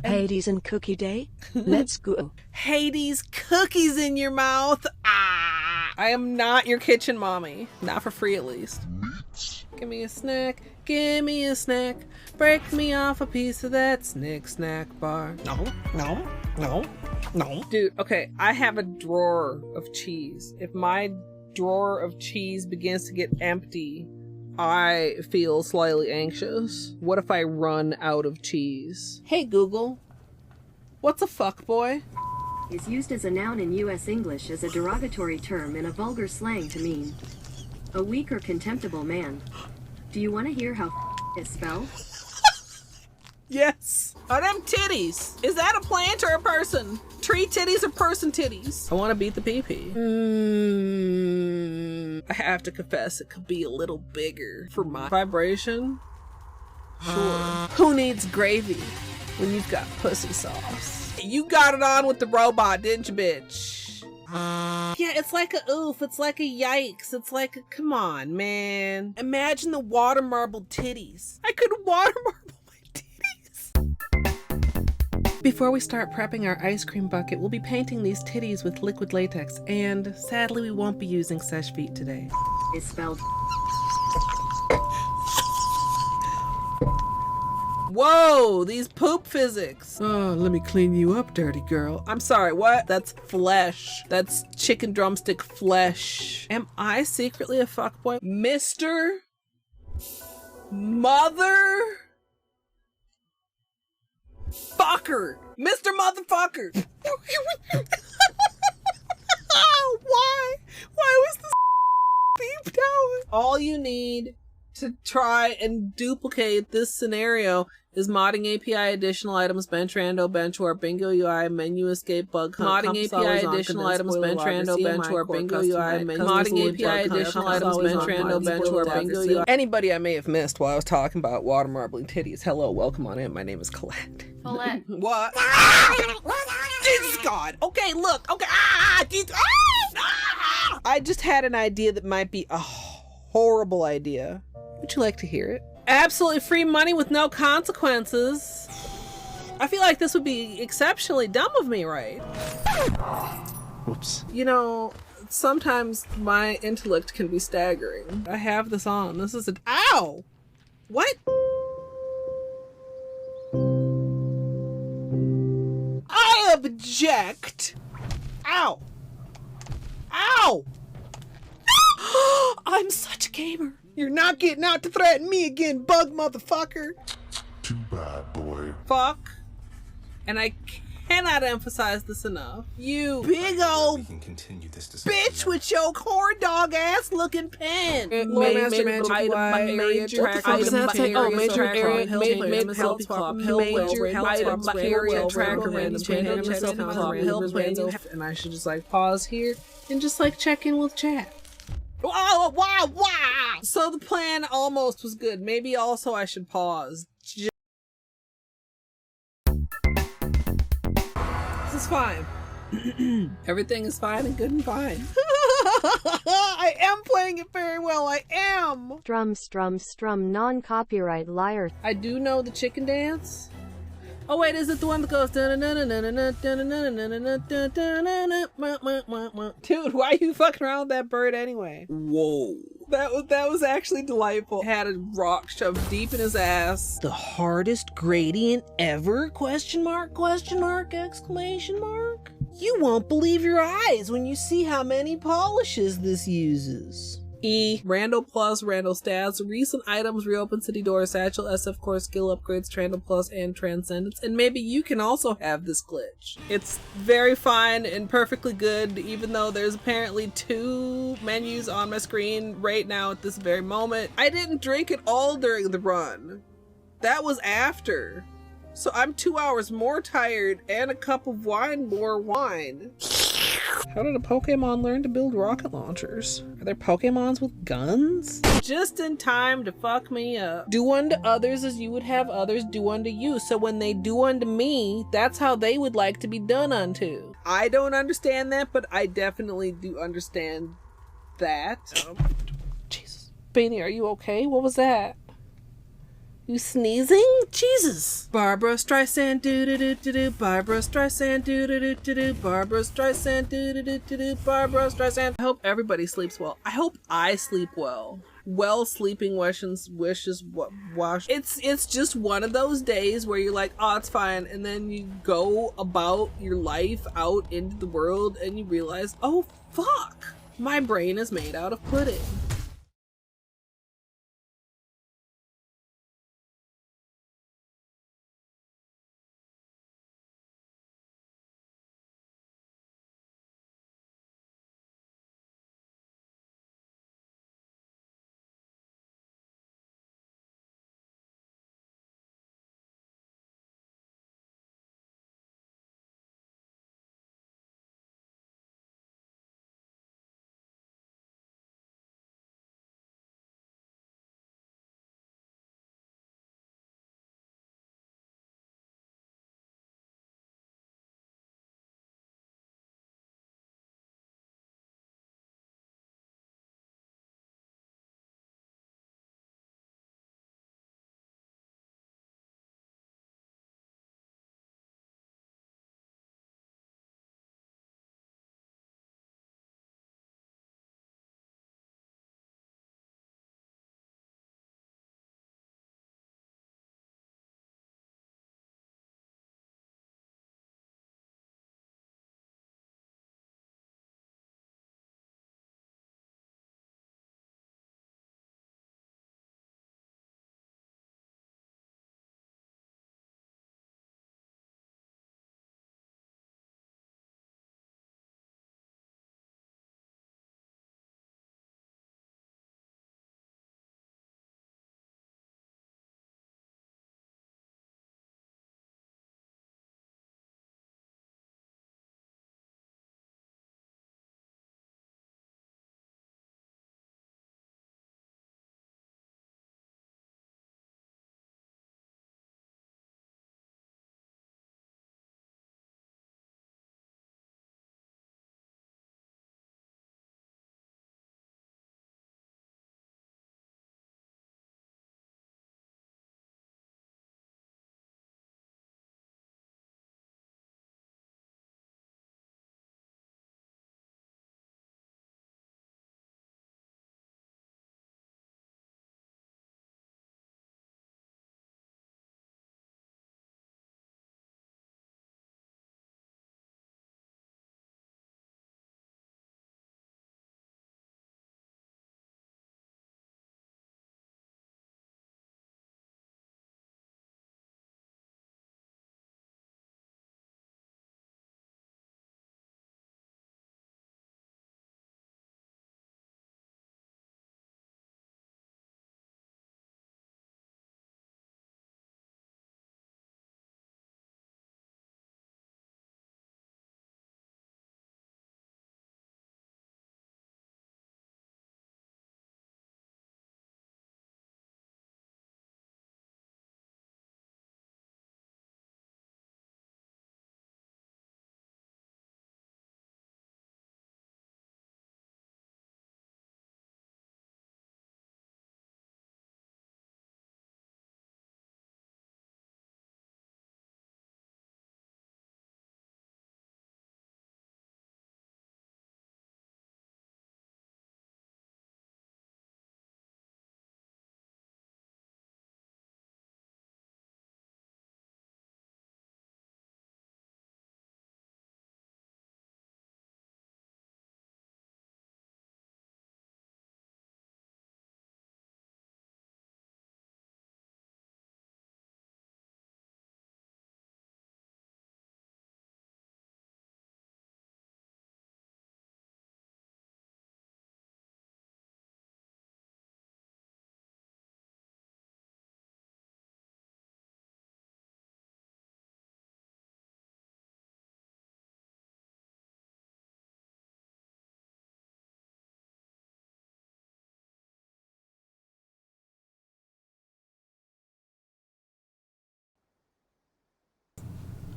Hades and Cookie Day? Let's go. Hades, cookies in your mouth. Ah! I am not your kitchen mommy. Not for free, at least. Give me a snack. Give me a snack. Break me off a piece of that snack bar. No. Dude, okay, I have a drawer of cheese. If my drawer of cheese begins to get empty, I feel slightly anxious. What if I run out of cheese? Hey Google, What's a fuckboy? Is used as a noun in U.S. English as a derogatory term in a vulgar slang to mean a weak or contemptible man. Do you want to hear how is spelled? Yes. Are them titties? Is that a plant or a person? Tree titties or person titties? I want to beat the pee-pee. I have to confess, it could be a little bigger for my vibration. Sure. Who needs gravy when you've got pussy sauce? You got it on with the robot, didn't you, bitch? Yeah, it's like a oof, it's like a yikes, it's like a come on, man. Imagine the water marble titties. I could water marble my titties. Before we start prepping our ice cream bucket, we'll be painting these titties with liquid latex, and sadly we won't be using Seche Vite today. Is spelled. Whoa, these poop physics. Oh, let me clean you up, dirty girl. I'm sorry, what? That's flesh. That's chicken drumstick flesh. Am I secretly a fuckboy? Mr. Mother Fucker. Mr. Motherfucker. Why? Why was this beep down? All you need to try and duplicate this scenario is modding API additional items bench rando bench warp bingo UI menu escape bug modding API additional items bench rando bench warp bingo UI menu modding API additional items bench rando bench warp bingo UI. Anybody I may have missed while I was talking about water marbling titties, hello, welcome on in. My name is Colette. Colette. What? Jesus God. Okay, look. Okay. I just had an idea that might be a horrible idea. Would you like to hear it? Absolutely free money with no consequences. I feel like this would be exceptionally dumb of me, right? Whoops. You know, sometimes my intellect can be staggering. I have this on. This is a... Ow! What? I object! Ow! Ow! I'm such a gamer. You're not getting out to threaten me again, bug motherfucker. Too bad, boy. Fuck. And I cannot emphasize this enough. You big old We can continue this discussion bitch with your corn dog ass looking pen. Major area tracker. Major area MSLP club. Major area tracker. And I should just like pause here and just like check in with chat. Wow, wow, wow. So the plan almost was good. Maybe also I should pause. This is fine. Everything is fine and good and fine. I am playing it very well. I am. Strum, non-copyright liar. I do know the chicken dance. Oh wait, is it the one that goes dude, why are you fucking around with that bird anyway? Whoa. That was actually delightful. Had a rock shoved deep in his ass. The hardest gradient ever? Question mark, exclamation mark? You won't believe your eyes when you see how many polishes this uses. Rando Plus, Rando Stats, recent items, reopen city doors, satchel, SF core, skill upgrades, Trando Plus, and Transcendence. And maybe you can also have this glitch. It's very fine and perfectly good, even though there's apparently 2 menus on my screen right now at this very moment. I didn't drink it all during the run. That was after. So I'm 2 hours more tired and a cup of wine more wine. How did a Pokemon learn to build rocket launchers? Are there Pokemons with guns? Just in time to fuck me up. Do unto others as you would have others do unto you. So when they do unto me, that's how they would like to be done unto. I don't understand that, but I definitely do understand that. Jesus. Beanie, are you okay? What was that? You sneezing? Jesus. Barbara Streisand do-do-do-do-do. Barbara Streisand do-do-do-do-do. Barbara Streisand do-do-do-do-do. Barbara Streisand. I hope everybody sleeps well. I hope I sleep well. Well sleeping wishes wash. It's just one of those days where you're like, oh, it's fine. And then you go about your life out into the world and you realize, oh, fuck. My brain is made out of pudding.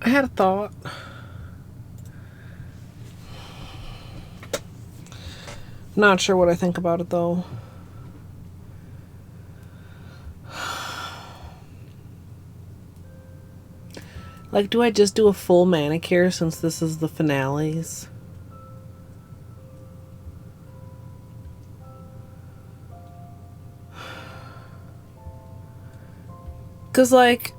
I had a thought. Not sure what I think about it though. Like, do I just do a full manicure since this is the finales? Because, like...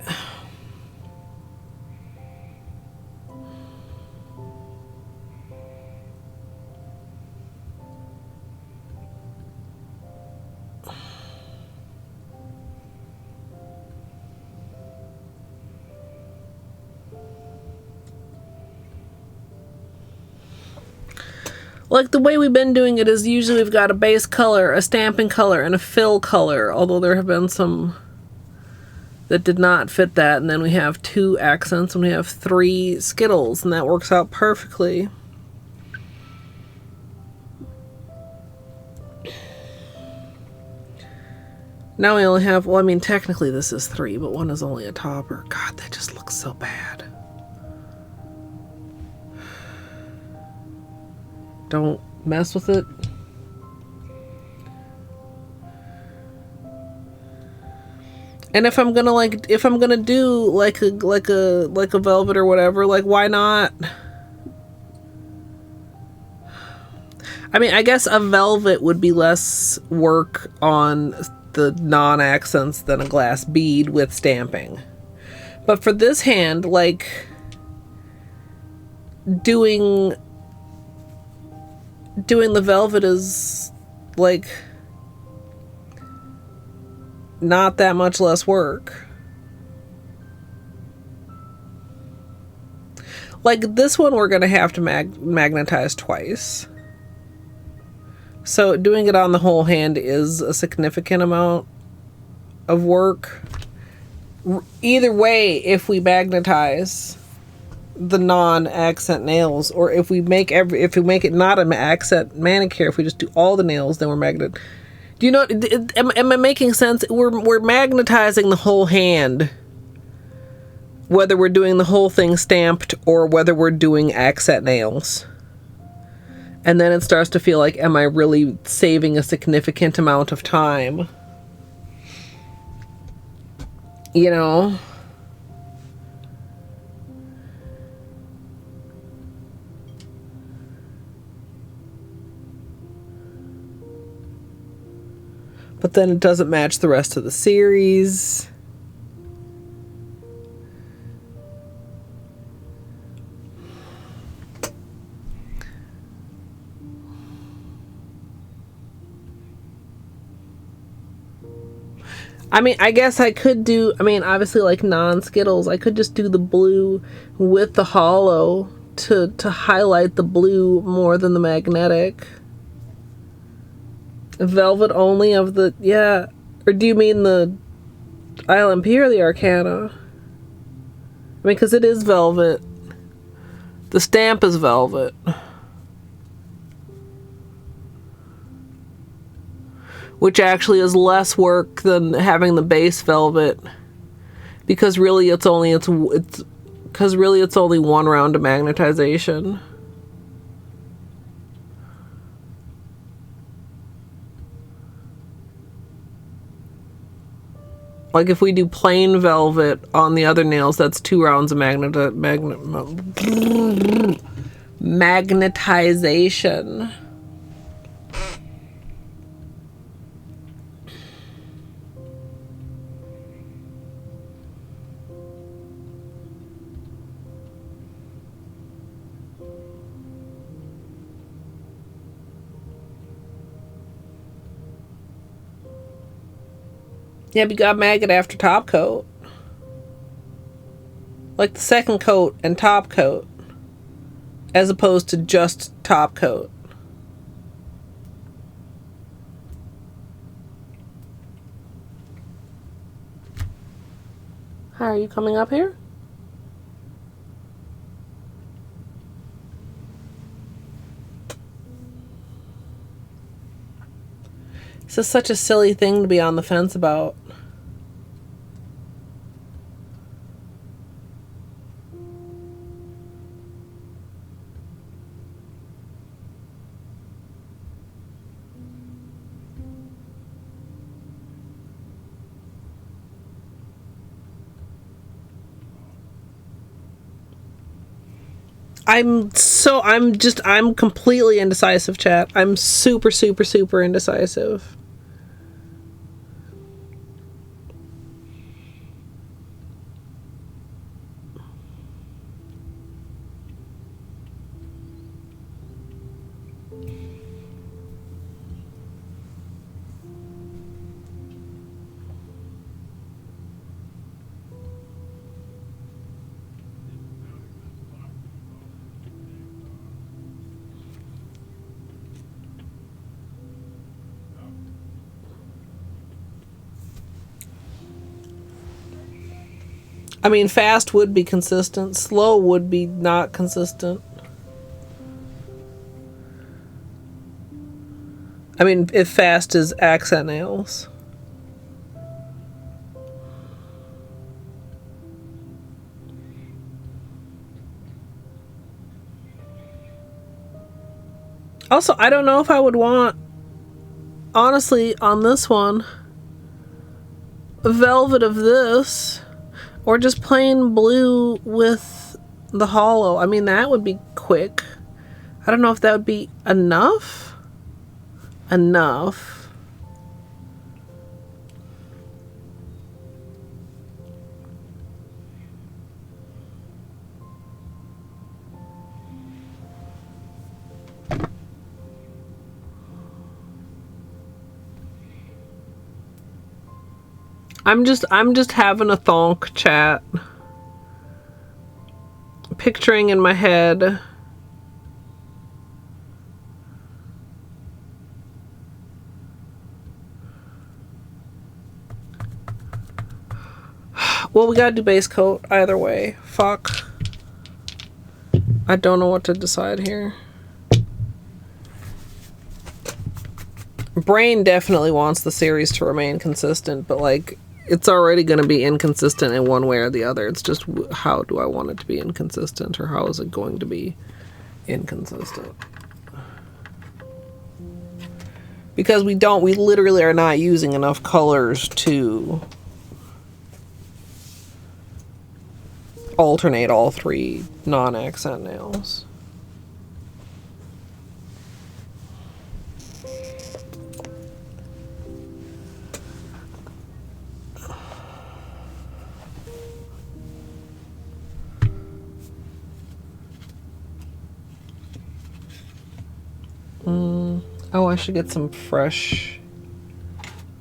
Like, the way we've been doing it is usually we've got a base color, a stamping color, and a fill color. Although there have been some that did not fit that. And then we have 2 accents and we have 3 Skittles. And that works out perfectly. Now we only have, well, I mean, technically this is 3, but 1 is only a topper. God, that just looks so bad. Don't mess with it. And if I'm gonna do like a velvet or whatever, like, why not? I mean, I guess a velvet would be less work on the non-accents than a glass bead with stamping. But for this hand, like, doing the velvet is, like, not that much less work. Like, this one we're gonna have to magnetize twice. So doing it on the whole hand is a significant amount of work. Either way, if we magnetize the non-accent nails, or if we make it not an accent manicure, if we just do all the nails, then we're magnet. Do you know? Am I making sense? We're magnetizing the whole hand, whether we're doing the whole thing stamped or whether we're doing accent nails. And then it starts to feel like, am I really saving a significant amount of time? You know? But then it doesn't match the rest of the series. I mean, I guess I could do, I mean, obviously, like, non-Skittles, I could just do the blue with the Holo to highlight the blue more than the magnetic. Velvet only of the, yeah. Or do you mean the ILNP or the Arcana? I mean, because it is velvet. The stamp is velvet. Which actually is less work than having the base velvet. Because really it's only one round of magnetization. Like, if we do plain velvet on the other nails, that's 2 rounds of magnetization. Yeah, but you got magnet after top coat. Like the second coat and top coat. As opposed to just top coat. How are you coming up here? This is such a silly thing to be on the fence about. I'm completely indecisive, chat. I'm super, super, super indecisive. I mean, fast would be consistent. Slow would be not consistent. I mean, if fast is accent nails. Also, I don't know if I would want, honestly, on this one, velvet of this, or just plain blue with the holo. I mean, that would be quick. I don't know if that would be enough. I'm just having a thonk, chat. Picturing in my head. Well, we gotta do base coat either way. Fuck. I don't know what to decide here. Brain definitely wants the series to remain consistent, but like, it's already going to be inconsistent in one way or the other. It's just how do I want it to be inconsistent, or how is it going to be inconsistent? Because we literally are not using enough colors to alternate all three non-accent nails. Oh, I should get some fresh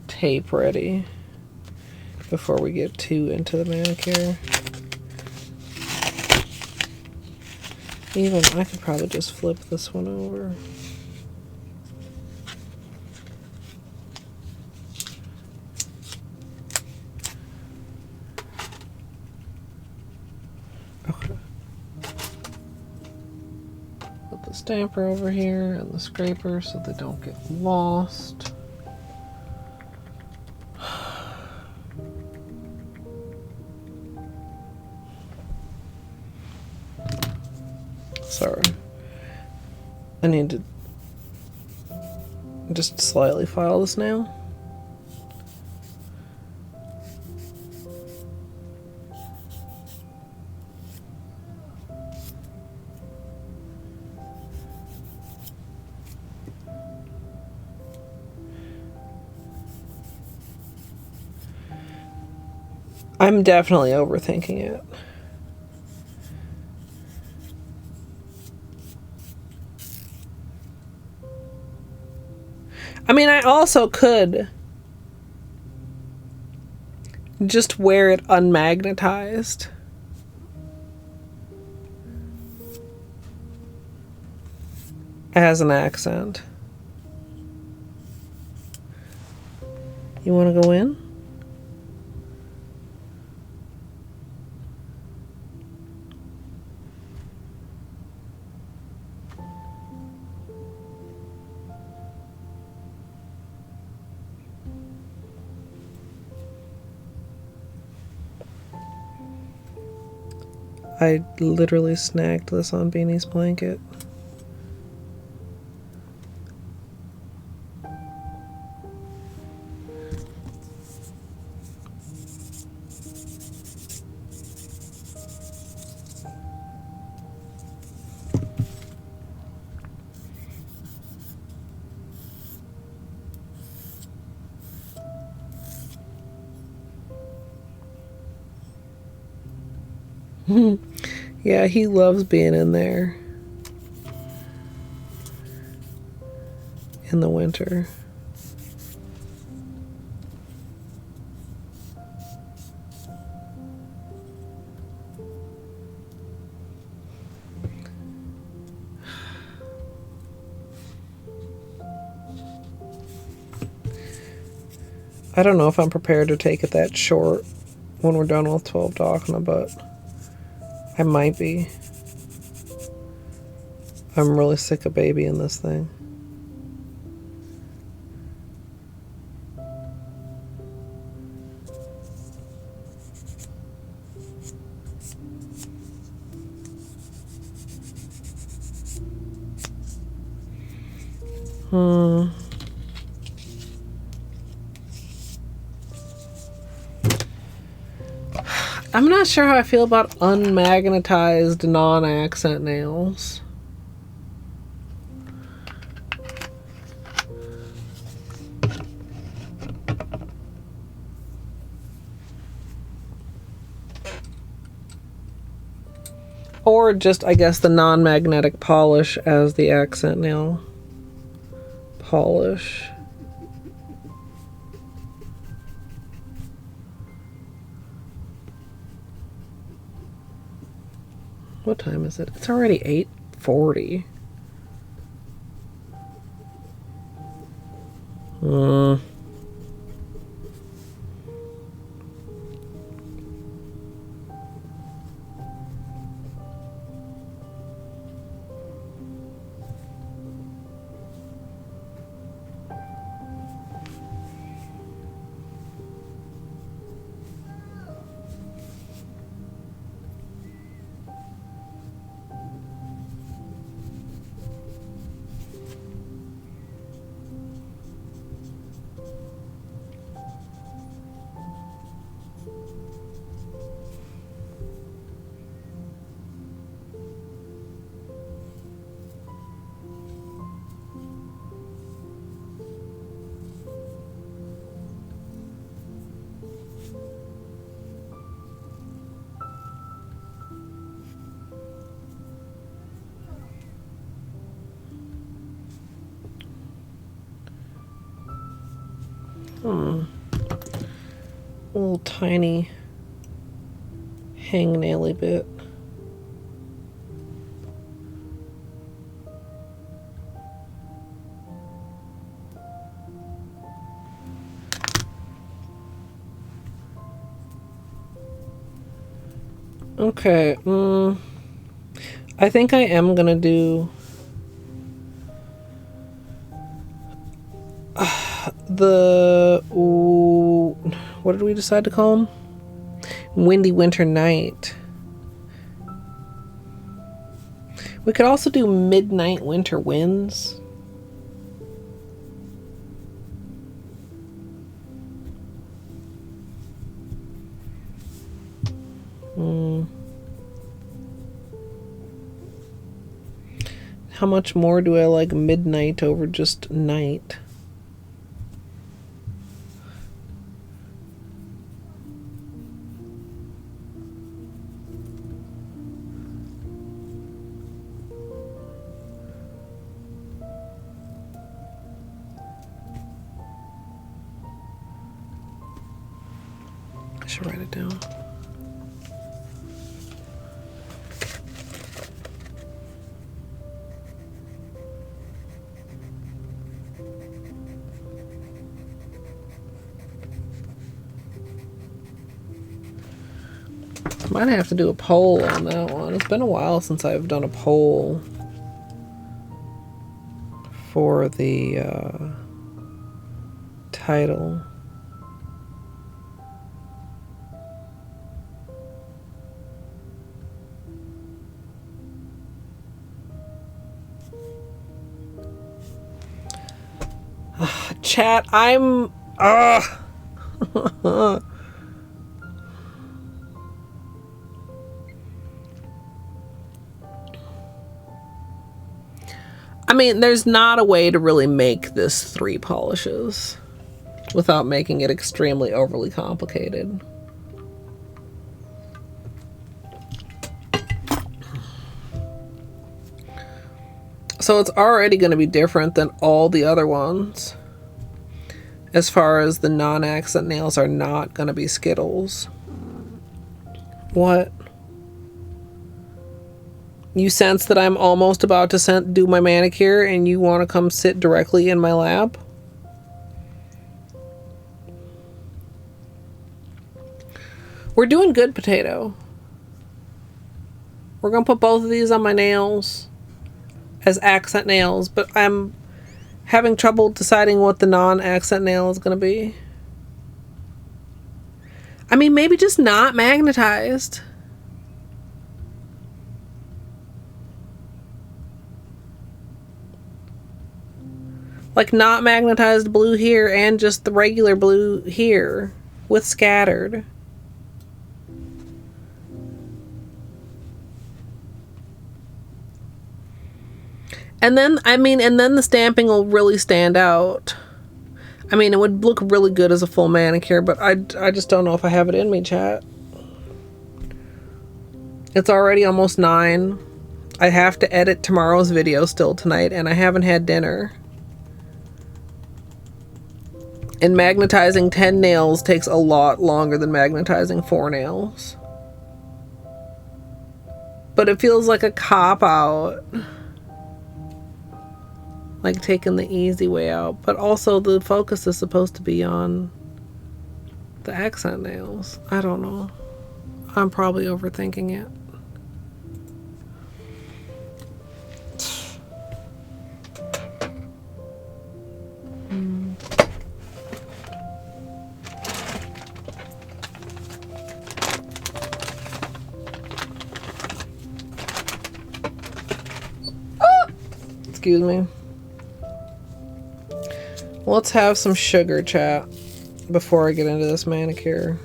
tape ready before we get too into the manicure. Even, I could probably just flip this one over. Okay. Put the stamper over here and the scraper so they don't get lost. Sorry. I need to just slightly file this nail. I'm definitely overthinking it. I mean, I also could just wear it unmagnetized. As an accent. You want to go in? I literally snagged this on Beanie's blanket. Yeah, he loves being in there in the winter. I don't know if I'm prepared to take it that short when we're done with 12DOCNA, but I might be. I'm really sick of babying this thing. I'm not sure how I feel about unmagnetized non-accent nails. Or just, I guess, the non-magnetic polish as the accent nail polish. What time is it? It's already 8:40. Little tiny hangnaily bit. Okay, I think I am gonna do what did we decide to call them? Windy Winter Night. We could also do Midnight Winter Winds. How much more do I like midnight over just night? I should write it down. Might have to do a poll on that one. It's been a while since I've done a poll for the title. Chat, I'm I mean, there's not a way to really make this 3 polishes without making it extremely overly complicated. So it's already going to be different than all the other ones. As far as the non-accent nails are not going to be Skittles. What? You sense that I'm almost about to do my manicure and you want to come sit directly in my lap? We're doing good, Potato. We're going to put both of these on my nails as accent nails, but I'm having trouble deciding what the non-accent nail is going to be. I mean, maybe just not magnetized. Like not magnetized blue here and just the regular blue here with scattered. And then, I mean, and then the stamping will really stand out. I mean, it would look really good as a full manicure, but I just don't know if I have it in me, chat. It's already almost 9. I have to edit tomorrow's video still tonight, and I haven't had dinner. And magnetizing 10 nails takes a lot longer than magnetizing 4 nails. But it feels like a cop-out. Like taking the easy way out. But also the focus is supposed to be on the accent nails. I don't know. I'm probably overthinking it. Excuse me. Let's have some sugar, chat, before I get into this manicure.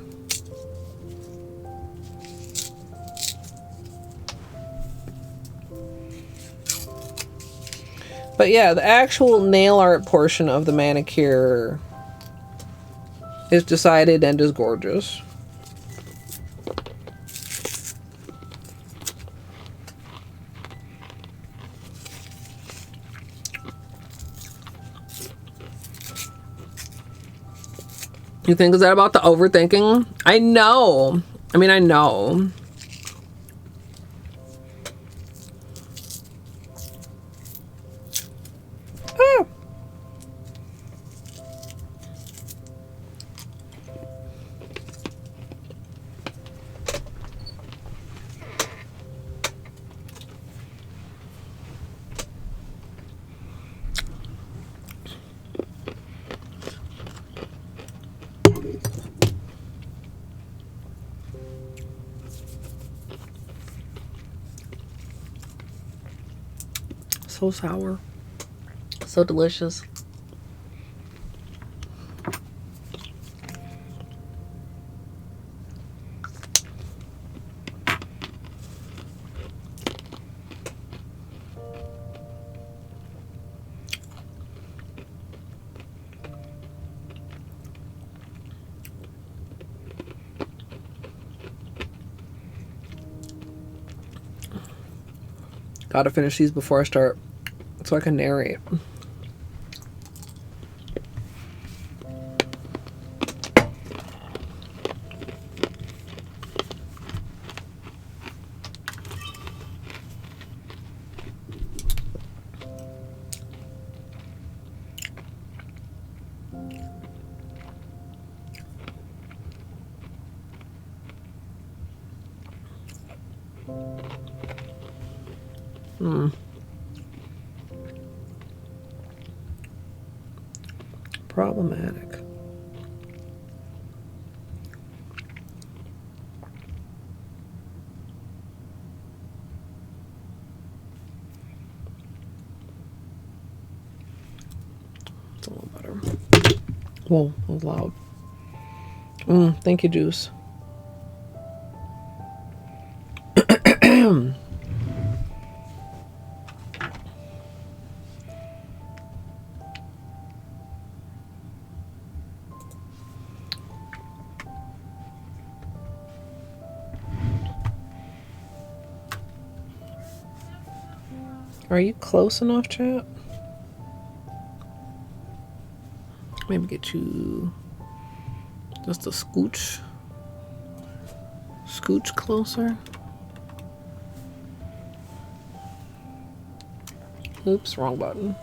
But yeah, the actual nail art portion of the manicure is decided and is gorgeous. You think, is that about the overthinking? I know. I mean, I know. Ah. So sour. So delicious. Gotta finish these before I start so I can narrate. Problematic. It's a little better. Whoa, that was loud. Thank you, Juice. Are you close enough, chat? Maybe get you just a scooch closer. Oops, wrong button.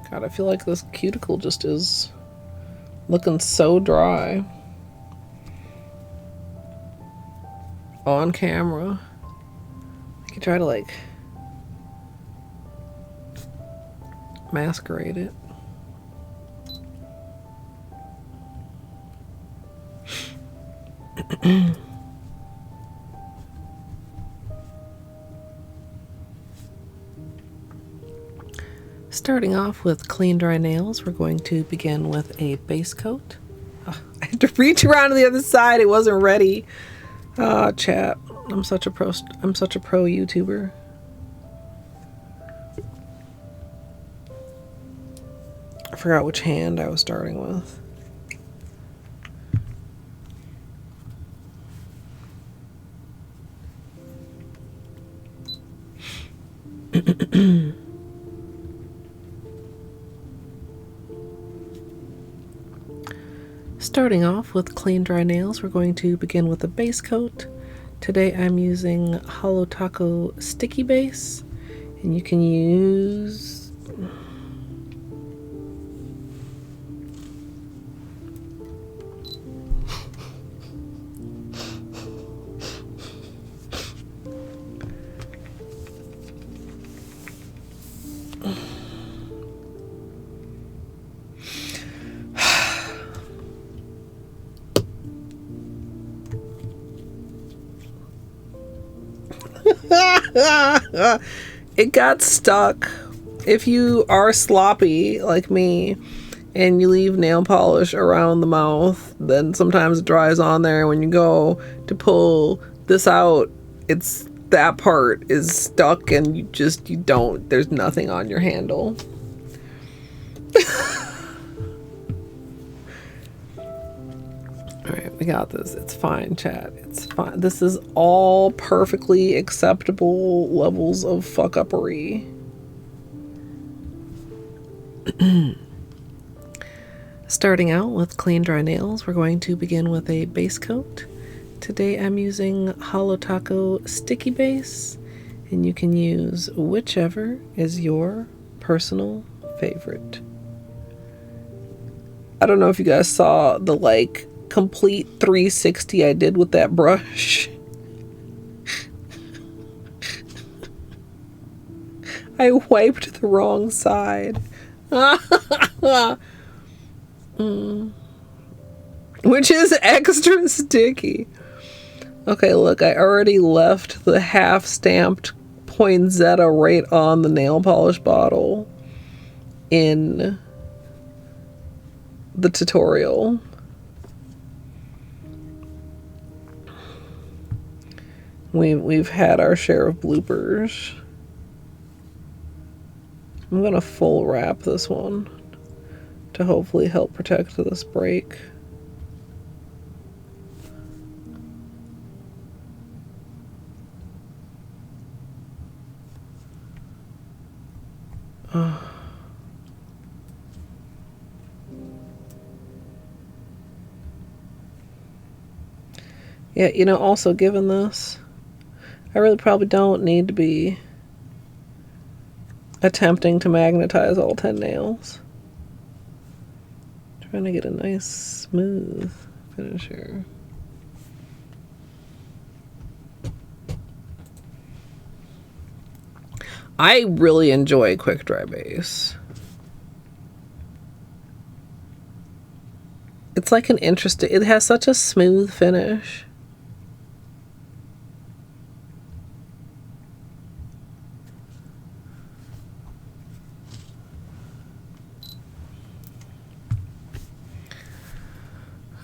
God, I feel like this cuticle just is looking so dry. On camera. I could try to like masquerade it. Starting off with clean dry nails, we're going to begin with a base coat. Oh, I had to reach around to the other side. It wasn't ready. Ah, chat. I'm such a pro YouTuber. I forgot which hand I was starting with. Starting off with clean dry nails, we're going to begin with a base coat. Today I'm using Holo Taco Sticky Base, and you can use it got stuck. If you are sloppy like me and you leave nail polish around the mouth, then sometimes it dries on there. When you go to pull this out, it's that part is stuck and you don't, there's nothing on your handle. Alright, we got this. It's fine, chat. It's fine. This is all perfectly acceptable levels of fuck-uppery. Starting out with clean dry nails, we're going to begin with a base coat. Today I'm using Holo Taco Sticky Base, and you can use whichever is your personal favorite. I don't know if you guys saw the like complete 360 I did with that brush. I wiped the wrong side. Which is extra sticky. Okay, look, I already left the half stamped poinsettia right on the nail polish bottle in the tutorial. We've had our share of bloopers. I'm gonna full wrap this one to hopefully help protect this break. Yeah, you know, also given this, I really probably don't need to be attempting to magnetize all 10 nails. Trying to get a nice smooth finish here. I really enjoy quick dry base. It's like an interesting, it has such a smooth finish.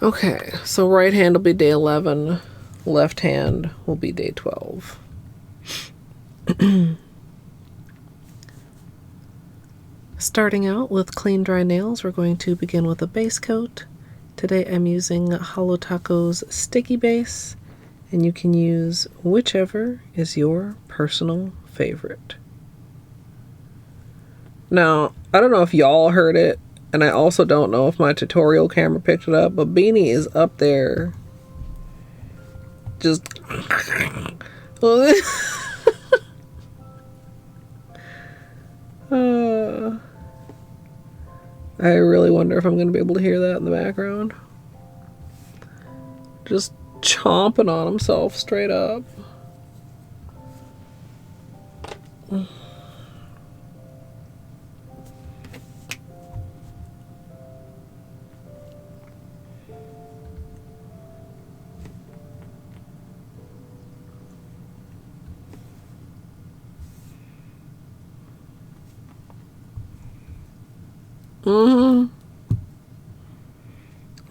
Okay, so right hand will be day 11, left hand will be day 12. Starting out with clean dry nails, we're going to begin with a base coat. Today I'm using Holo Taco's sticky base, and you can use whichever is your personal favorite. Now, I don't know if y'all heard it, and I also don't know if my tutorial camera picked it up, but Beanie is up there just I really wonder if I'm going to be able to hear that in the background. Just chomping on himself straight up.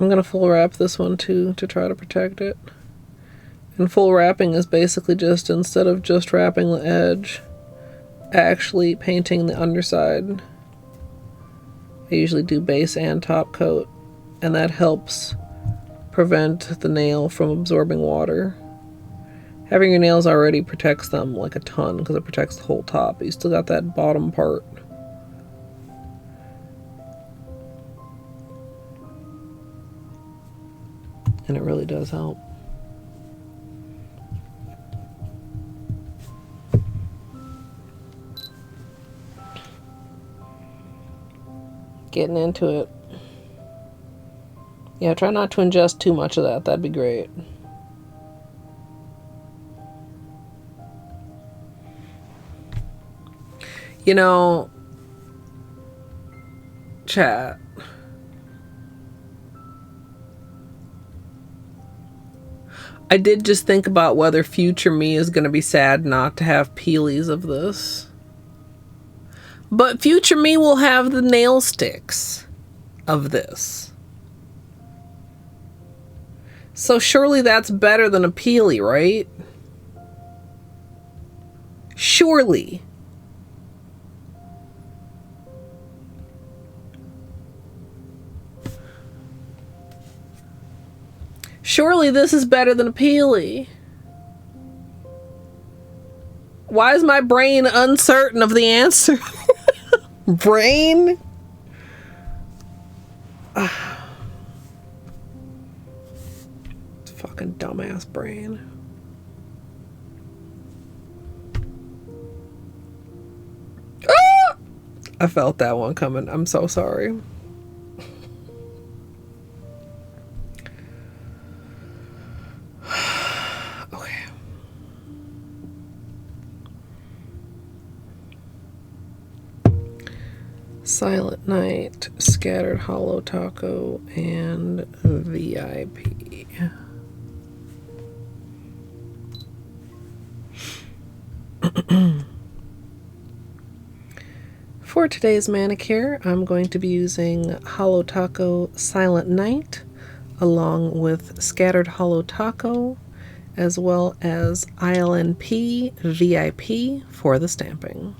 I'm gonna full wrap this one too to try to protect it. And full wrapping is basically just, instead of just wrapping the edge, actually painting the underside. I usually do base and top coat, and that helps prevent the nail from absorbing water. Having your nails already protects them like a ton because it protects the whole top, but you still got that bottom part. And it really does help. Getting into it. Yeah, try not to ingest too much of that. That'd be great. You know, chat. I did just think about whether future me is going to be sad not to have peelies of this. But future me will have the nail sticks of this. So surely that's better than a peely, right? Surely. Surely this is better than a peely. Why is my brain uncertain of the answer? Brain? Fucking dumbass brain. Ah! I felt that one coming. I'm so sorry. Silent Night, Scattered Holo Taco, and VIP. For today's manicure, I'm going to be using Holo Taco Silent Night, along with Scattered Holo Taco, as well as ILNP VIP for the stamping.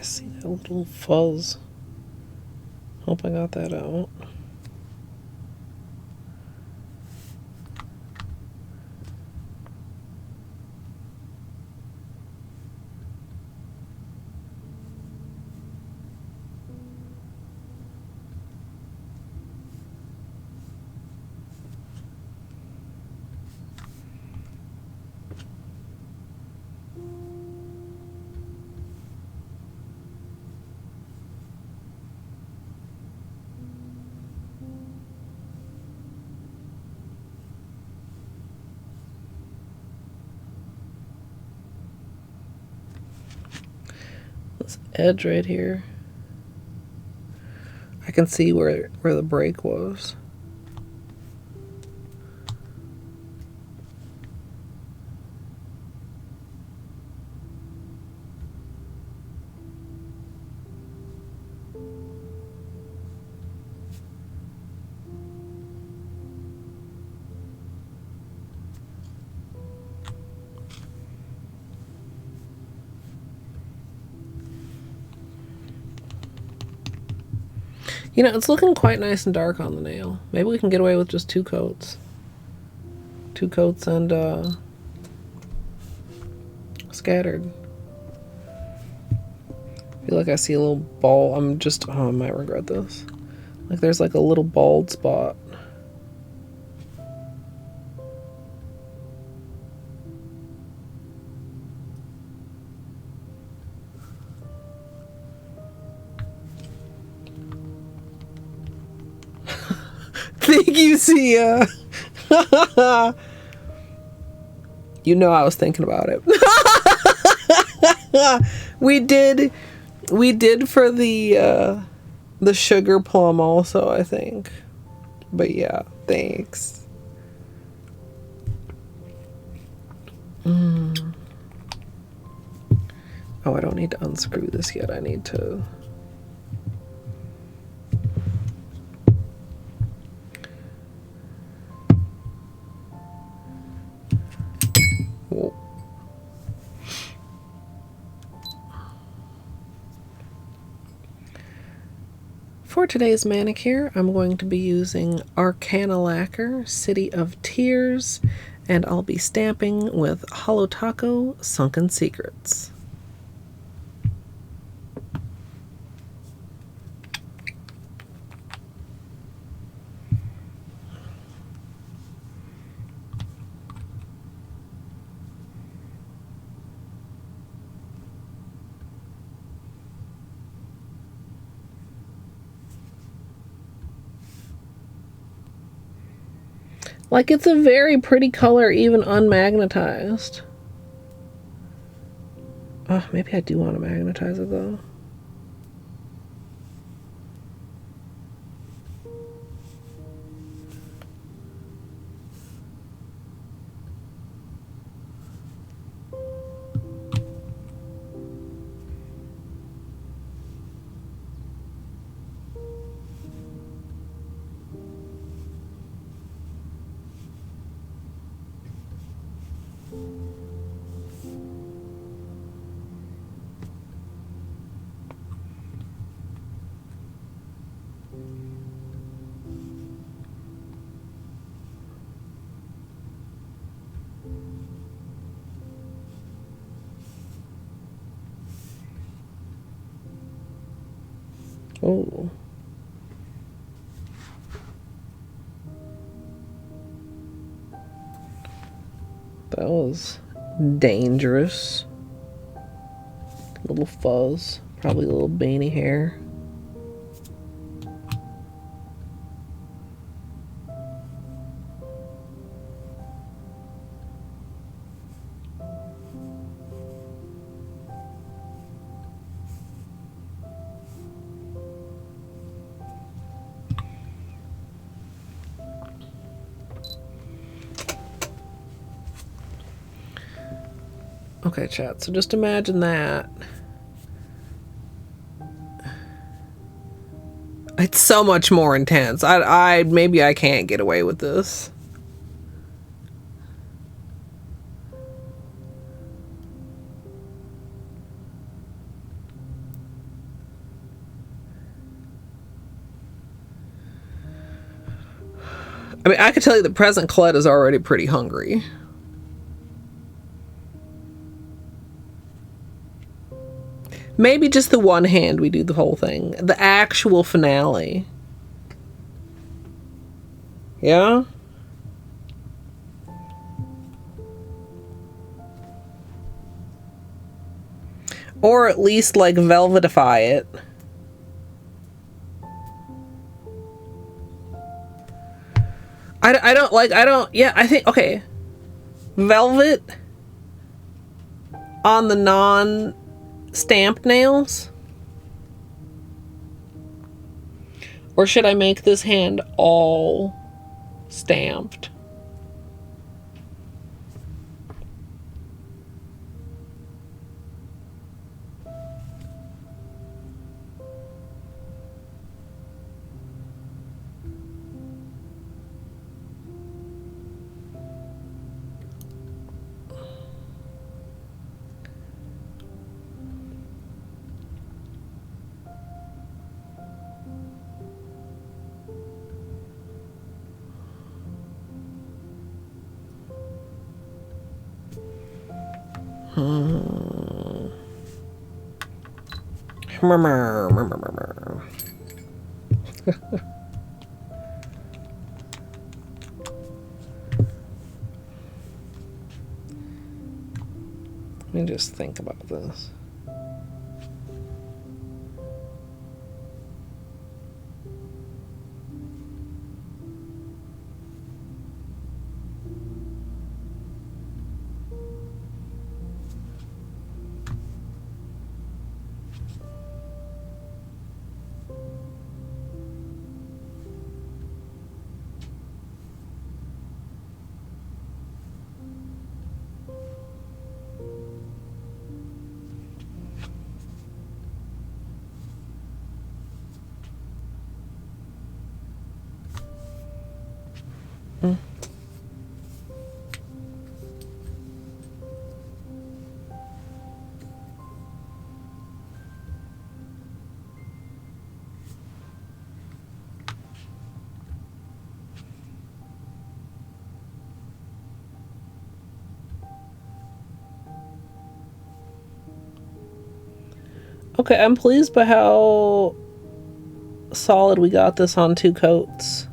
I see that little fuzz. Hope I got that out. edge right here. I can see where the break was. You know, it's looking quite nice and dark on the nail. Maybe we can get away with just 2 coats. 2 coats and scattered. I feel like I see a little ball. Oh, I might regret this. Like there's like a little bald spot. Thank you, Sia. You know I was thinking about it. We did for the sugar plum also, I think. But yeah, thanks. Oh, I don't need to unscrew this yet. I need to... Whoa. For today's manicure, I'm going to be using Arcana Lacquer, City of Tears, and I'll be stamping with Holo Taco Sunken Secrets. Like, it's a very pretty color, even unmagnetized. Oh, maybe I do want to magnetize it, though. Oh. That was dangerous. Little fuzz. Probably a little beanie hair. Okay, chat, so just imagine that. It's so much more intense. Maybe I can't get away with this. I mean, I could tell you the present Colette is already pretty hungry. Maybe just the one hand we do the whole thing. The actual finale. Yeah? Or at least, like, velvetify it. Yeah, I think, okay. Velvet on the non-stamped nails. Or should I make this hand all stamped? Let me just think about this. Okay, I'm pleased by how solid we got this on 2 coats.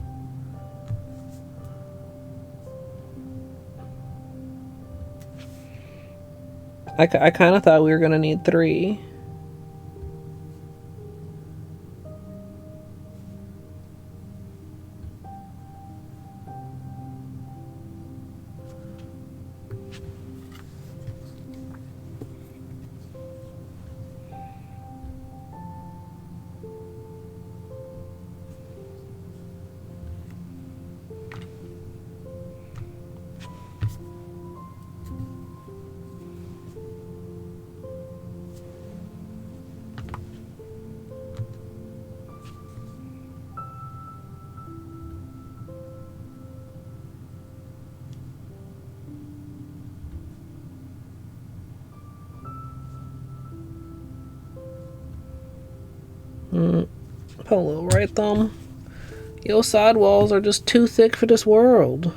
I kind of thought we were going to need 3. Put a little right thumb. Your sidewalls are just too thick for this world.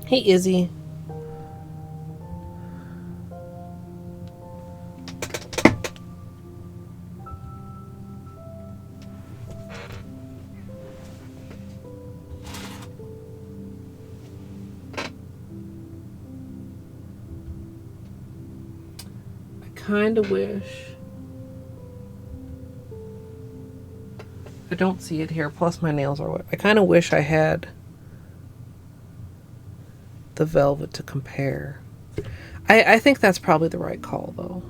Hey, Izzy. Kind of wish. I don't see it here, plus my nails are wet. I kind of wish I had the velvet to compare. I think that's probably the right call, though.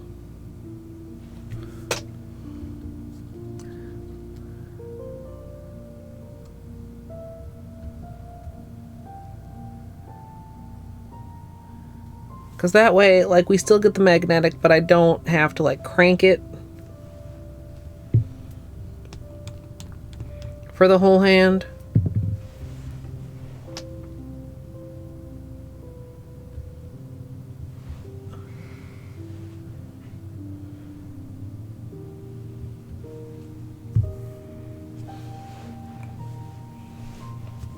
Because that way, like, we still get the magnetic, but I don't have to, like, crank it for the whole hand.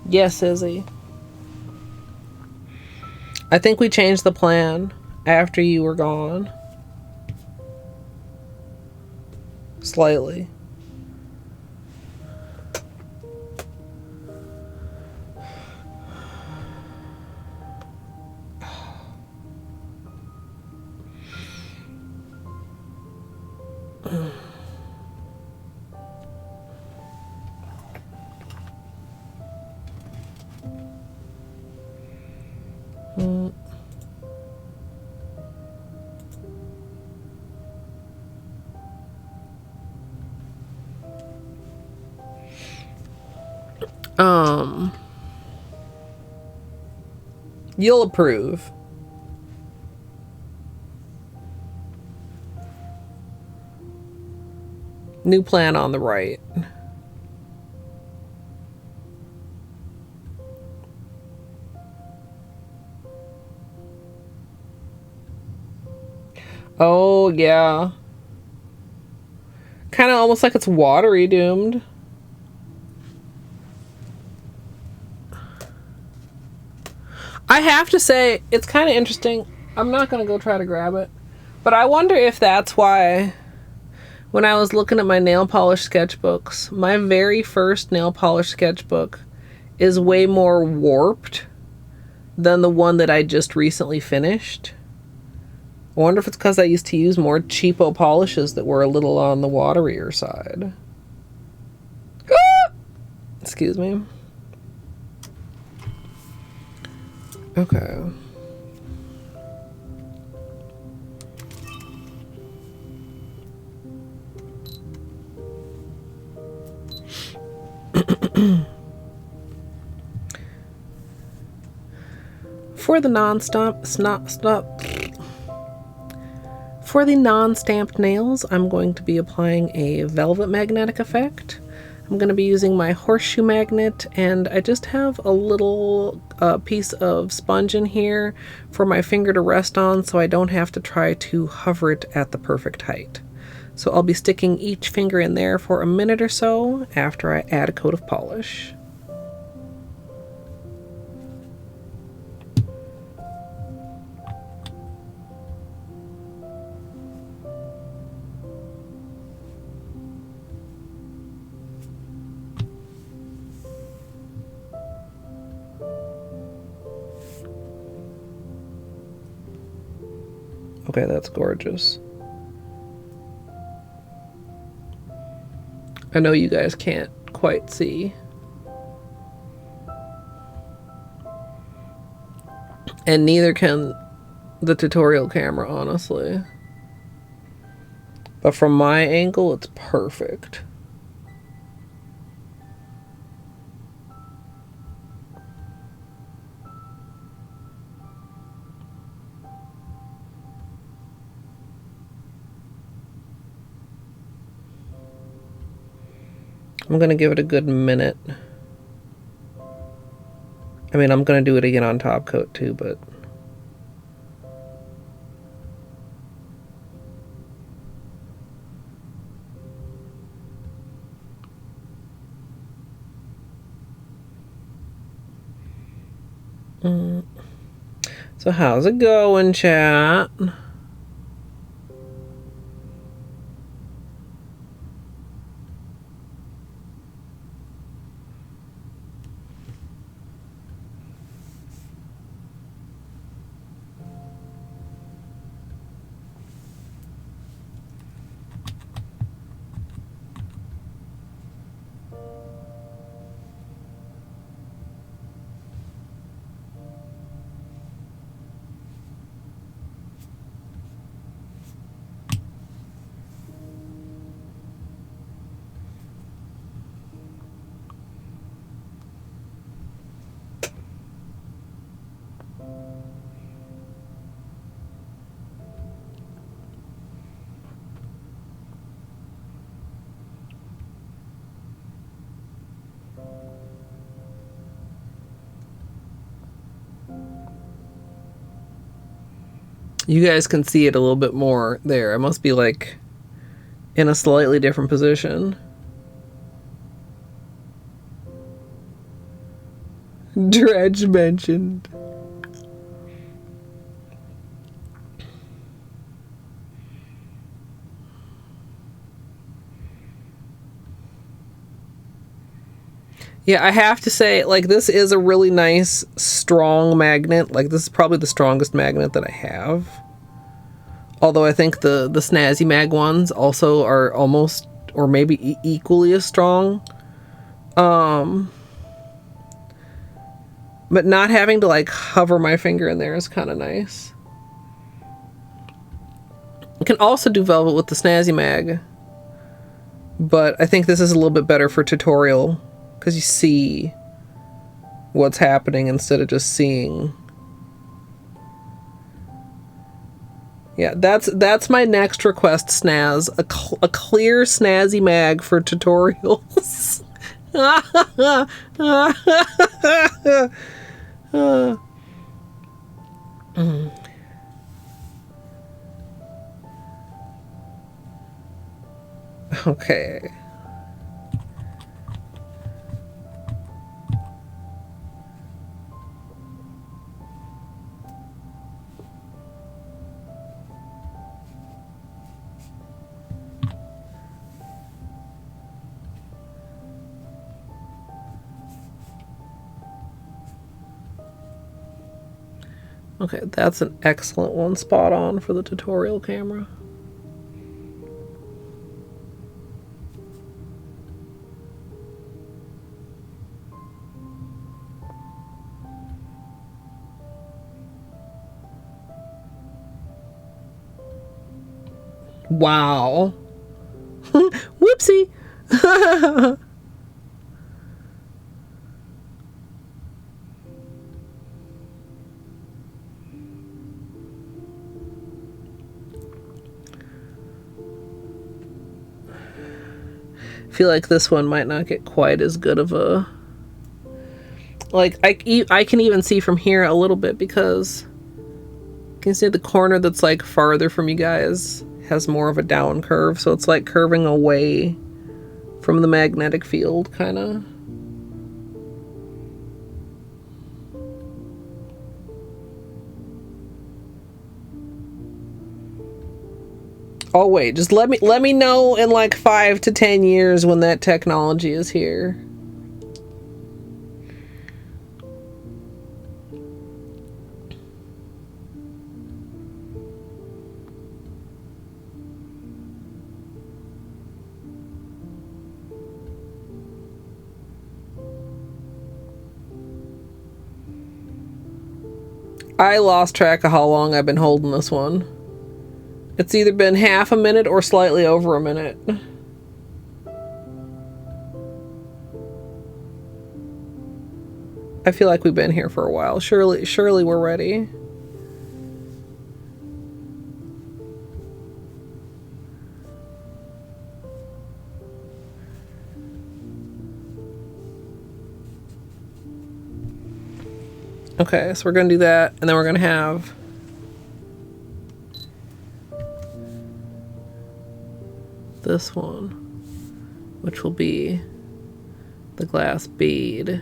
Yes, Izzy. I think we changed the plan after you were gone. Slightly. You'll approve. New plan on the right. Oh, yeah. Kind of almost like it's watery doomed. I have to say, it's kind of interesting. I'm not going to go try to grab it. But I wonder if that's why, when I was looking at my nail polish sketchbooks, my very first nail polish sketchbook is way more warped than the one that I just recently finished. I wonder if it's because I used to use more cheapo polishes that were a little on the waterier side. Excuse me. Okay. For the non-stamped nails, I'm going to be applying a velvet magnetic effect. I'm going to be using my Horseshoe Magnet, and I just have a little piece of sponge in here for my finger to rest on so I don't have to try to hover it at the perfect height. So I'll be sticking each finger in there for a minute or so after I add a coat of polish. Okay, that's gorgeous. I know you guys can't quite see. And neither can the tutorial camera, honestly. But from my angle, it's perfect. I'm gonna give it a good minute. I mean, I'm gonna do it again on top coat too, but so how's it going, chat? You guys can see it a little bit more there. I must be like in a slightly different position. Dredge mentioned. Yeah, I have to say, like, this is a really nice, strong magnet. Like, this is probably the strongest magnet that I have. Although I think the Snazzy Mag ones also are almost, or maybe equally as strong. But not having to, like, hover my finger in there is kind of nice. You can also do velvet with the Snazzy Mag. But I think this is a little bit better for tutorial. Because you see what's happening instead of just seeing. Yeah, that's my next request, Snaz. A clear Snazzy Mag for tutorials. Okay. Okay, that's an excellent one, spot on for the tutorial camera. Wow. Whoopsie. I feel like this one might not get quite as good of a... Like, I can even see from here a little bit because... You can see the corner that's like farther from you guys has more of a down curve, so it's like curving away from the magnetic field, kind of. Oh wait, just let me know in like 5 to 10 years when that technology is here. I lost track of how long I've been holding this one. It's either been half a minute or slightly over a minute. I feel like we've been here for a while. Surely we're ready. Okay, so we're gonna do that, and then we're gonna have this one, which will be the glass bead.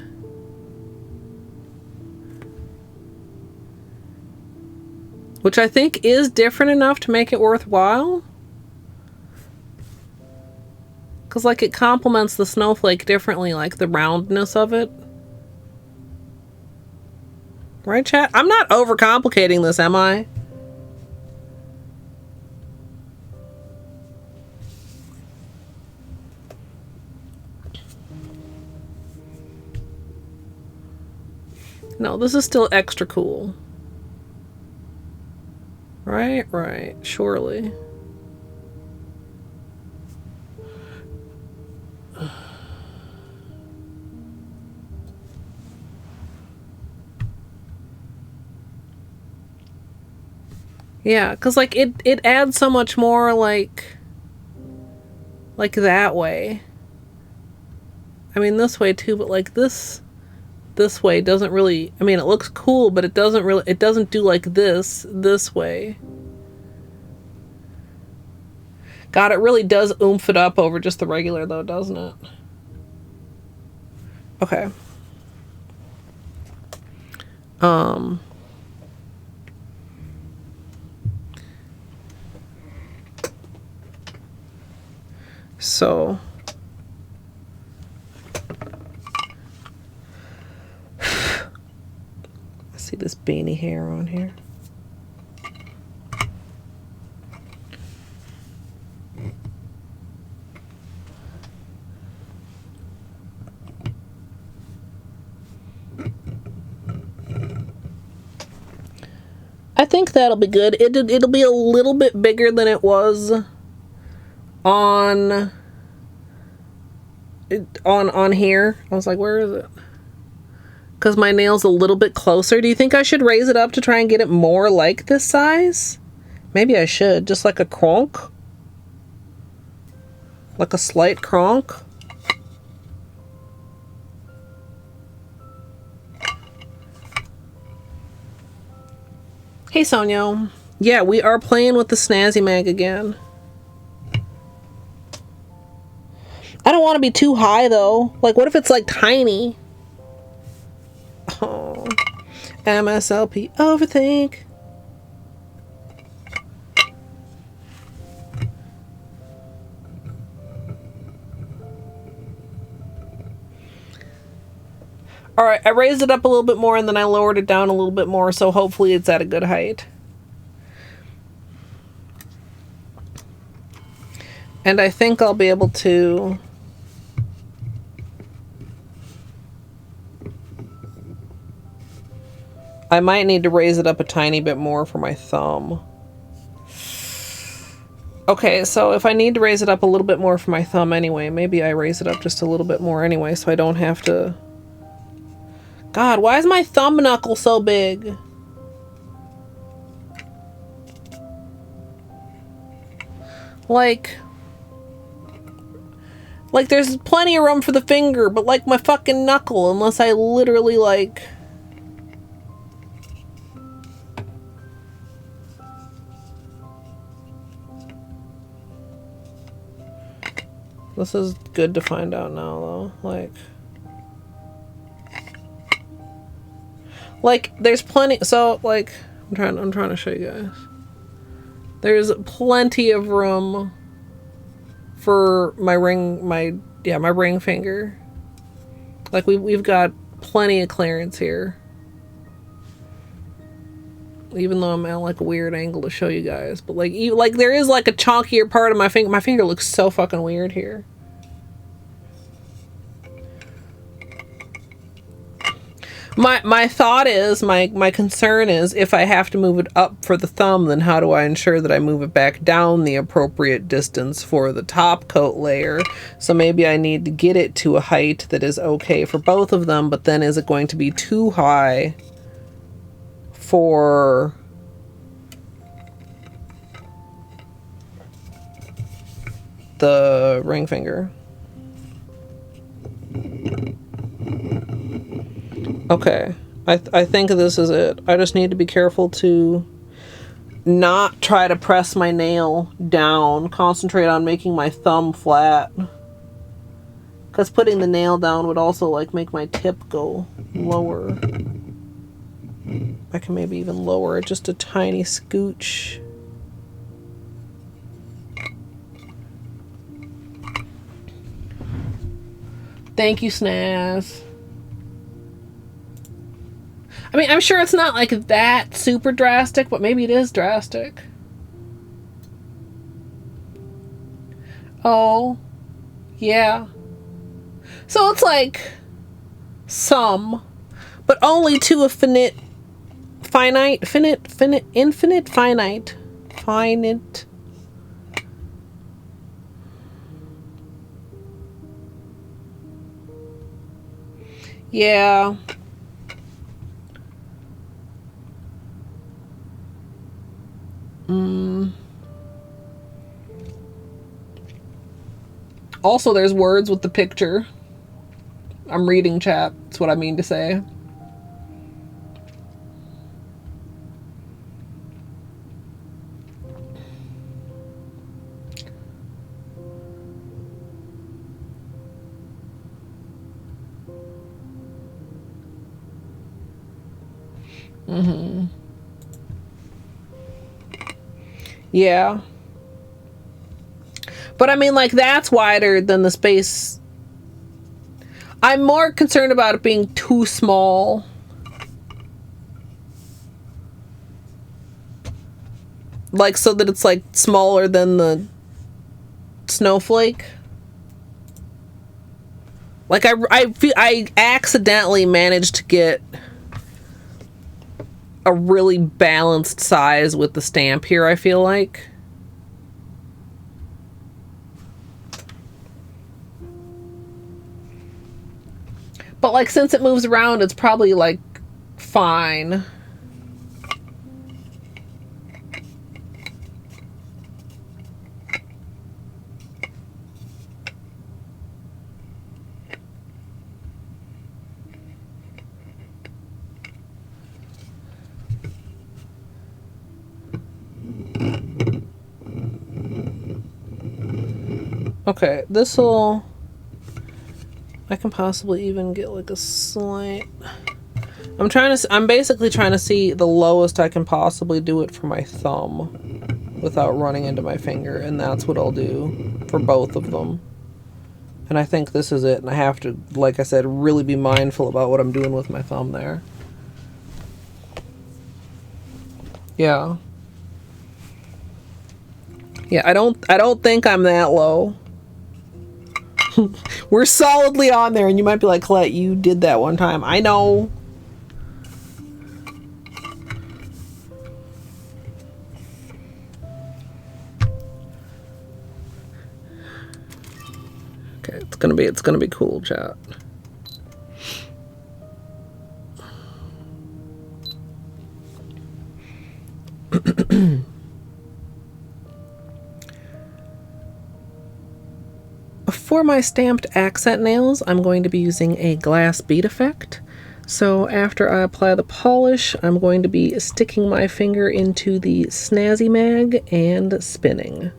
Which I think is different enough to make it worthwhile. Because, like, it complements the snowflake differently, like the roundness of it. Right, chat? I'm not overcomplicating this, am I? No, this is still extra cool. Right, surely. Yeah, because, like, it adds so much more, like that way. I mean, this way, too, but, like, this way doesn't really... I mean, it looks cool, but it doesn't do, like, this way. God, it really does oomph it up over just the regular, though, doesn't it? Okay. So I see this beanie hair on here. I think that'll be good. It'll be a little bit bigger than it was on here. I was like, where is it? Because my nail's a little bit closer. Do you think I should raise it up to try and get it more like this size? Maybe I should. Just like a cronk. Like a slight cronk. Hey, Sonia. Yeah, we are playing with the Snazzy Mag again. I don't want to be too high, though. Like, what if it's, like, tiny? Oh. MSLP. Overthink. Alright, I raised it up a little bit more and then I lowered it down a little bit more, so hopefully it's at a good height. And I think I'll be able to... I might need to raise it up a tiny bit more for my thumb. Okay, so if I need to raise it up a little bit more for my thumb anyway, maybe I raise it up just a little bit more anyway, so I don't have to... God, why is my thumb knuckle so big? Like there's plenty of room for the finger, but like my fucking knuckle, unless I literally like... This is good to find out now, though. Like, there's plenty. So, like, I'm trying to show you guys. There's plenty of room for my ring, my ring finger. Like, we've got plenty of clearance here. Even though I'm at like a weird angle to show you guys, but like, there is like a chunkier part of my finger. My finger looks so fucking weird here. My thought is, my concern is, if I have to move it up for the thumb, then how do I ensure that I move it back down the appropriate distance for the top coat layer? So maybe I need to get it to a height that is okay for both of them, but then is it going to be too high for the ring finger? Okay, I think this is it. I just need to be careful to not try to press my nail down. Concentrate on making my thumb flat. Because putting the nail down would also like make my tip go lower. I can maybe even lower it just a tiny scooch. Thank you, Snaz. I mean, I'm sure it's not like that super drastic, but maybe it is drastic. Oh, yeah. So it's like some, but only to a finite. Yeah. Also, there's words with the picture. I'm reading chat. That's what I mean to say. Yeah. But I mean, like, that's wider than the space. I'm more concerned about it being too small. Like, so that it's, like, smaller than the snowflake. Like, I accidentally managed to get a really balanced size with the stamp here, I feel like. But like, since it moves around, it's probably like fine. Okay, this'll... I can possibly even get like a slight... I'm basically trying to see the lowest I can possibly do it for my thumb without running into my finger, and that's what I'll do for both of them. And I think this is it, and I have to, like I said, really be mindful about what I'm doing with my thumb there. Yeah. Yeah, I don't think I'm that low. We're solidly on there, and you might be like, Colette, you did that one time. I know. Okay, it's gonna be cool, chat. For my stamped accent nails, I'm going to be using a glass bead effect. So after I apply the polish, I'm going to be sticking my finger into the Snazzy Mag and spinning.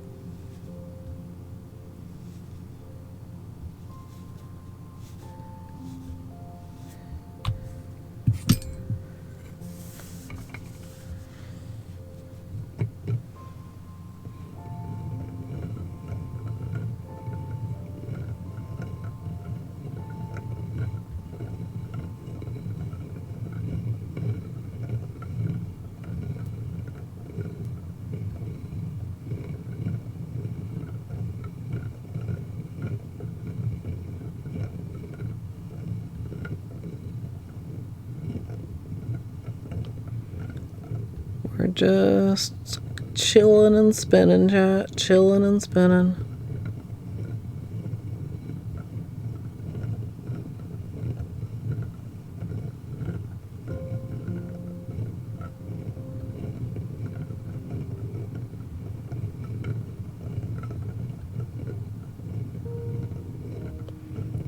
We're just chilling and spinning, chat. Chilling and spinning.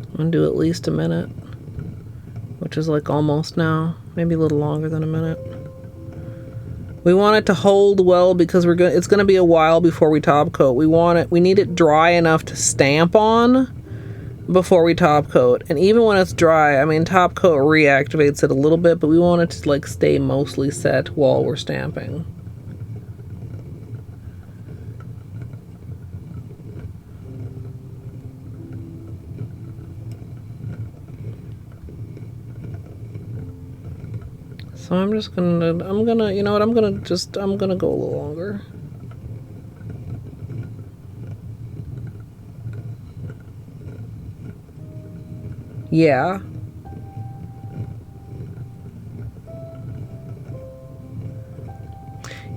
I'm gonna do at least a minute, which is like almost now, maybe a little longer than a minute. We want it to hold well because it's gonna be a while before we top coat. We need it dry enough to stamp on before we top coat. And even when it's dry, I mean, top coat reactivates it a little bit, but we want it to like stay mostly set while we're stamping. So I'm gonna, you know what, I'm gonna go a little longer. Yeah.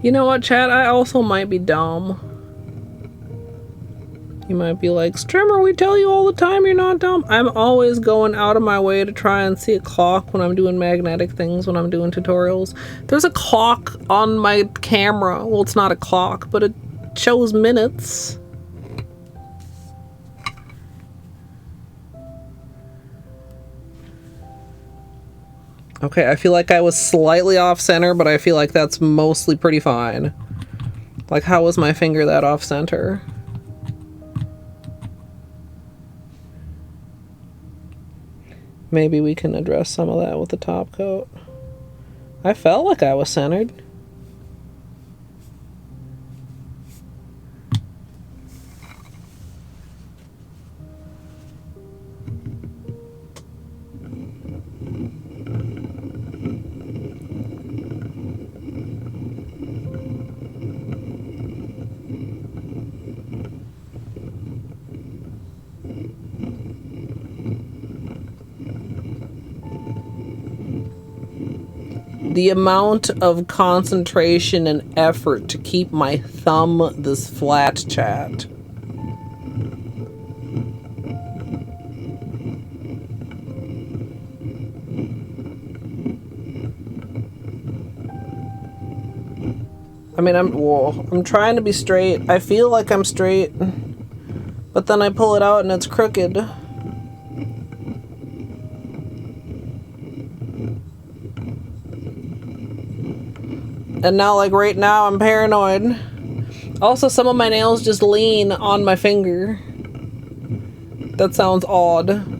You know what, chat, I also might be dumb. You might be like, Strimmer, we tell you all the time you're not dumb. I'm always going out of my way to try and see a clock when I'm doing magnetic things, when I'm doing tutorials. There's a clock on my camera. Well, it's not a clock, but it shows minutes. Okay, I feel like I was slightly off center, but I feel like that's mostly pretty fine. Like, how was my finger that off center? Maybe we can address some of that with the top coat. I felt like I was centered. The amount of concentration and effort to keep my thumb this flat, chat. I mean, I'm trying to be straight. I feel like I'm straight, but then I pull it out and it's crooked. And now, like right now, I'm paranoid. Also, some of my nails just lean on my finger. That sounds odd.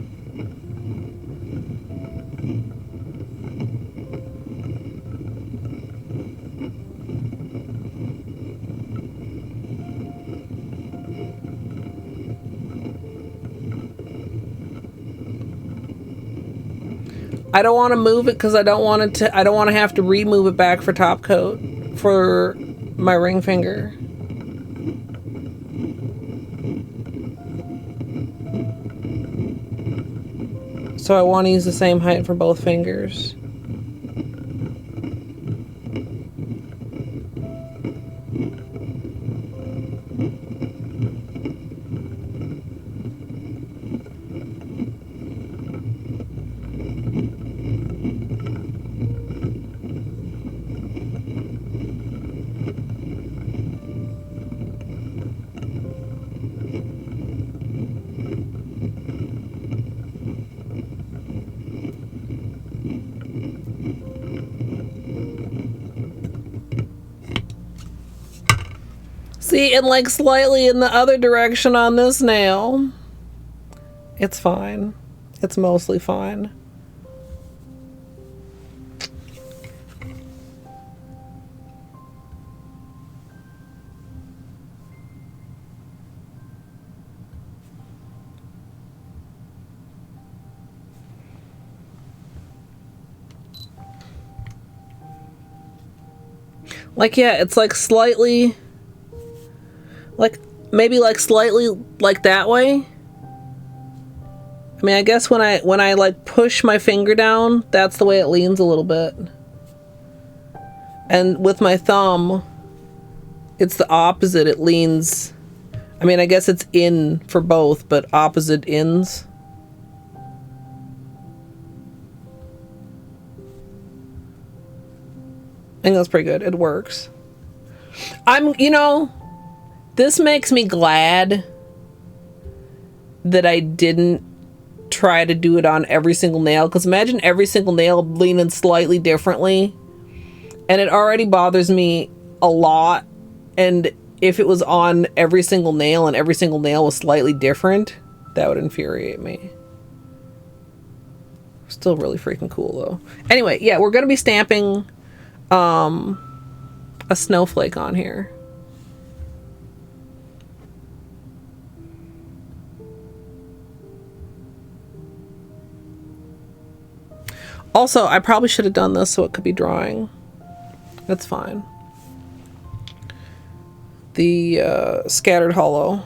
I don't want to move it because I don't want to have to remove it back for top coat for my ring finger. So I want to use the same height for both fingers. See, and like slightly in the other direction on this nail. It's fine. It's mostly fine. Like, yeah, it's like slightly... like, maybe like slightly like that way. I mean, I guess when I like push my finger down, that's the way it leans a little bit. And with my thumb, it's the opposite. It leans, I mean, I guess it's in for both, but opposite ends. I think that's pretty good. It works. You know, this makes me glad that I didn't try to do it on every single nail, because imagine every single nail leaning slightly differently, and it already bothers me a lot. And if it was on every single nail and every single nail was slightly different, that would infuriate me. Still really freaking cool though. Anyway, yeah, we're gonna be stamping a snowflake on here. Also, I probably should have done this so it could be drawing. That's fine. The scattered holo.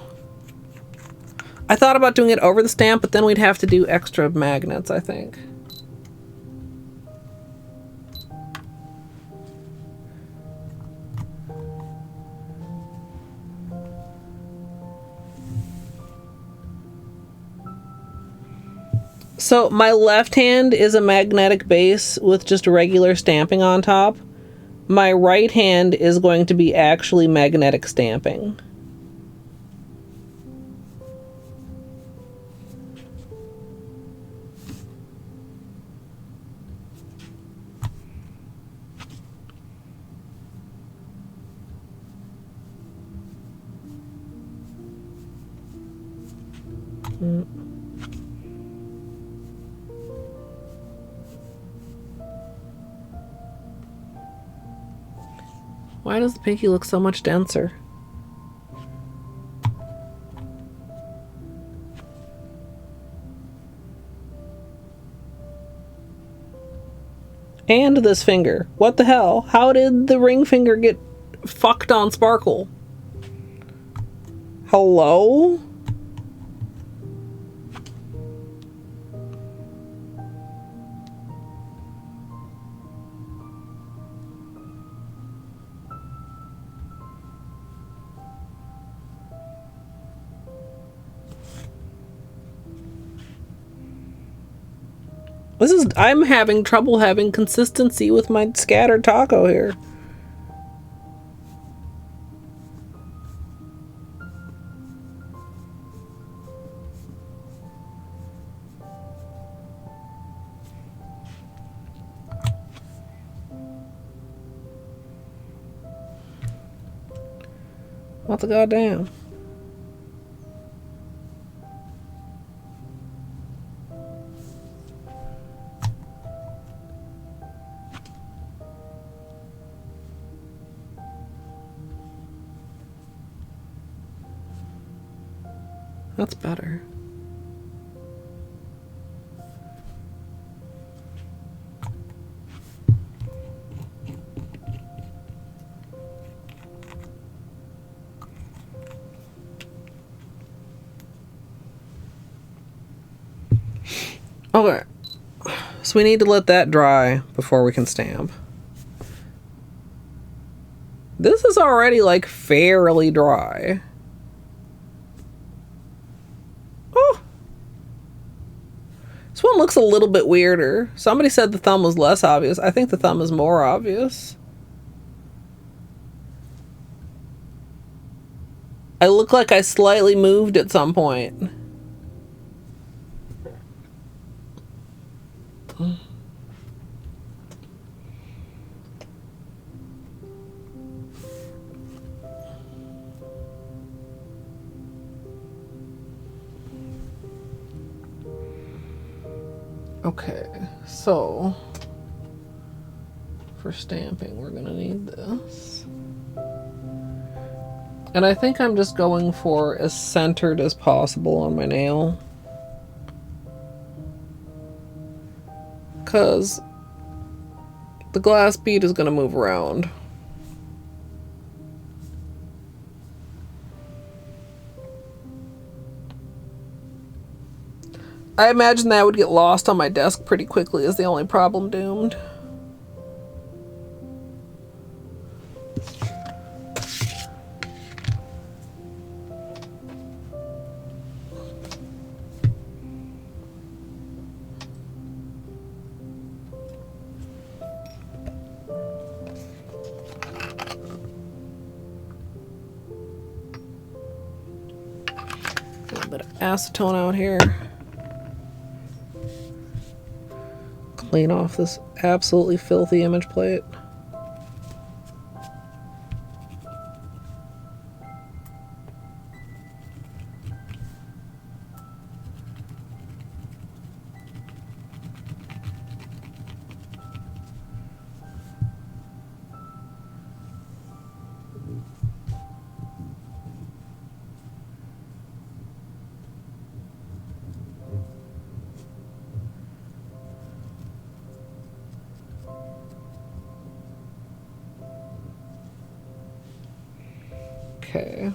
I thought about doing it over the stamp, but then we'd have to do extra magnets, I think. So my left hand is a magnetic base with just regular stamping on top. My right hand is going to be actually magnetic stamping. Why does the pinky look so much denser? And this finger. What the hell? How did the ring finger get fucked on sparkle? Hello? I'm having trouble having consistency with my scattered taco here. What the goddamn? That's better. Okay, so we need to let that dry before we can stamp. This is already like fairly dry. Oh, this one looks a little bit weirder. Somebody said the thumb was less obvious. I think the thumb is more obvious. I look like I slightly moved at some point. Okay, so for stamping, we're gonna need this. And I think I'm just going for as centered as possible on my nail. Because the glass bead is gonna move around. I imagine that would get lost on my desk pretty quickly is the only problem doomed. A little bit of acetone out here. Clean off this absolutely filthy image plate. Okay.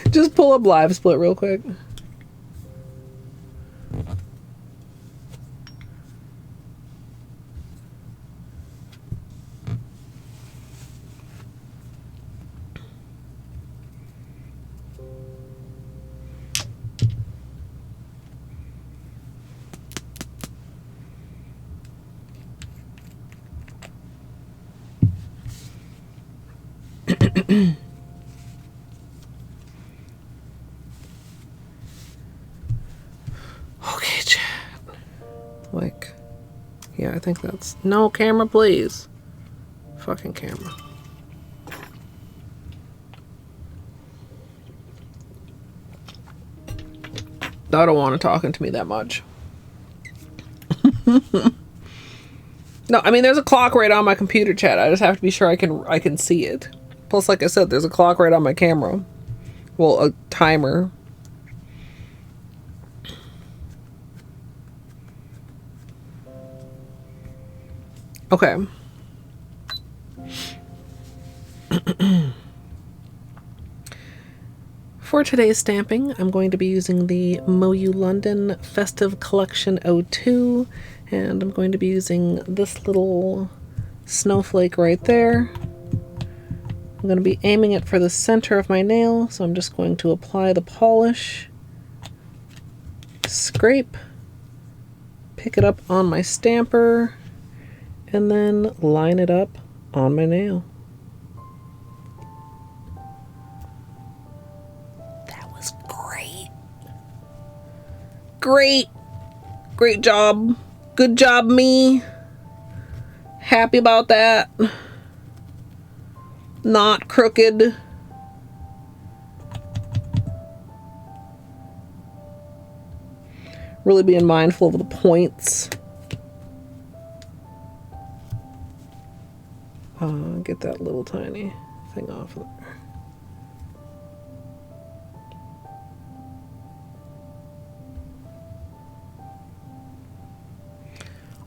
Just pull up live split real quick. Okay, chat. Like, yeah, I think that's... No, camera, please. Fucking camera. I don't want it talking to me that much. No, I mean, there's a clock right on my computer, chat. I just have to be sure I can see it. Plus, like I said, there's a clock right on my camera. Well, a timer. Okay. For today's stamping, I'm going to be using the MoYou London Festive Collection 02, and I'm going to be using this little snowflake right there. I'm going to be aiming it for the center of my nail, so I'm just going to apply the polish, scrape, pick it up on my stamper, and then line it up on my nail. That was great. Great. Great job. Good job, me. Happy about that. Not crooked. Really being mindful of the points. Get that little tiny thing off of there.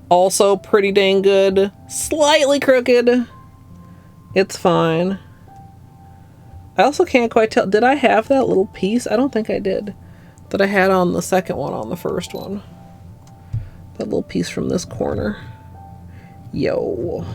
Also pretty dang good. Slightly crooked. It's fine. I also can't quite tell. Did I have that little piece? I don't think I did. That I had on the second one on the first one. That little piece from this corner. Yo.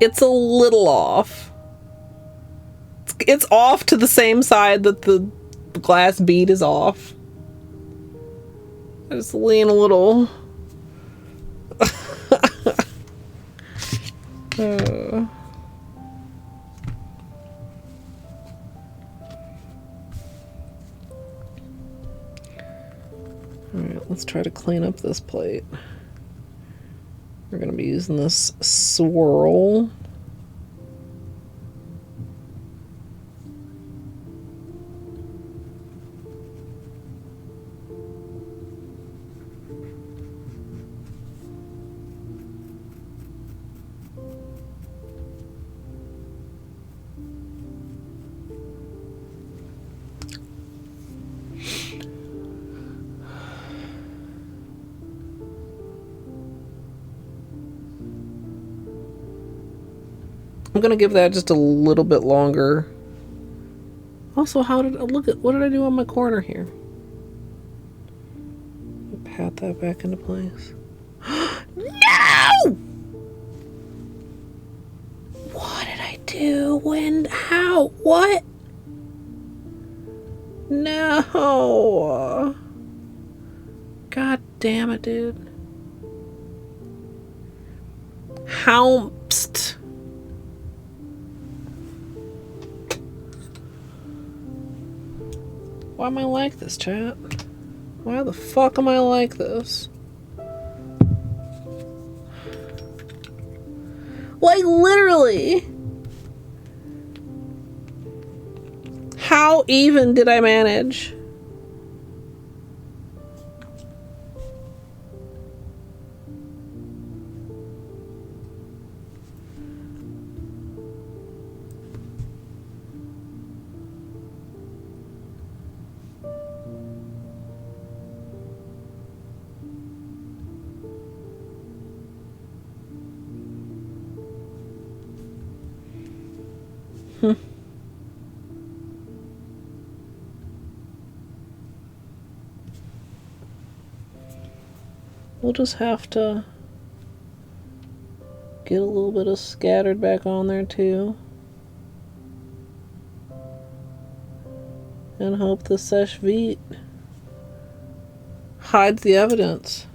It's a little off. It's off to the same side that the glass bead is off. I just lean a little. Alright, let's try to clean up this plate. We're going to be using this swirl. I'm gonna give that just a little bit longer. Also, how did what did I do on my corner here? Pat that back into place. No! What did I do? When? How? What? No! God damn it, dude. How? Psst. Why am I like this, chat? Why the fuck am I like this? Like, literally. How even did I manage? We'll just have to get a little bit of scattered back on there too. And hope the Seche Vite hides the evidence.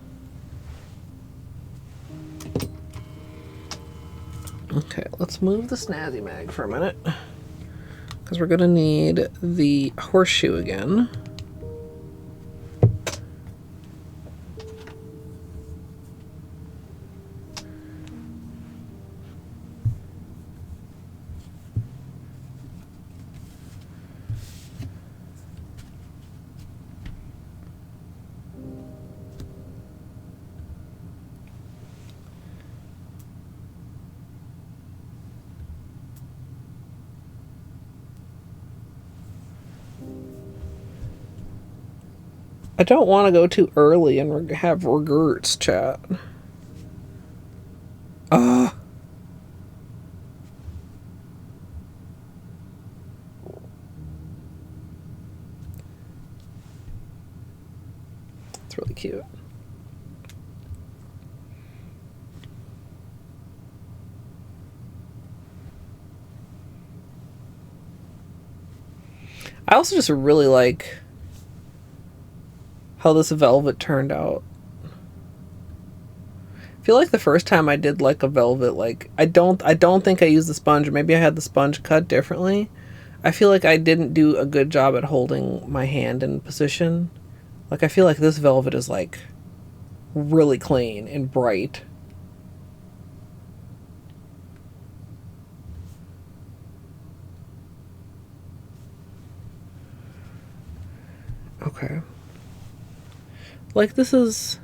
Okay, let's move the Snazzy Mag for a minute. Because we're going to need the horseshoe again. I don't want to go too early and have regrets, chat. It's really cute. I also just really like how this velvet turned out. I feel like the first time I did like a velvet, like I don't think I used the sponge, or maybe I had the sponge cut differently. I feel like I didn't do a good job at holding my hand in position. Like I feel like this velvet is like really clean and bright. Okay. Like, this is...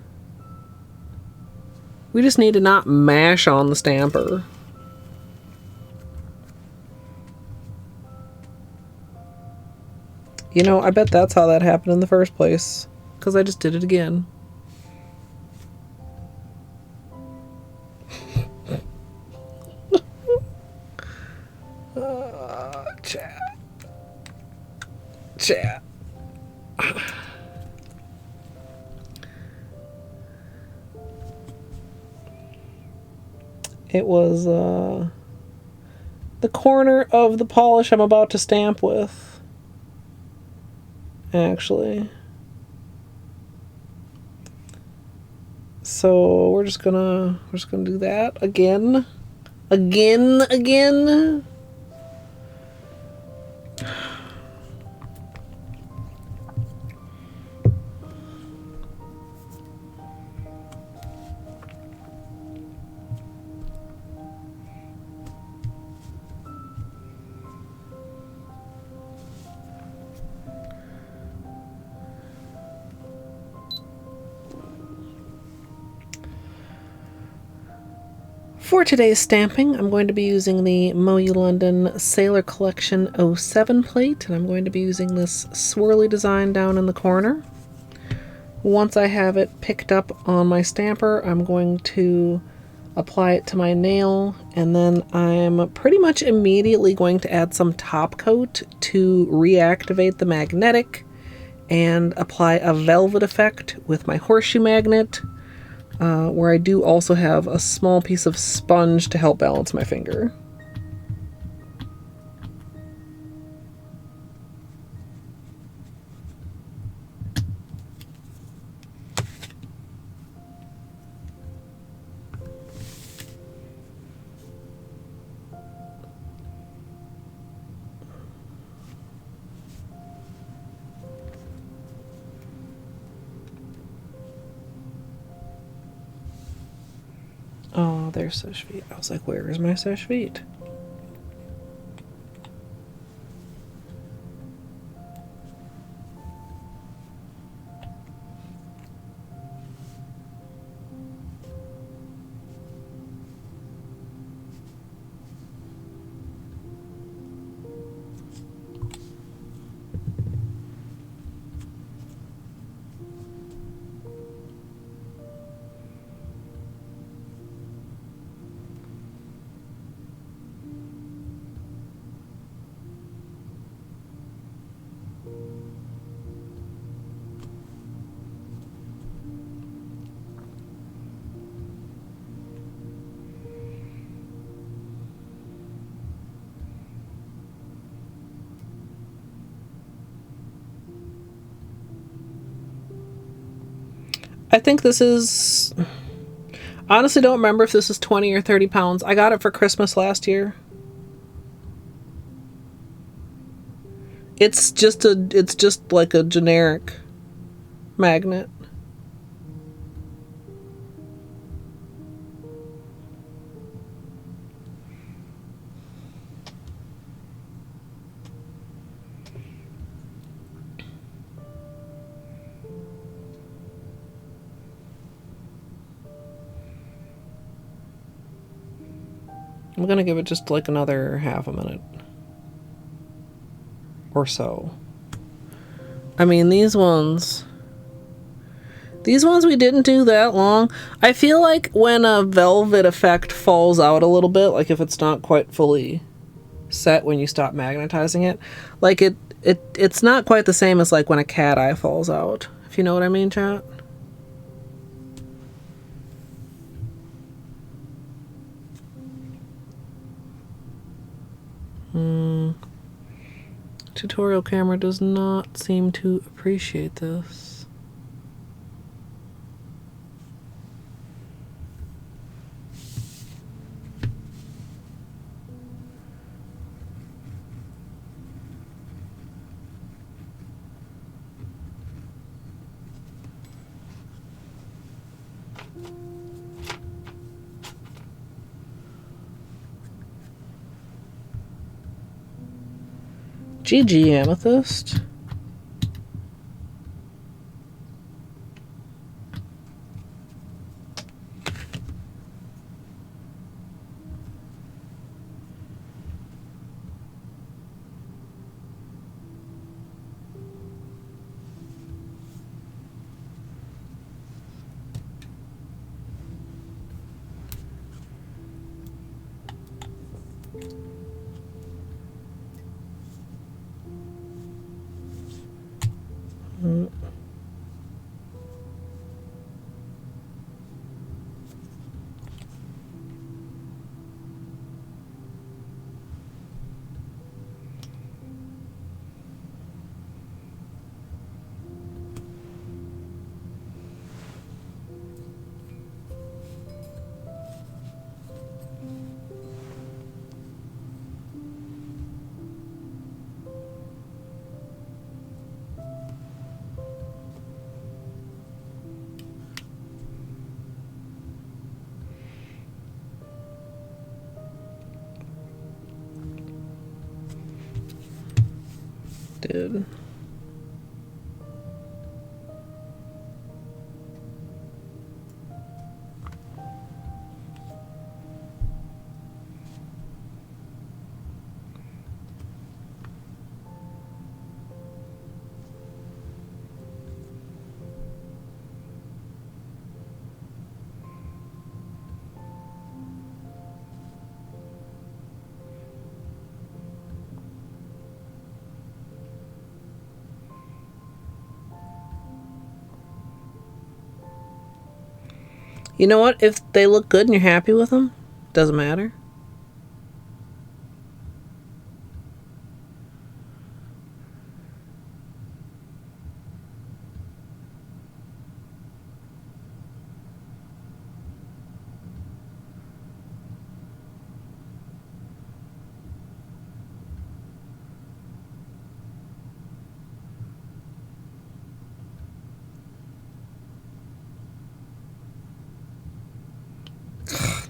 We just need to not mash on the stamper. You know, I bet that's how that happened in the first place. Because I just did it again. Chat. Chat. It was the corner of the polish I'm about to stamp with. Actually. So we're just gonna do that again. Again. For today's stamping, I'm going to be using the MoYou London Sailor Collection 07 plate, and I'm going to be using this swirly design down in the corner. Once I have it picked up on my stamper, I'm going to apply it to my nail, and then I'm pretty much immediately going to add some top coat to reactivate the magnetic and apply a velvet effect with my Horseshoe Magnet. Where I do also have a small piece of sponge to help balance my finger. Oh, there's Seche Vite. I was like, where is my Seche Vite? I think this is... Honestly, don't remember if this is 20 or 30 pounds. I got it for Christmas last year. It's just like a generic magnet. I'm gonna give it just like another half a minute or so. I mean, these ones we didn't do that long. I feel like when a velvet effect falls out a little bit, like if it's not quite fully set when you stop magnetizing it, like it's not quite the same as like when a cat eye falls out, if you know what I mean, chat. Tutorial camera does not seem to appreciate this. GG Amethyst. Dude. You know what? If they look good and you're happy with them, doesn't matter.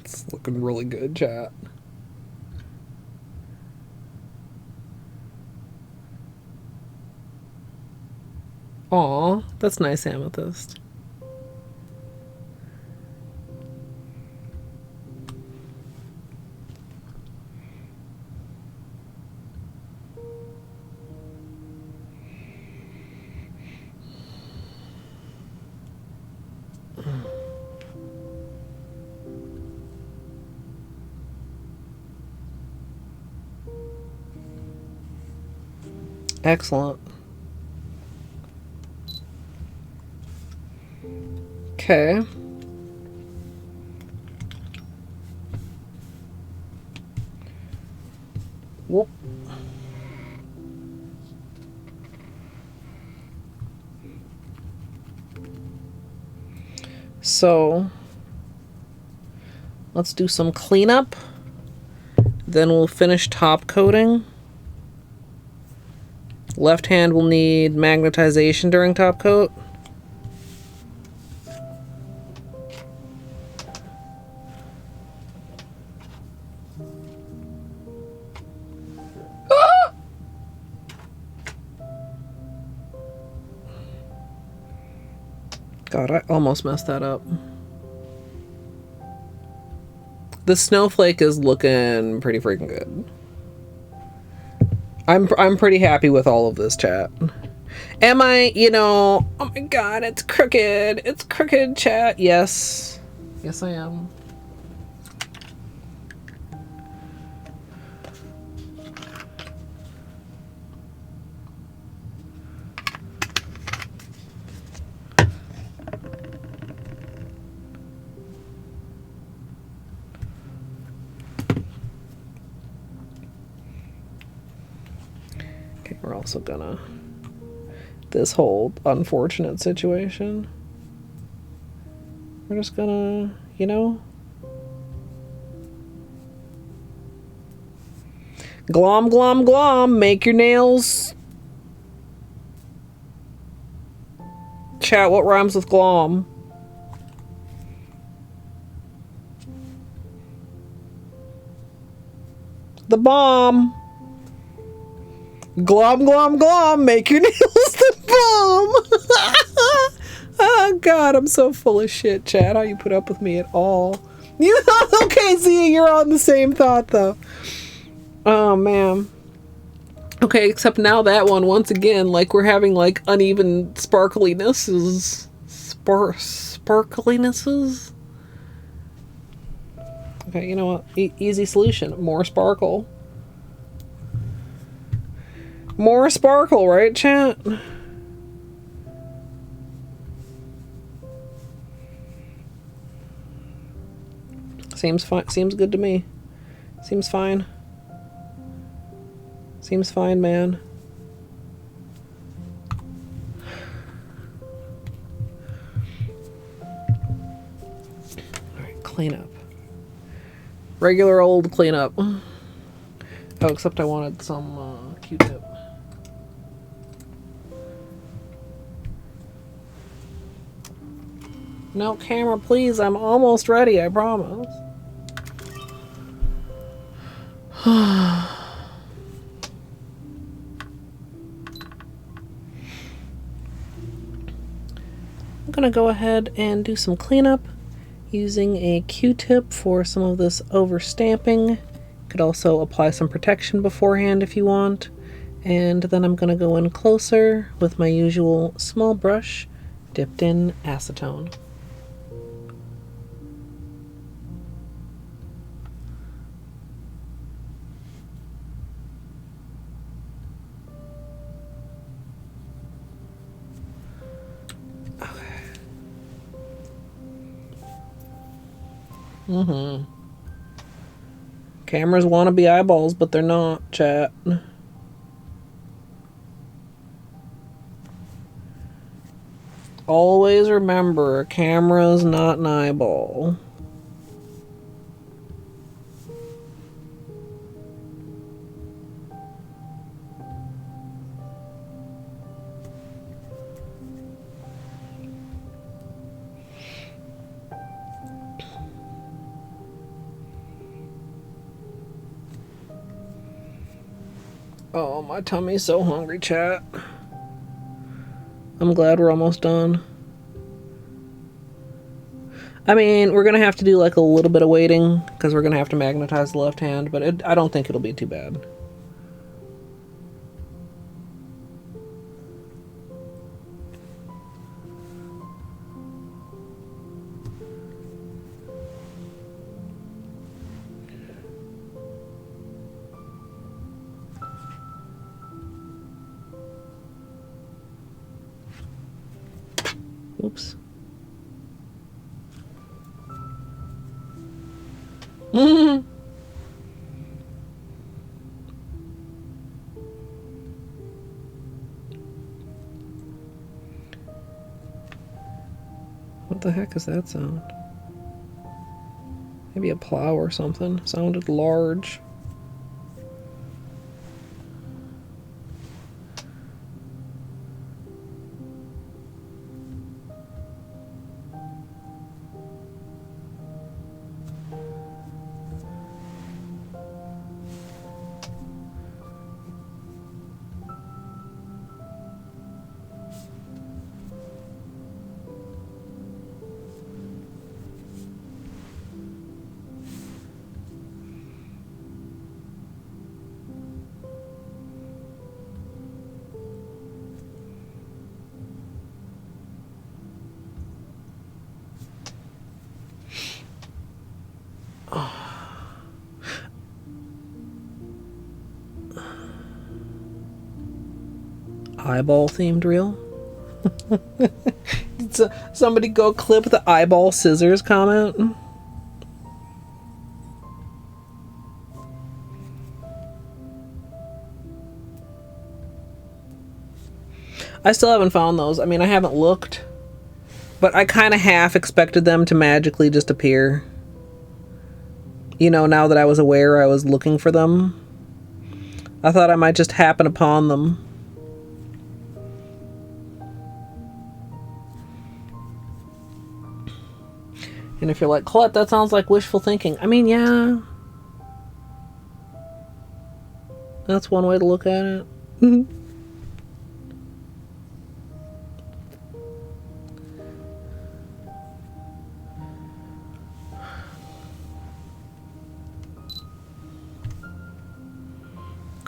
It's looking really good, chat. Aw, that's nice, Amethyst. Excellent. Okay. Whoop. So, let's do some cleanup. Then we'll finish top coating. Left hand will need magnetization during top coat. God, I almost messed that up. The snowflake is looking pretty freaking good. I'm pretty happy with all of this, chat. Am I, you know, oh my god, it's crooked. It's crooked, chat. Yes. Yes, I am. Okay, we're also gonna... this whole unfortunate situation. We're just gonna, you know... glom, glom, glom. Make your nails... Chat, what rhymes with glom? The bomb. Glom, glom, glom, make your nails the bomb. Oh, God, I'm so full of shit, Chad. How you put up with me at all? You know, okay, Zia, you're on the same thought, though. Oh, man. Okay, except now that one, once again, like, we're having, like, uneven sparklinesses. Sparklinesses? Okay, you know what? Easy solution. More sparkle. More sparkle, right, chat? Seems fine. Seems good to me. Seems fine. Seems fine, man. Alright, clean up. Regular old cleanup. Oh, except I wanted some Q-tip. No, camera, please. I'm almost ready, I promise. I'm gonna go ahead and do some cleanup using a Q-tip for some of this overstamping. Could also apply some protection beforehand if you want. And then I'm gonna go in closer with my usual small brush dipped in acetone. Cameras want to be eyeballs, but they're not, chat. Always remember, a camera's not an eyeball. Oh, my tummy's so hungry, chat. I'm glad we're almost done. I mean, we're gonna have to do like a little bit of waiting because we're gonna have to magnetize the left hand, but I don't think it'll be too bad. Oops. What the heck is that sound? Maybe a plow or something. Sounded large. Eyeball themed reel. Did somebody go clip the eyeball scissors comment? I still haven't found those. I mean, I haven't looked, but I kind of half expected them to magically just appear. You know, now that I was aware I was looking for them, I thought I might just happen upon them. And if you're like, Colette, that sounds like wishful thinking. I mean, yeah. That's one way to look at it.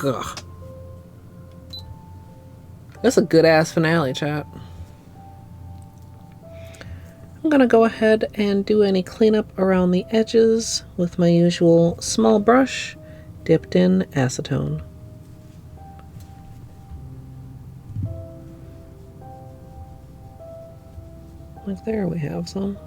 Ugh. That's a good ass finale, chat. I'm gonna go ahead and do any cleanup around the edges with my usual small brush dipped in acetone. Like there we have some.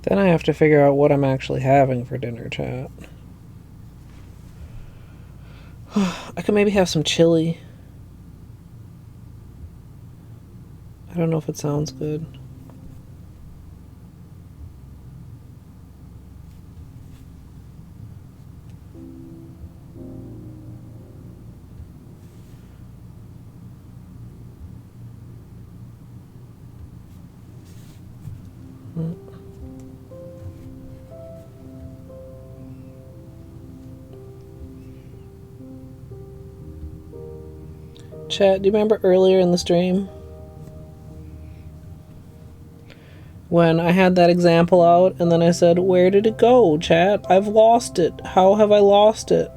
Then I have to figure out what I'm actually having for dinner, chat. I could maybe have some chili. I don't know if it sounds good. Chat, do you remember earlier in the stream when I had that example out and then I said, where did it go, chat? I've lost it. How have I lost it?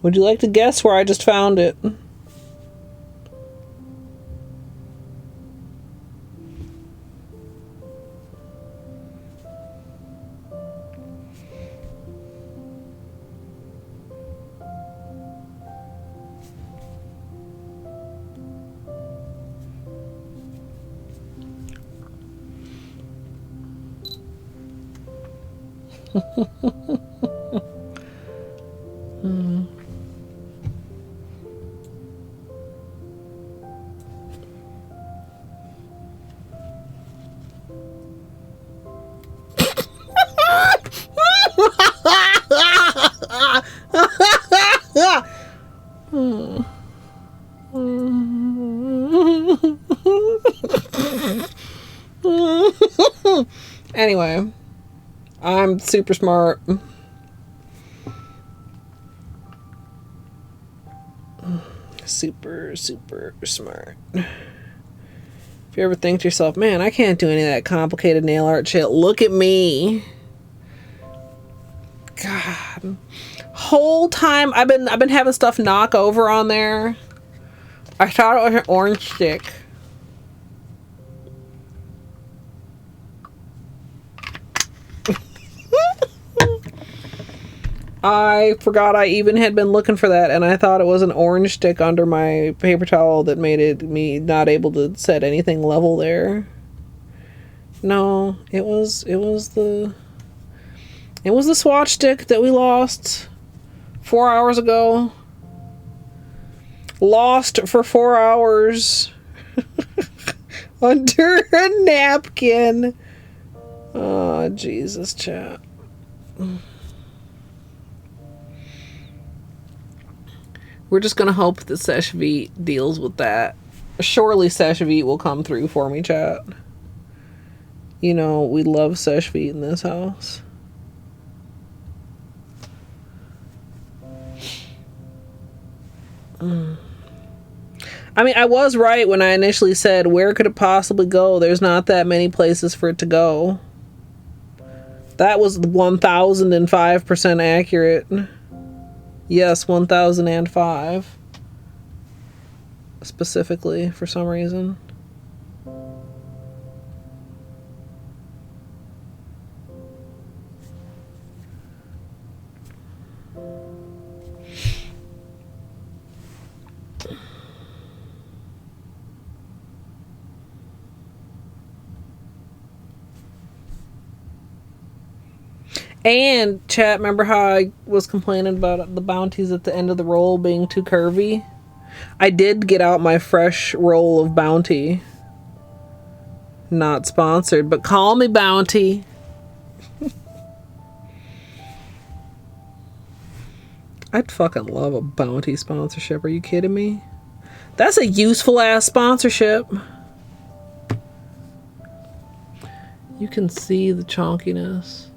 Would you like to guess where I just found it? Anyway, I'm super smart. Super smart. If you ever think to yourself, man, I can't do any of that complicated nail art shit, look at me. God. Whole time I've been having stuff knock over on there. I thought it was an orange stick. I forgot I even had been looking for that, and I thought it was an orange stick under my paper towel that made it me not able to set anything level there. No, it was the swatch stick that we lost 4 hours ago. Lost for 4 hours under a napkin. Oh, Jesus, chat. We're just gonna hope that Seche Vite deals with that. Surely Seche Vite will come through for me, chat. You know, we love Seche Vite in this house. I mean, I was right when I initially said, where could it possibly go? There's not that many places for it to go. That was 1005% accurate. Yes, 1005. Specifically, for some reason. And chat, remember how I was complaining about the bounties at the end of the roll being too curvy? I did get out my fresh roll of bounty. Not sponsored, but call me bounty. I'd fucking love a bounty sponsorship. Are you kidding me? That's a useful ass sponsorship. You can see the chonkiness.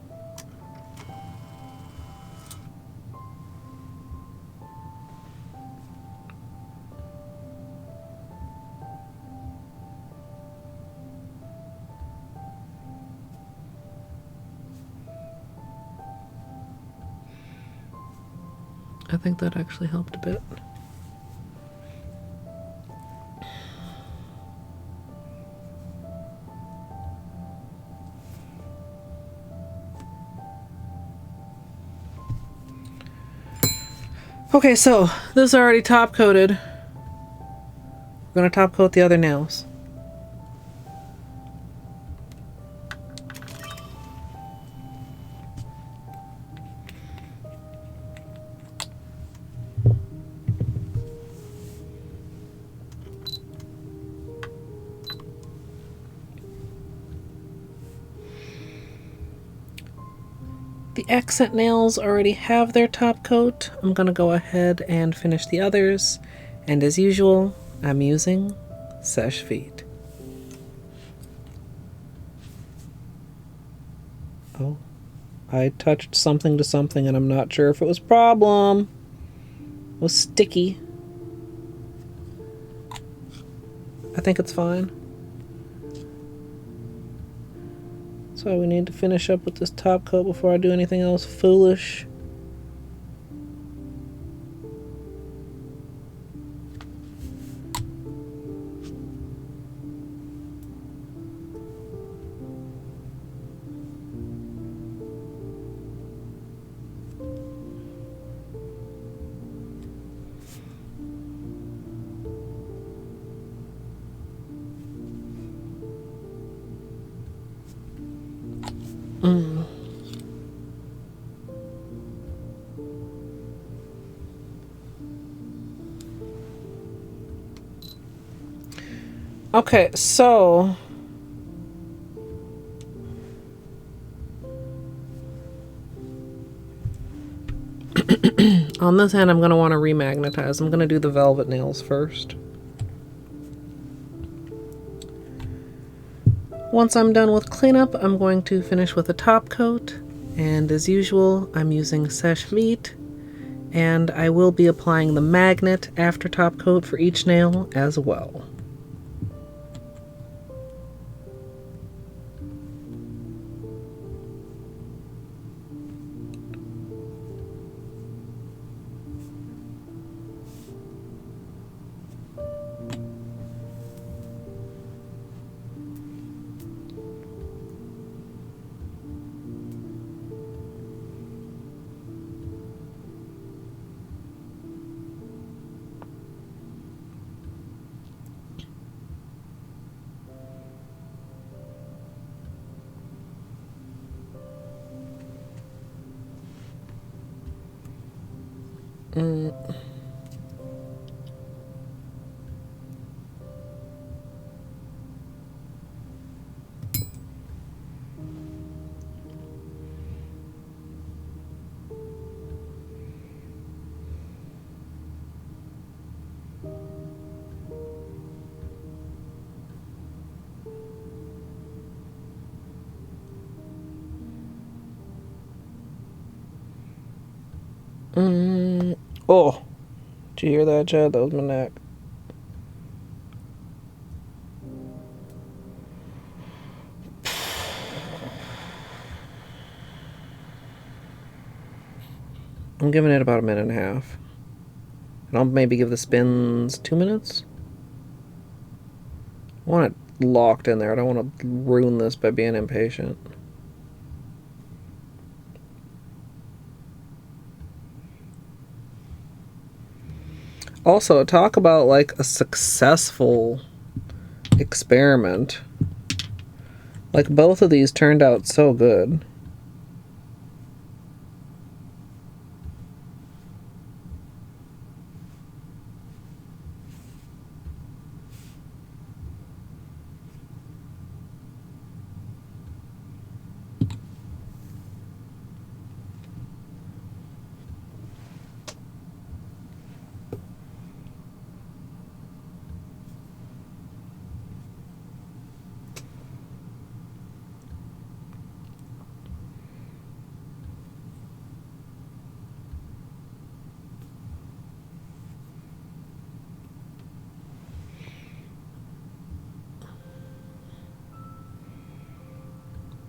I think that actually helped a bit. Okay, so this is already top coated. We're gonna top coat the other nails. The accent nails already have their top coat. I'm gonna go ahead and finish the others. And as usual, I'm using Seche Vite. Oh, I touched something to something and I'm not sure if it was a problem. It was sticky. I think it's fine. So we need to finish up with this top coat before I do anything else foolish. Okay, so on this end, I'm going to want to remagnetize. I'm going to do the velvet nails first. Once I'm done with cleanup, I'm going to finish with a top coat. And as usual, I'm using Seche Vite. And I will be applying the magnet after top coat for each nail as well. Oh, did you hear that, Chad? That was my neck. I'm giving it about a minute and a half. And I'll maybe give the spins 2 minutes. I want it locked in there. I don't want to ruin this by being impatient. Also, talk about like a successful experiment. Like both of these turned out so good.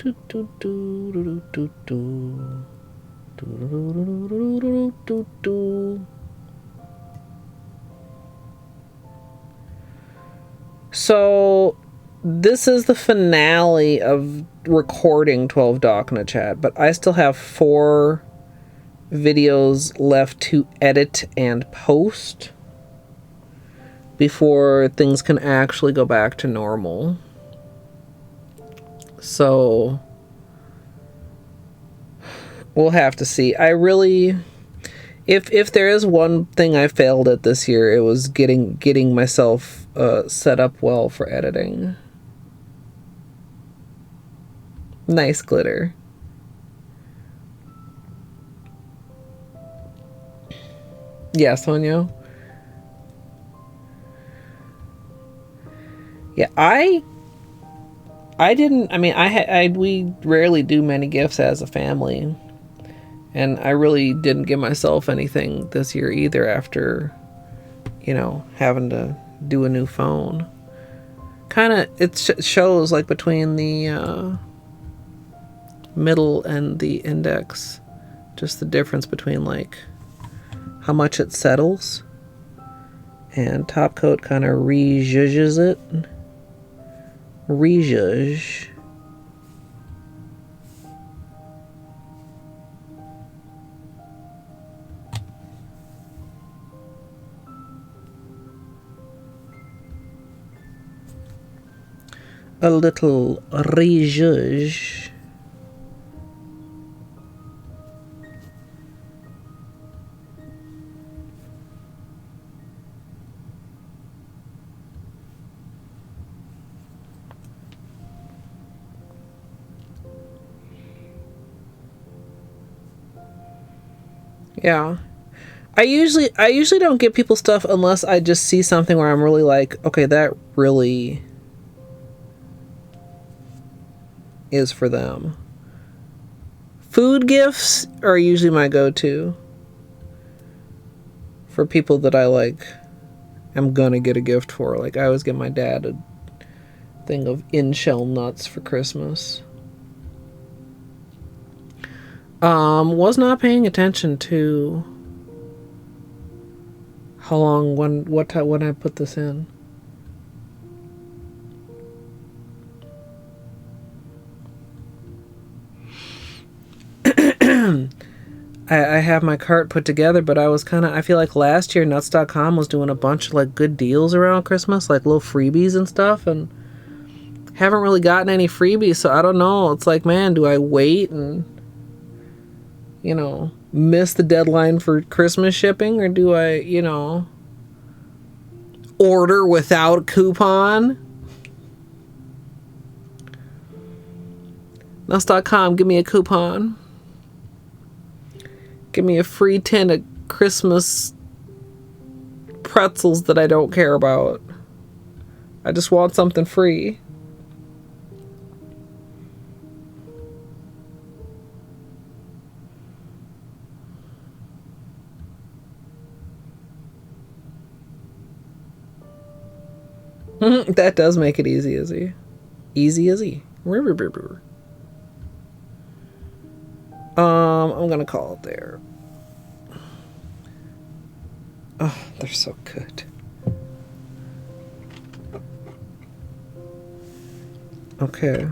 Do, do, do, do, do, do. Do, do, do, do, do, do, do. So this is the finale of recording 12DOCNA chat, but I still have 4 videos left to edit and post before things can actually go back to normal. So we'll have to see. I really, if there is one thing I failed at this year, it was getting myself set up well for editing. Nice glitter. Yeah, Sonia. Yeah, I didn't. I mean, we rarely do many gifts as a family, and I really didn't give myself anything this year either. After, having to do a new phone, kind of it shows like between the middle and the index, just the difference between like how much it settles, and top coat kind of re-zhuzhes it. Re-zhuzh. A little re-zhuzh. Yeah. I usually don't give people stuff unless I just see something where I'm really like, okay, that really is for them. Food gifts are usually my go-to for people that I like. I'm gonna get a gift for. Like, I always get my dad a thing of in-shell nuts for Christmas. Was not paying attention to how long when I put this in. I have my cart put together, but I feel like last year nuts.com was doing a bunch of like good deals around Christmas, like little freebies and stuff, and haven't really gotten any freebies, so I don't know. It's like, man, do I wait and miss the deadline for Christmas shipping, or do I, order without a coupon? Nuts.com, give me a coupon. Give me a free tin of Christmas pretzels that I don't care about. I just want something free. That does make it easy. Easy. I'm gonna call it there. Oh, they're so good. Okay.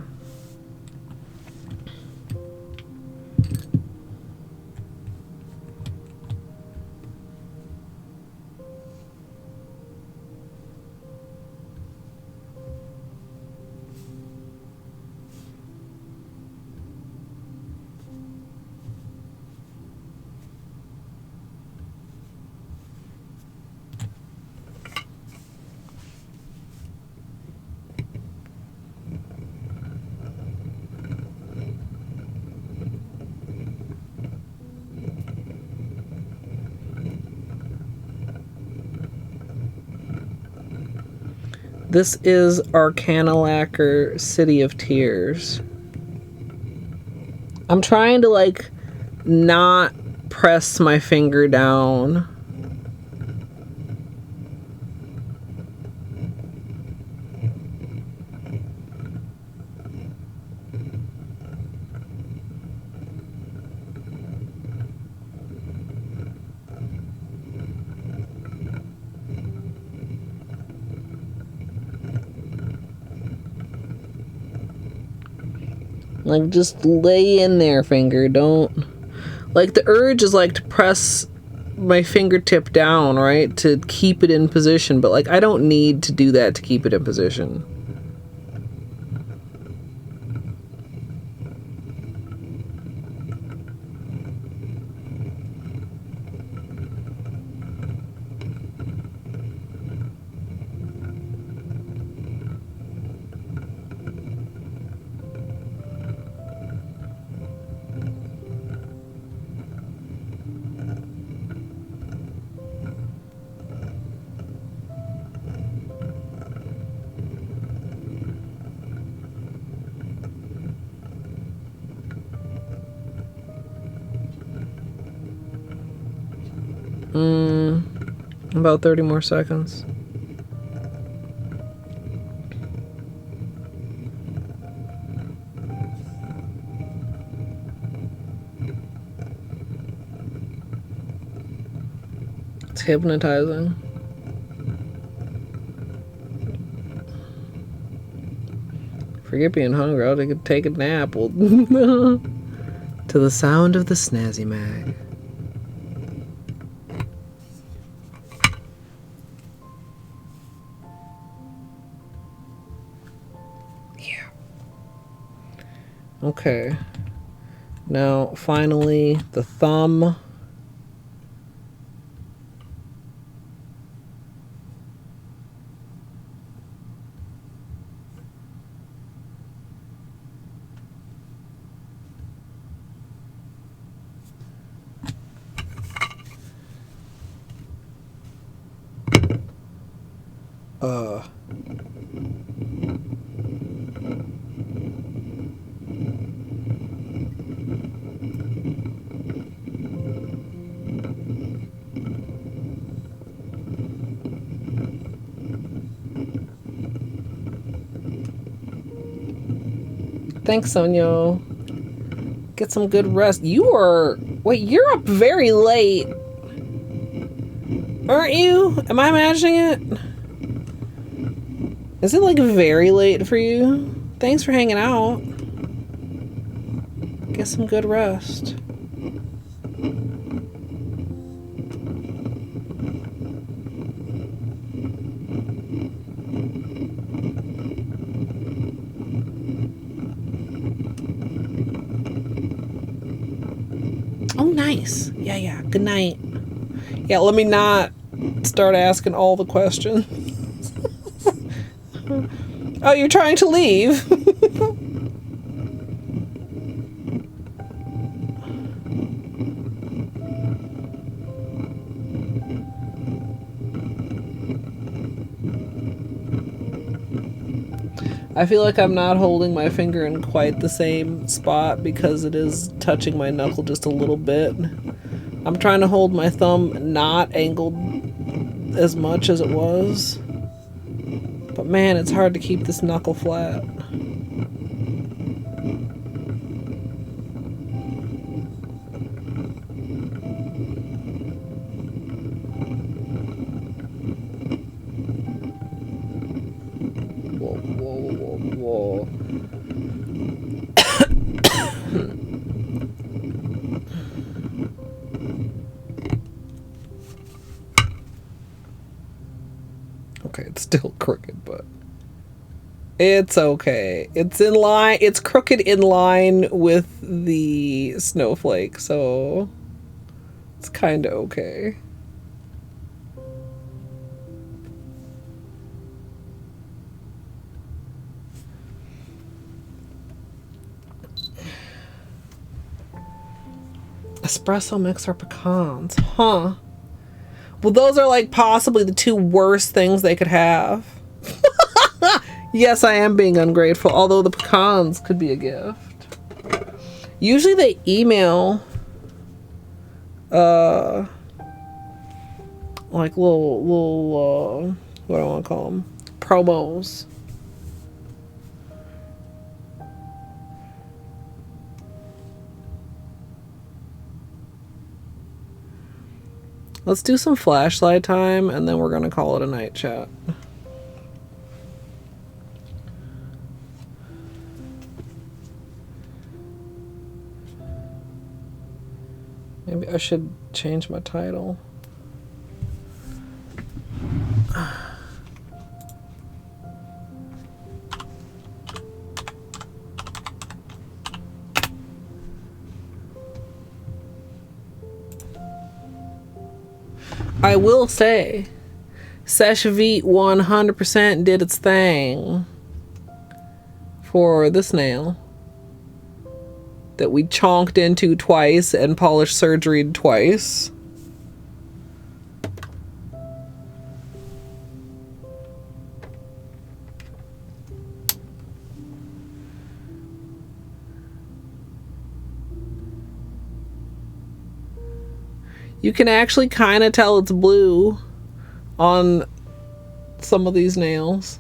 This is Arcana Lacquer City of Tears. I'm trying to like not press my finger down. Like, just lay in there, finger. Don't... Like, the urge is, like, to press my fingertip down, right? To keep it in position. But, like, I don't need to do that to keep it in position. About 30 more seconds. It's hypnotizing. Forget being hungry, I'll take a nap. To the sound of the Snazzy Mag. Okay, now finally the thumb. Thanks, Sonia. Get some good rest. Wait, you're up very late. Aren't you? Am I imagining it? Is it like very late for you? Thanks for hanging out. Get some good rest. Oh, nice. Yeah. Good night. Yeah, let me not start asking all the questions. Oh, you're trying to leave? I feel like I'm not holding my finger in quite the same spot because it is touching my knuckle just a little bit. I'm trying to hold my thumb not angled as much as it was. But man, it's hard to keep this knuckle flat. Whoa. Okay, it's still crooked, but it's okay. It's in line. It's crooked in line with the snowflake, so it's kind of okay. Espresso mix or pecans, huh? Well, those are like possibly the two worst things they could have. Yes, I am being ungrateful, although the pecans could be a gift. Usually they email like little what do I want to call them? Promos. Let's do some flashlight time, and then we're gonna call it a night, chat. Maybe I should change my title. I will say, Seche Vite 100% did its thing for this nail that we chonked into twice and polish surgeried twice. You can actually kind of tell it's blue on some of these nails.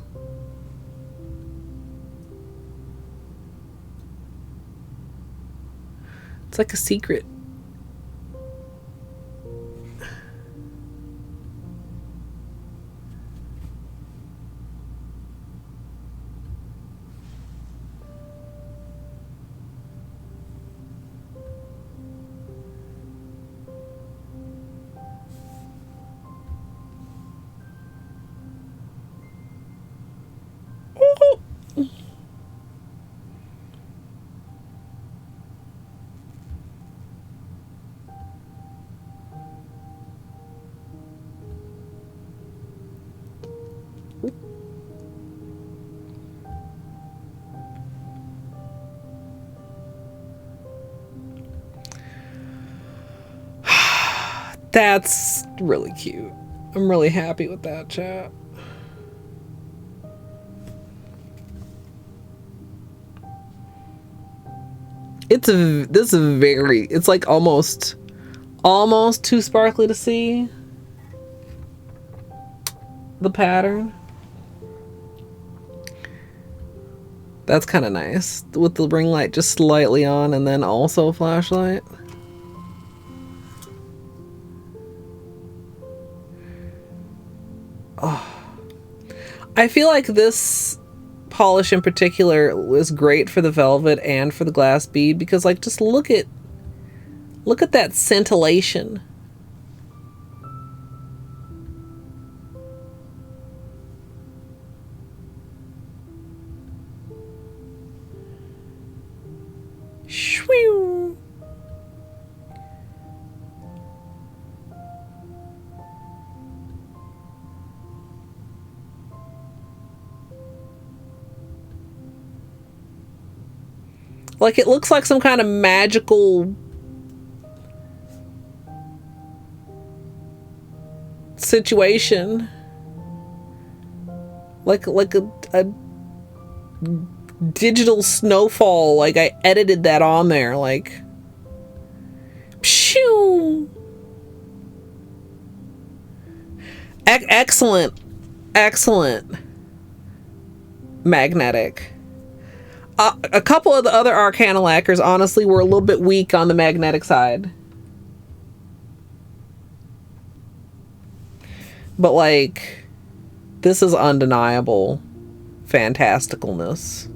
It's like a secret. That's really cute. I'm really happy with that, chat. It's like almost too sparkly to see the pattern. That's kind of nice with the ring light just slightly on and then also flashlight. Oh, I feel like this polish in particular was great for the velvet and for the glass bead because, like, just look at that scintillation. Shwee. Like, it looks like some kind of magical situation. Like a digital snowfall. Like, I edited that on there. Like, pshoo! Excellent magnetic. A couple of the other Arcana lacquers honestly were a little bit weak on the magnetic side. But, like, this is undeniable fantasticalness.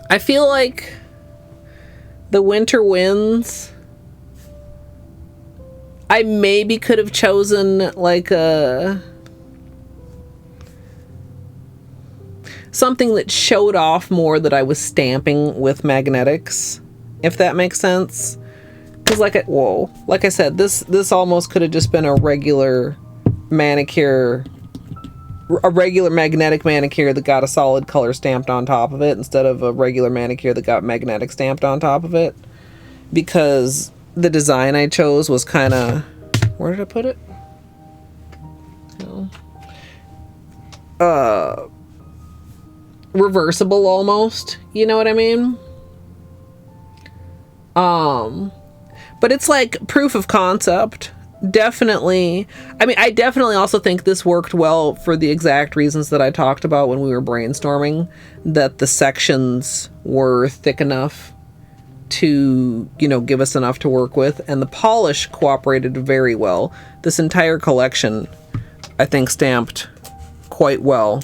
I feel like the winter winds, I maybe could have chosen like something that showed off more that I was stamping with magnetics, if that makes sense. Because like I said, this almost could have just been a regular manicure, a regular magnetic manicure that got a solid color stamped on top of it instead of a regular manicure that got magnetic stamped on top of it, because the design I chose was kind of, where did I put it? Reversible almost, you know what I mean? But it's like proof of concept. Definitely. I mean, I definitely also think this worked well for the exact reasons that I talked about when we were brainstorming, that the sections were thick enough to, you know, give us enough to work with, and the polish cooperated very well. This entire collection, I think, stamped quite well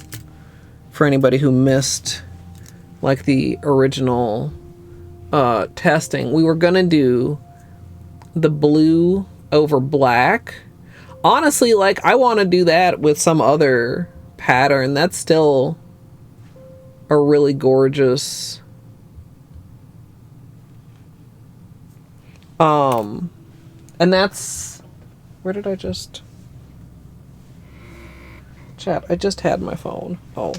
for anybody who missed like the original testing. We were gonna do the blue over black. Honestly, like, I want to do that with some other pattern. That's still a really gorgeous and that's, where did I just chat? I just had my phone. Oh,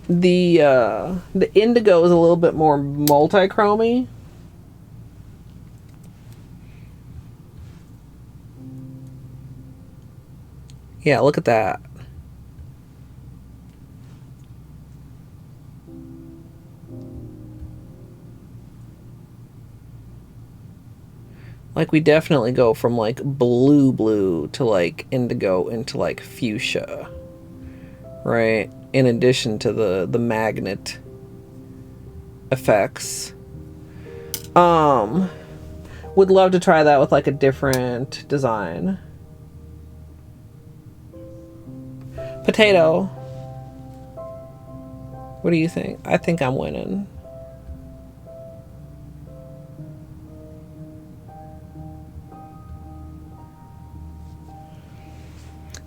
the indigo is a little bit more multi-chromy. Yeah, look at that. Like, we definitely go from like blue to like indigo into like fuchsia, right? In addition to the magnet effects. Would love to try that with like a different design. Potato. What do you think? I think I'm winning.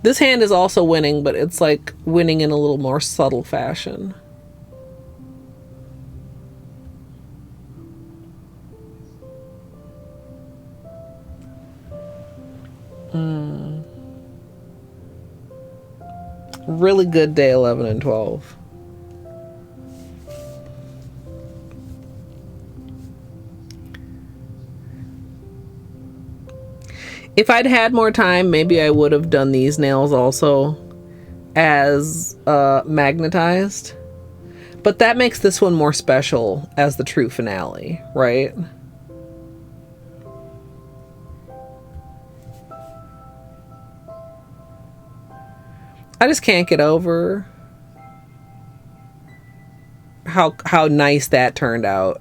This hand is also winning, but it's like winning in a little more subtle fashion. Really good day 11 and 12. If I'd had more time, maybe I would have done these nails also as magnetized. But that makes this one more special as the true finale, right? I just can't get over how nice that turned out.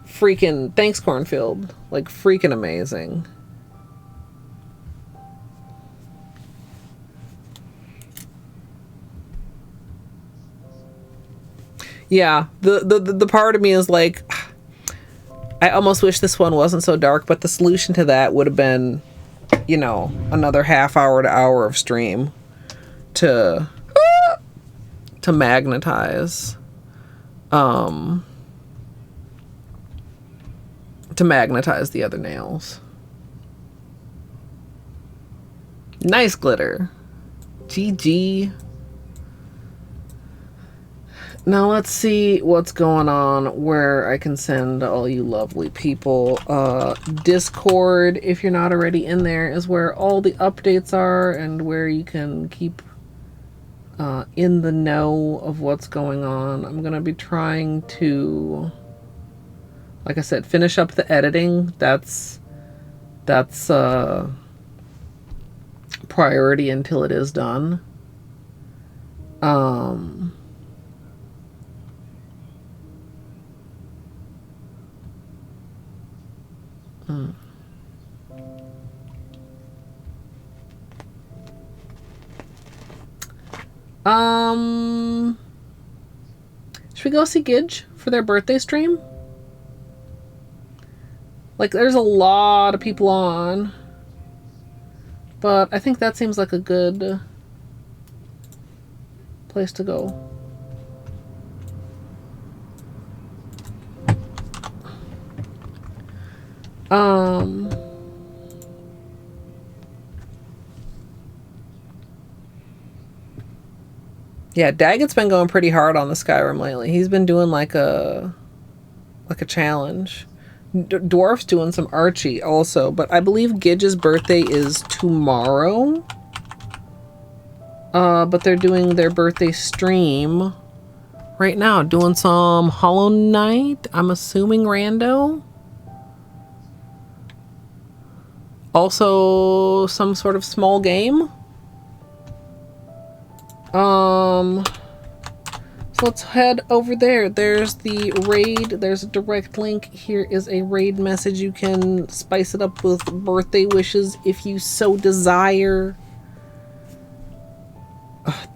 Freaking thanks, Cornfield. Like, freaking amazing. Yeah, the part of me is like, I almost wish this one wasn't so dark, but the solution to that would have been, you know, another half hour to hour of stream to magnetize. To magnetize the other nails. Nice glitter. GG. Now let's see what's going on, where I can send all you lovely people. Discord, if you're not already in there, is where all the updates are and where you can keep in the know of what's going on. I'm gonna be trying to, like I said, finish up the editing. That's priority until it is done. Should we go see Gidge for their birthday stream? Like, there's a lot of people on, but I think that seems like a good place to go. Yeah, Daggett's been going pretty hard on the Skyrim lately. He's been doing like a challenge. Dwarf's doing some Archie also, but I believe Gidge's birthday is tomorrow. But they're doing their birthday stream right now, doing some Hollow Knight, I'm assuming rando. Also some sort of small game. So let's head over there. There's the raid. There's a direct link. Here is a raid message. You can spice it up with birthday wishes if you so desire.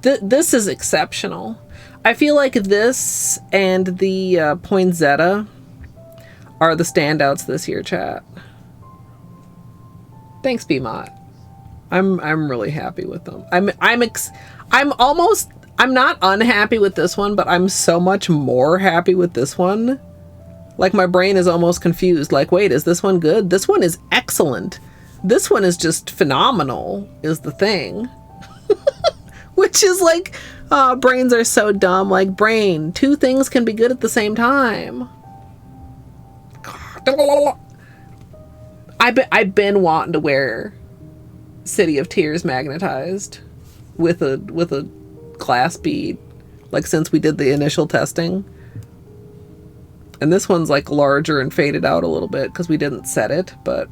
This is exceptional. I feel like this and the poinsettia are the standouts this year, chat. Thanks, BMOT. I'm really happy with them. I'm not unhappy with this one, but I'm so much more happy with this one. Like, my brain is almost confused. Like, wait, is this one good? This one is excellent. This one is just phenomenal, is the thing. Which is like, brains are so dumb. Like, brain, two things can be good at the same time. I've been wanting to wear City of Tears magnetized with a glass bead, like, since we did the initial testing. And this one's like larger and faded out a little bit because we didn't set it, but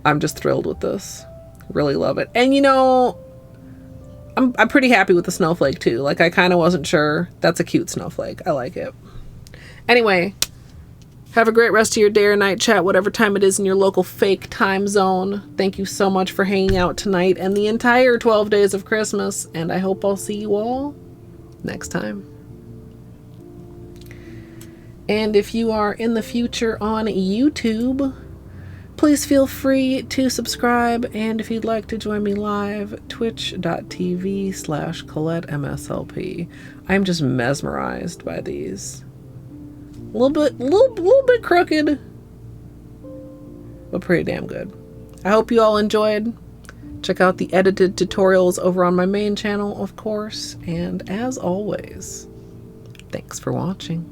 I'm just thrilled with this. Really love it. And you know, I'm pretty happy with the snowflake too. Like, I kind of wasn't sure. That's a cute snowflake. I like it. Anyway, have a great rest of your day or night, chat, whatever time it is in your local fake time zone. Thank you so much for hanging out tonight and the entire 12 days of Christmas, and I hope I'll see you all next time. And if you are in the future on YouTube, please feel free to subscribe, and if you'd like to join me live, twitch.tv/Colette MSLP. I'm just mesmerized by these. A little bit crooked, but pretty damn good. I hope you all enjoyed. Check out the edited tutorials over on my main channel, of course, and as always, thanks for watching.